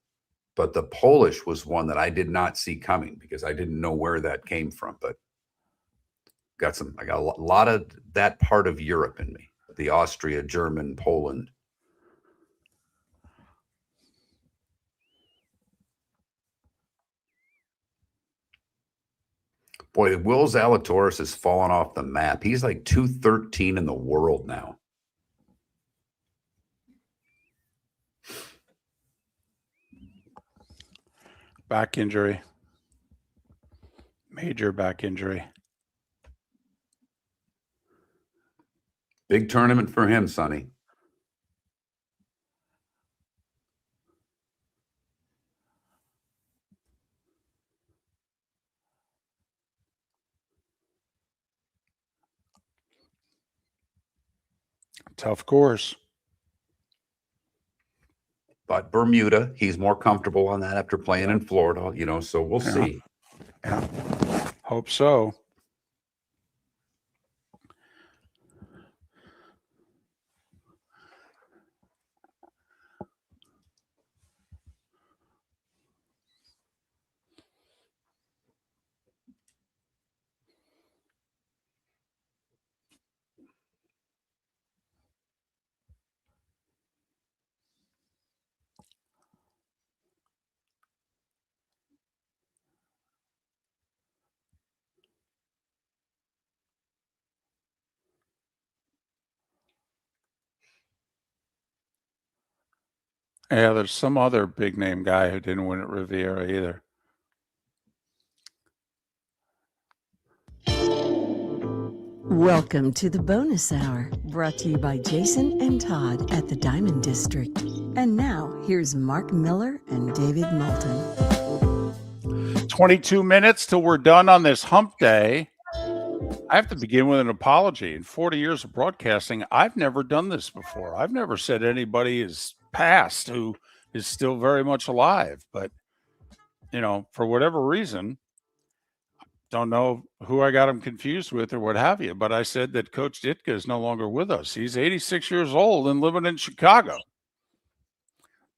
But the Polish was one that I did not see coming because I didn't know where that came from. But I got a lot of that part of Europe in me, the Austria, German, Poland. Boy, Will Zalatoris has fallen off the map. He's like 213 in the world now. Back injury. Major back injury. Big tournament for him, Sonny. Tough course. But Bermuda, he's more comfortable on that after playing in Florida, so we'll see. Yeah. Hope so. Yeah, there's some other big name guy who didn't win at Riviera either. Welcome to the bonus hour, brought to you by Jason and Todd at the Diamond District. And now, here's Mark Miller and David Moulton. 22 minutes till we're done on this hump day. I have to begin with an apology. In 40 years of broadcasting, I've never done this before. I've never said anybody is passed who is still very much alive. But, for whatever reason, don't know who I got him confused with or what have you, but I said that Coach Ditka is no longer with us. He's 86 years old and living in Chicago.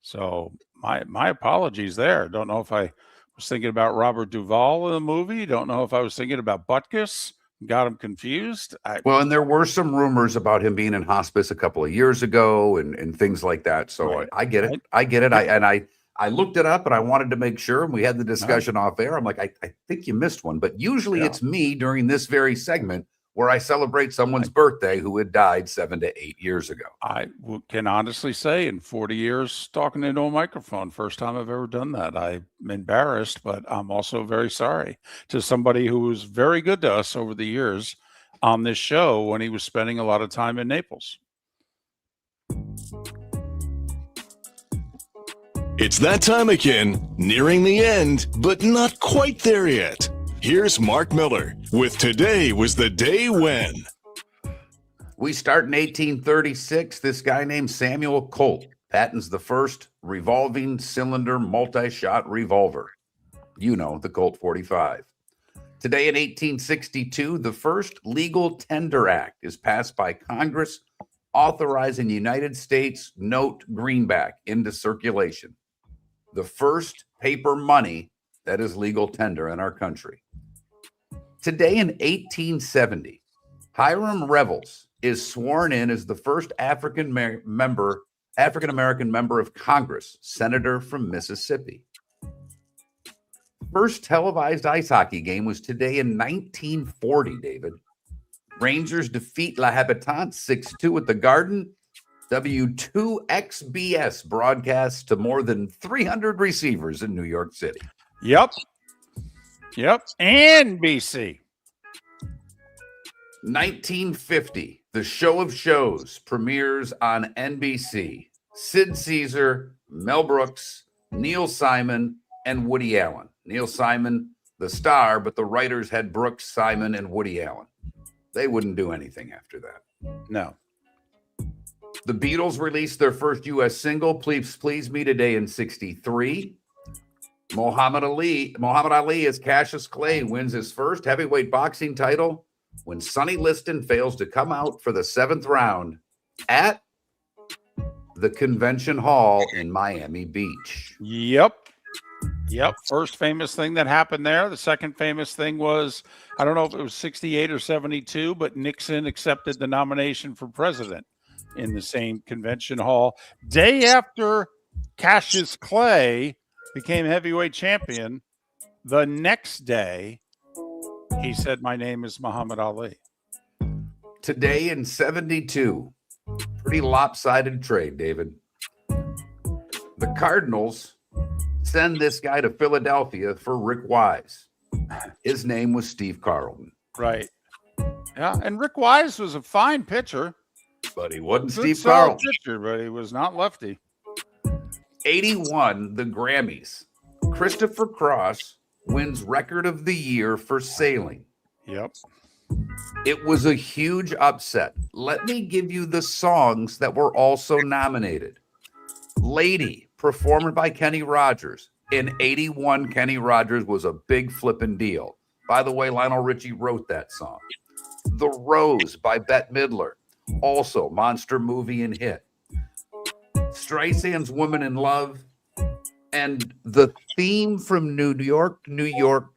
So my apologies there. Don't know if I was thinking about Robert Duvall in the movie. Don't know if I was thinking about Butkus. Got him confused. Well, and there were some rumors about him being in hospice a couple of years ago and things like that. So right. I get it. I get it. I looked it up and I wanted to make sure, and we had the discussion off air. I'm like, I think you missed one, but usually it's me during this very segment where I celebrate someone's birthday who had died 7 to 8 years ago. I can honestly say in 40 years talking into a microphone, first time I've ever done that. I'm embarrassed, but I'm also very sorry to somebody who was very good to us over the years on this show when he was spending a lot of time in Naples. It's that time again, nearing the end, but not quite there yet. Here's Mark Miller with Today Was the Day When. We start in 1836. This guy named Samuel Colt patents the first revolving cylinder multi-shot revolver. The Colt 45. Today in 1862, the first Legal Tender Act is passed by Congress, authorizing United States note greenback into circulation. The first paper money that is legal tender in our country. Today in 1870, Hiram Revels is sworn in as the first African-American member of Congress, senator from Mississippi. First televised ice hockey game was today in 1940, David. Rangers defeat La Habitants 6-2 at the Garden. W2XBS broadcasts to more than 300 receivers in New York City. Yep. And BC. 1950, The Show of Shows premieres on NBC. Sid Caesar, Mel Brooks, Neil Simon, and Woody Allen. Neil Simon, the star, but the writers had Brooks, Simon, and Woody Allen. They wouldn't do anything after that. No. The Beatles released their first U.S. single, Please Please Me, today in 1963. Muhammad Ali as Cassius Clay wins his first heavyweight boxing title when Sonny Liston fails to come out for the 7th round at the Convention Hall in Miami Beach. Yep. First famous thing that happened there. The second famous thing was, I don't know if it was 68 or 72, but Nixon accepted the nomination for president in the same convention hall. Day after Cassius Clay became heavyweight champion, the next day, he said, "My name is Muhammad Ali." Today in 72, pretty lopsided trade, David. The Cardinals send this guy to Philadelphia for Rick Wise. His name was Steve Carlton. Right. Yeah, and Rick Wise was a fine pitcher. But he wasn't Good, Steve solid Carlton. pitcher, but he was not lefty. 81, the Grammys. Christopher Cross wins Record of the Year for Sailing. Yep. It was a huge upset. Let me give you the songs that were also nominated. Lady, performed by Kenny Rogers. In 81, Kenny Rogers was a big flippin' deal. By the way, Lionel Richie wrote that song. The Rose by Bette Midler. Also, monster movie and hit. Streisand's Woman in Love. And the theme from New York,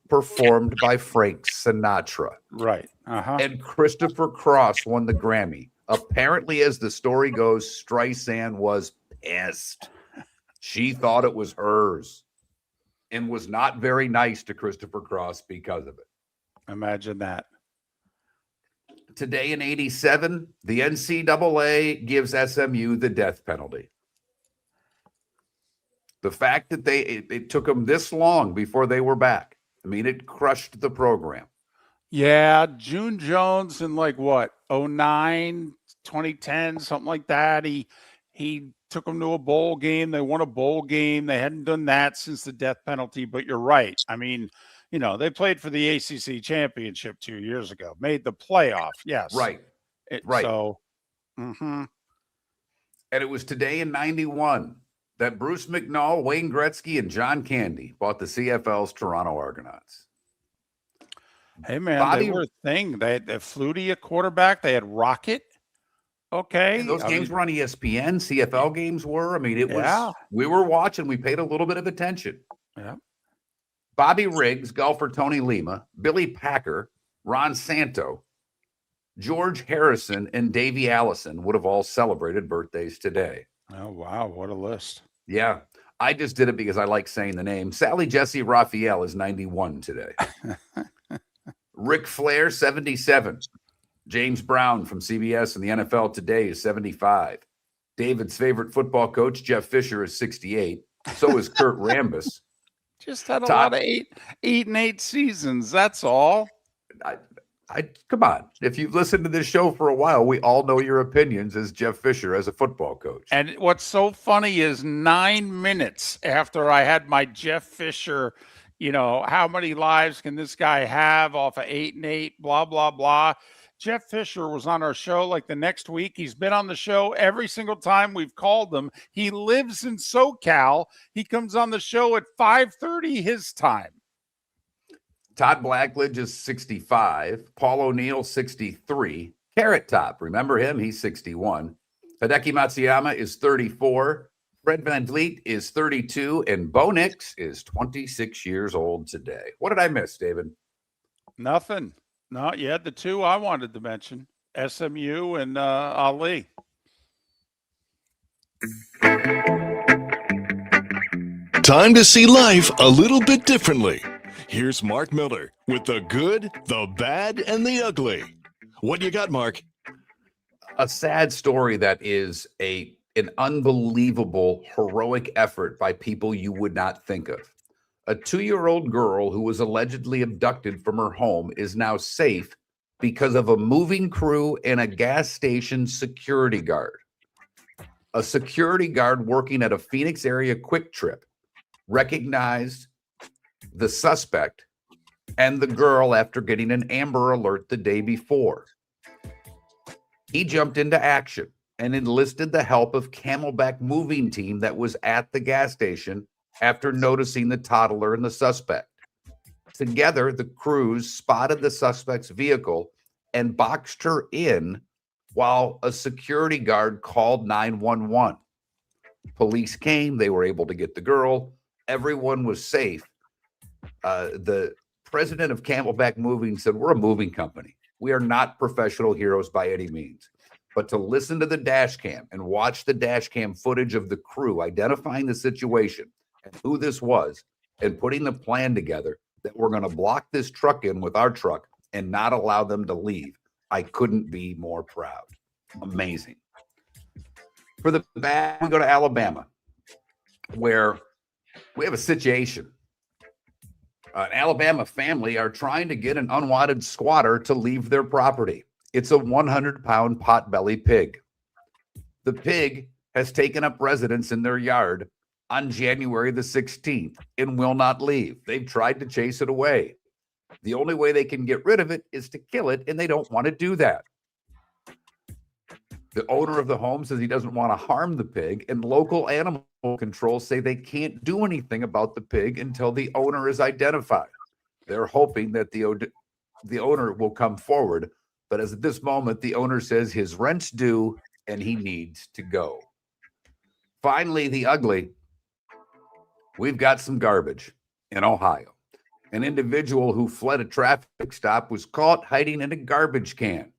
performed by Frank Sinatra. Right. Uh-huh. And Christopher Cross won the Grammy. Apparently, as the story goes, Streisand was pissed. She thought it was hers and was not very nice to Christopher Cross because of it. Imagine that. Today in 87, the NCAA gives SMU the death penalty. The fact that it took them this long before they were back, I mean, it crushed the program. Yeah, June Jones in like what, 09, 2010, something like that. He took them to a bowl game. They won a bowl game. They hadn't done that since the death penalty, but you're right. I mean, you know, they played for the ACC championship 2 years ago, made the playoff. Yes. Right. Right. So, And it was today in 91 that Bruce McNall, Wayne Gretzky, and John Candy bought the CFL's Toronto Argonauts. Hey, man, they were a thing. They had Flutie, a quarterback. They had Rocket. Okay. And those games were on ESPN. CFL games were. I mean, it was, we were watching. We paid a little bit of attention. Yeah. Bobby Riggs, golfer Tony Lima, Billy Packer, Ron Santo, George Harrison, and Davey Allison would have all celebrated birthdays today. Oh, wow. What a list. Yeah. I just did it because I like saying the name. Sally Jesse Raphael is 91 today. Ric Flair, 77. James Brown from CBS and the NFL Today is 75. David's favorite football coach, Jeff Fisher, is 68. So is Kurt Rambis. Just had a lot of 8-8 seasons. That's all. I come on. If you've listened to this show for a while, we all know your opinions as Jeff Fisher as a football coach. And what's so funny is 9 minutes after I had my Jeff Fisher, you know, how many lives can this guy have off of 8-8, blah, blah, blah. Jeff Fisher was on our show like the next week. He's been on the show every single time we've called him. He lives in SoCal. He comes on the show at 5:30 his time. Todd Blackledge is 65. Paul O'Neill, 63. Carrot Top, remember him? He's 61. Hideki Matsuyama is 34. Fred Van Vliet is 32. And Bo Nix is 26 years old today. What did I miss, David? Nothing. Not yet. The two I wanted to mention, SMU and Ali. Time to see life a little bit differently. Here's Mark Miller with the good, the bad, and the ugly. What you got, Mark? A sad story that is an unbelievable, heroic effort by people you would not think of. A 2-year-old girl who was allegedly abducted from her home is now safe because of a moving crew and a gas station security guard. A security guard working at a Phoenix area Quick Trip recognized the suspect and the girl after getting an Amber Alert the day before. He jumped into action and enlisted the help of Camelback moving team that was at the gas station after noticing the toddler and the suspect. Together, the crews spotted the suspect's vehicle and boxed her in while a security guard called 911. Police came, they were able to get the girl. Everyone was safe. The president of Camelback Moving said, "We're a moving company. We are not professional heroes by any means." But to listen to the dash cam and watch the dash cam footage of the crew identifying the situation and who this was and putting the plan together that we're going to block this truck in with our truck and not allow them to leave, I couldn't be more proud. Amazing. For the bad, we go to Alabama, where we have a situation. An Alabama family are trying to get an unwanted squatter to leave their property. It's a 100-pound potbelly pig. The pig has taken up residence in their yard on January the 16th and will not leave. They've tried to chase it away. The only way they can get rid of it is to kill it, and they don't want to do that. The owner of the home says he doesn't want to harm the pig, and local animal control say they can't do anything about the pig until the owner is identified. They're hoping that the owner will come forward, but as at this moment, the owner says his rent's due and he needs to go. Finally, the ugly. We've got some garbage in Ohio. An individual who fled a traffic stop was caught hiding in a garbage can.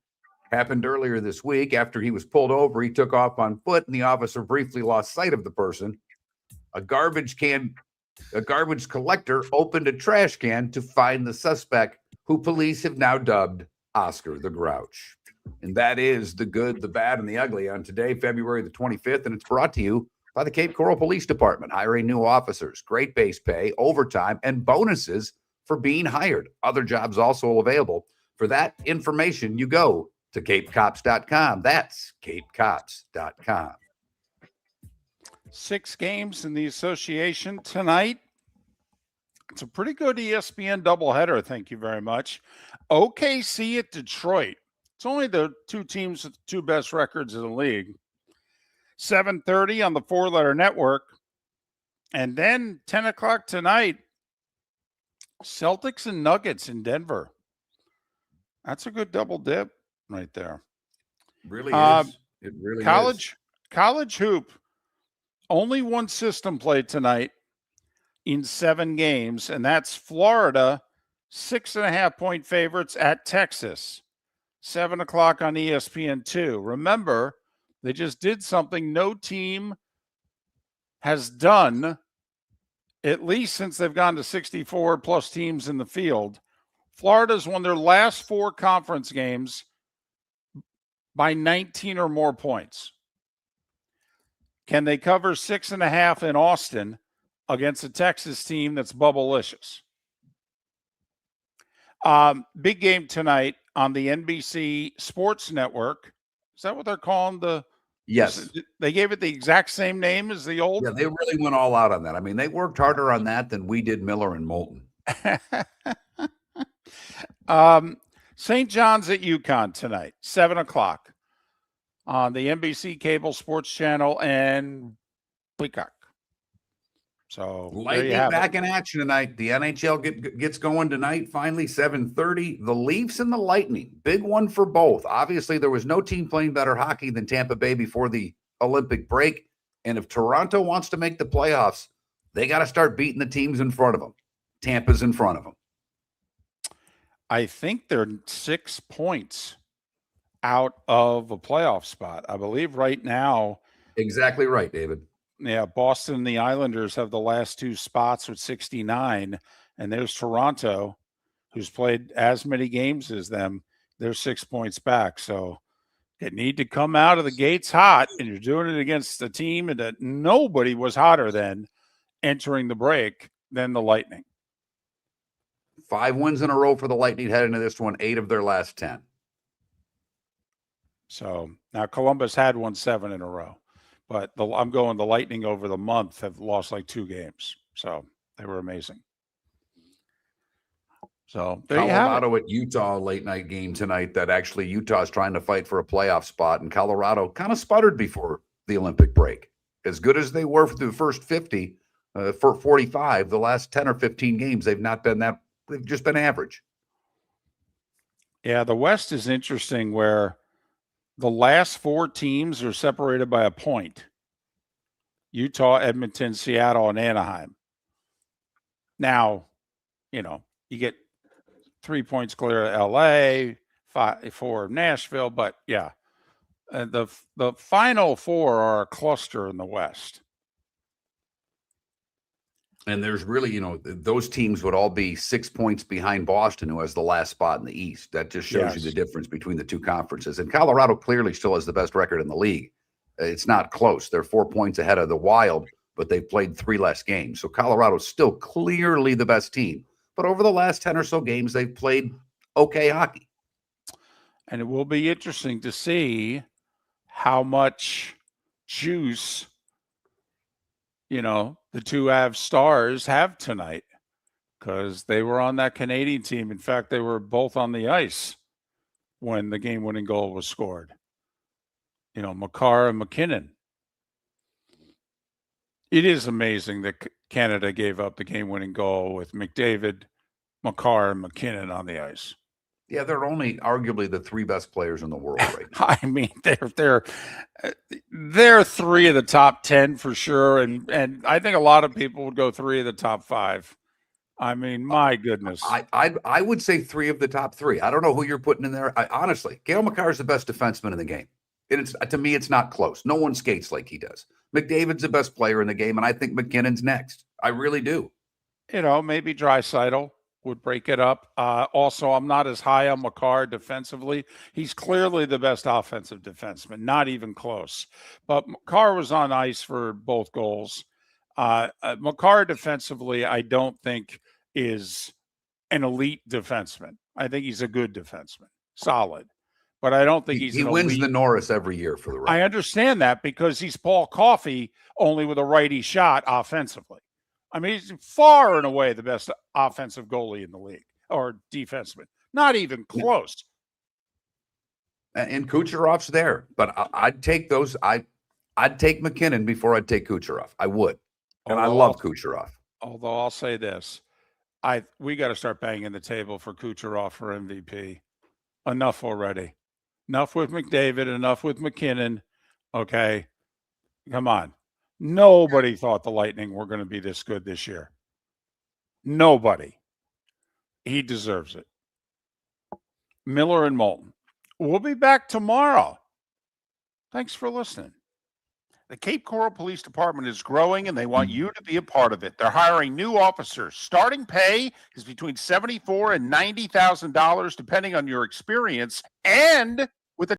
Happened earlier this week. After he was pulled over, he took off on foot and the officer briefly lost sight of the person. A garbage collector opened a trash can to find the suspect, who police have now dubbed Oscar the Grouch. And that is the good, the bad, and the ugly on today, February the 25th. And it's brought to you by the Cape Coral Police Department, hiring new officers, great base pay, overtime, and bonuses for being hired. Other jobs also available. For that information, you go to capecops.com. That's capecops.com. 6 games in the association tonight. It's a pretty good ESPN doubleheader. Thank you very much. OKC at Detroit. It's only the two teams with the two best records in the league. 7:30 on the 4-letter network. And then 10 o'clock tonight, Celtics and Nuggets in Denver. That's a good double dip right there. Really is. It really is. College hoop. Only one system played tonight in 7 games, and that's Florida, 6.5-point favorites at Texas. 7 o'clock on ESPN2. Remember, they just did something no team has done, at least since they've gone to 64 plus teams in the field. Florida's won their last 4 conference games by 19 or more points. Can they cover 6.5 in Austin against a Texas team that's bubblelicious? Big game tonight on the NBC Sports Network. Is that what they're calling the? Yes. They gave it the exact same name as the old? Yeah, they really went all out on that. I mean, they worked harder on that than we did Miller and Moulton. St. John's at UConn tonight, 7 o'clock on the NBC Cable Sports Channel and Peacock. So Lightning back in action tonight. The NHL gets going tonight. Finally, 7:30. The Leafs and the Lightning. Big one for both. Obviously, there was no team playing better hockey than Tampa Bay before the Olympic break. And if Toronto wants to make the playoffs, they got to start beating the teams in front of them. Tampa's in front of them. I think they're 6 points out of a playoff spot. I believe right now. Exactly right, David. Yeah, Boston and the Islanders have the last 2 spots with 69, and there's Toronto, who's played as many games as them. They're 6 points back. So you need to come out of the gates hot, and you're doing it against a team that nobody was hotter than entering the break than the Lightning. 5 wins in a row for the Lightning heading into this one, 8 of their last 10. So now Columbus had won 7 in a row, but I'm going the Lightning over the month have lost like 2 games. So they were amazing. So there you have it. Colorado at Utah late night game tonight that actually Utah's trying to fight for a playoff spot, and Colorado kind of sputtered before the Olympic break. As good as they were for the first 50, for 45, the last 10 or 15 games, they've not been that. They've just been average. Yeah, the West is interesting where the last 4 teams are separated by a point. Utah, Edmonton, Seattle, and Anaheim. Now, you get 3 points clear of LA, 4 of Nashville, but yeah. The final 4 are a cluster in the West. And there's really, those teams would all be 6 points behind Boston, who has the last spot in the East. That just shows you the difference between the 2 conferences. And Colorado clearly still has the best record in the league. It's not close. They're 4 points ahead of the Wild, but they've played 3 less games. So Colorado's still clearly the best team. But over the last 10 or so games, they've played okay hockey. And it will be interesting to see how much juice the 2 Avs stars have tonight, because they were on that Canadian team. In fact, they were both on the ice when the game-winning goal was scored. Makar and McKinnon. It is amazing that Canada gave up the game-winning goal with McDavid, Makar, and McKinnon on the ice. Yeah, they're only arguably the 3 best players in the world right now. I mean, they're 3 of the top 10 for sure, and I think a lot of people would go 3 of the top 5. I mean, my goodness. I would say 3 of the top 3. I don't know who you're putting in there. Honestly, Cale Makar is the best defenseman in the game. To me, it's not close. No one skates like he does. McDavid's the best player in the game, and I think McKinnon's next. I really do. Maybe Draisaitl would break it up. Also, I'm not as high on Makar defensively. He's clearly the best offensive defenseman, not even close. But Makar was on ice for both goals. Makar defensively, I don't think is an elite defenseman. I think he's a good defenseman, solid. But I don't think he wins the Norris every year for the right. I understand that, because he's Paul Coffey, only with a righty shot offensively. I mean, he's far and away the best offensive goalie in the league, or defenseman. Not even close. And Kucherov's there, but I'd take those. I'd take McKinnon before I'd take Kucherov. I would, and I love Kucherov. Although I'll say this, we got to start banging the table for Kucherov for MVP. Enough already. Enough with McDavid. Enough with McKinnon. Okay, come on. Nobody thought the Lightning were going to be this good this year. Nobody. He deserves it. Miller and Moulton. We'll be back tomorrow. Thanks for listening. The Cape Coral Police Department is growing, and they want you to be a part of it. They're hiring new officers. Starting pay is between $74,000 and $90,000, depending on your experience. And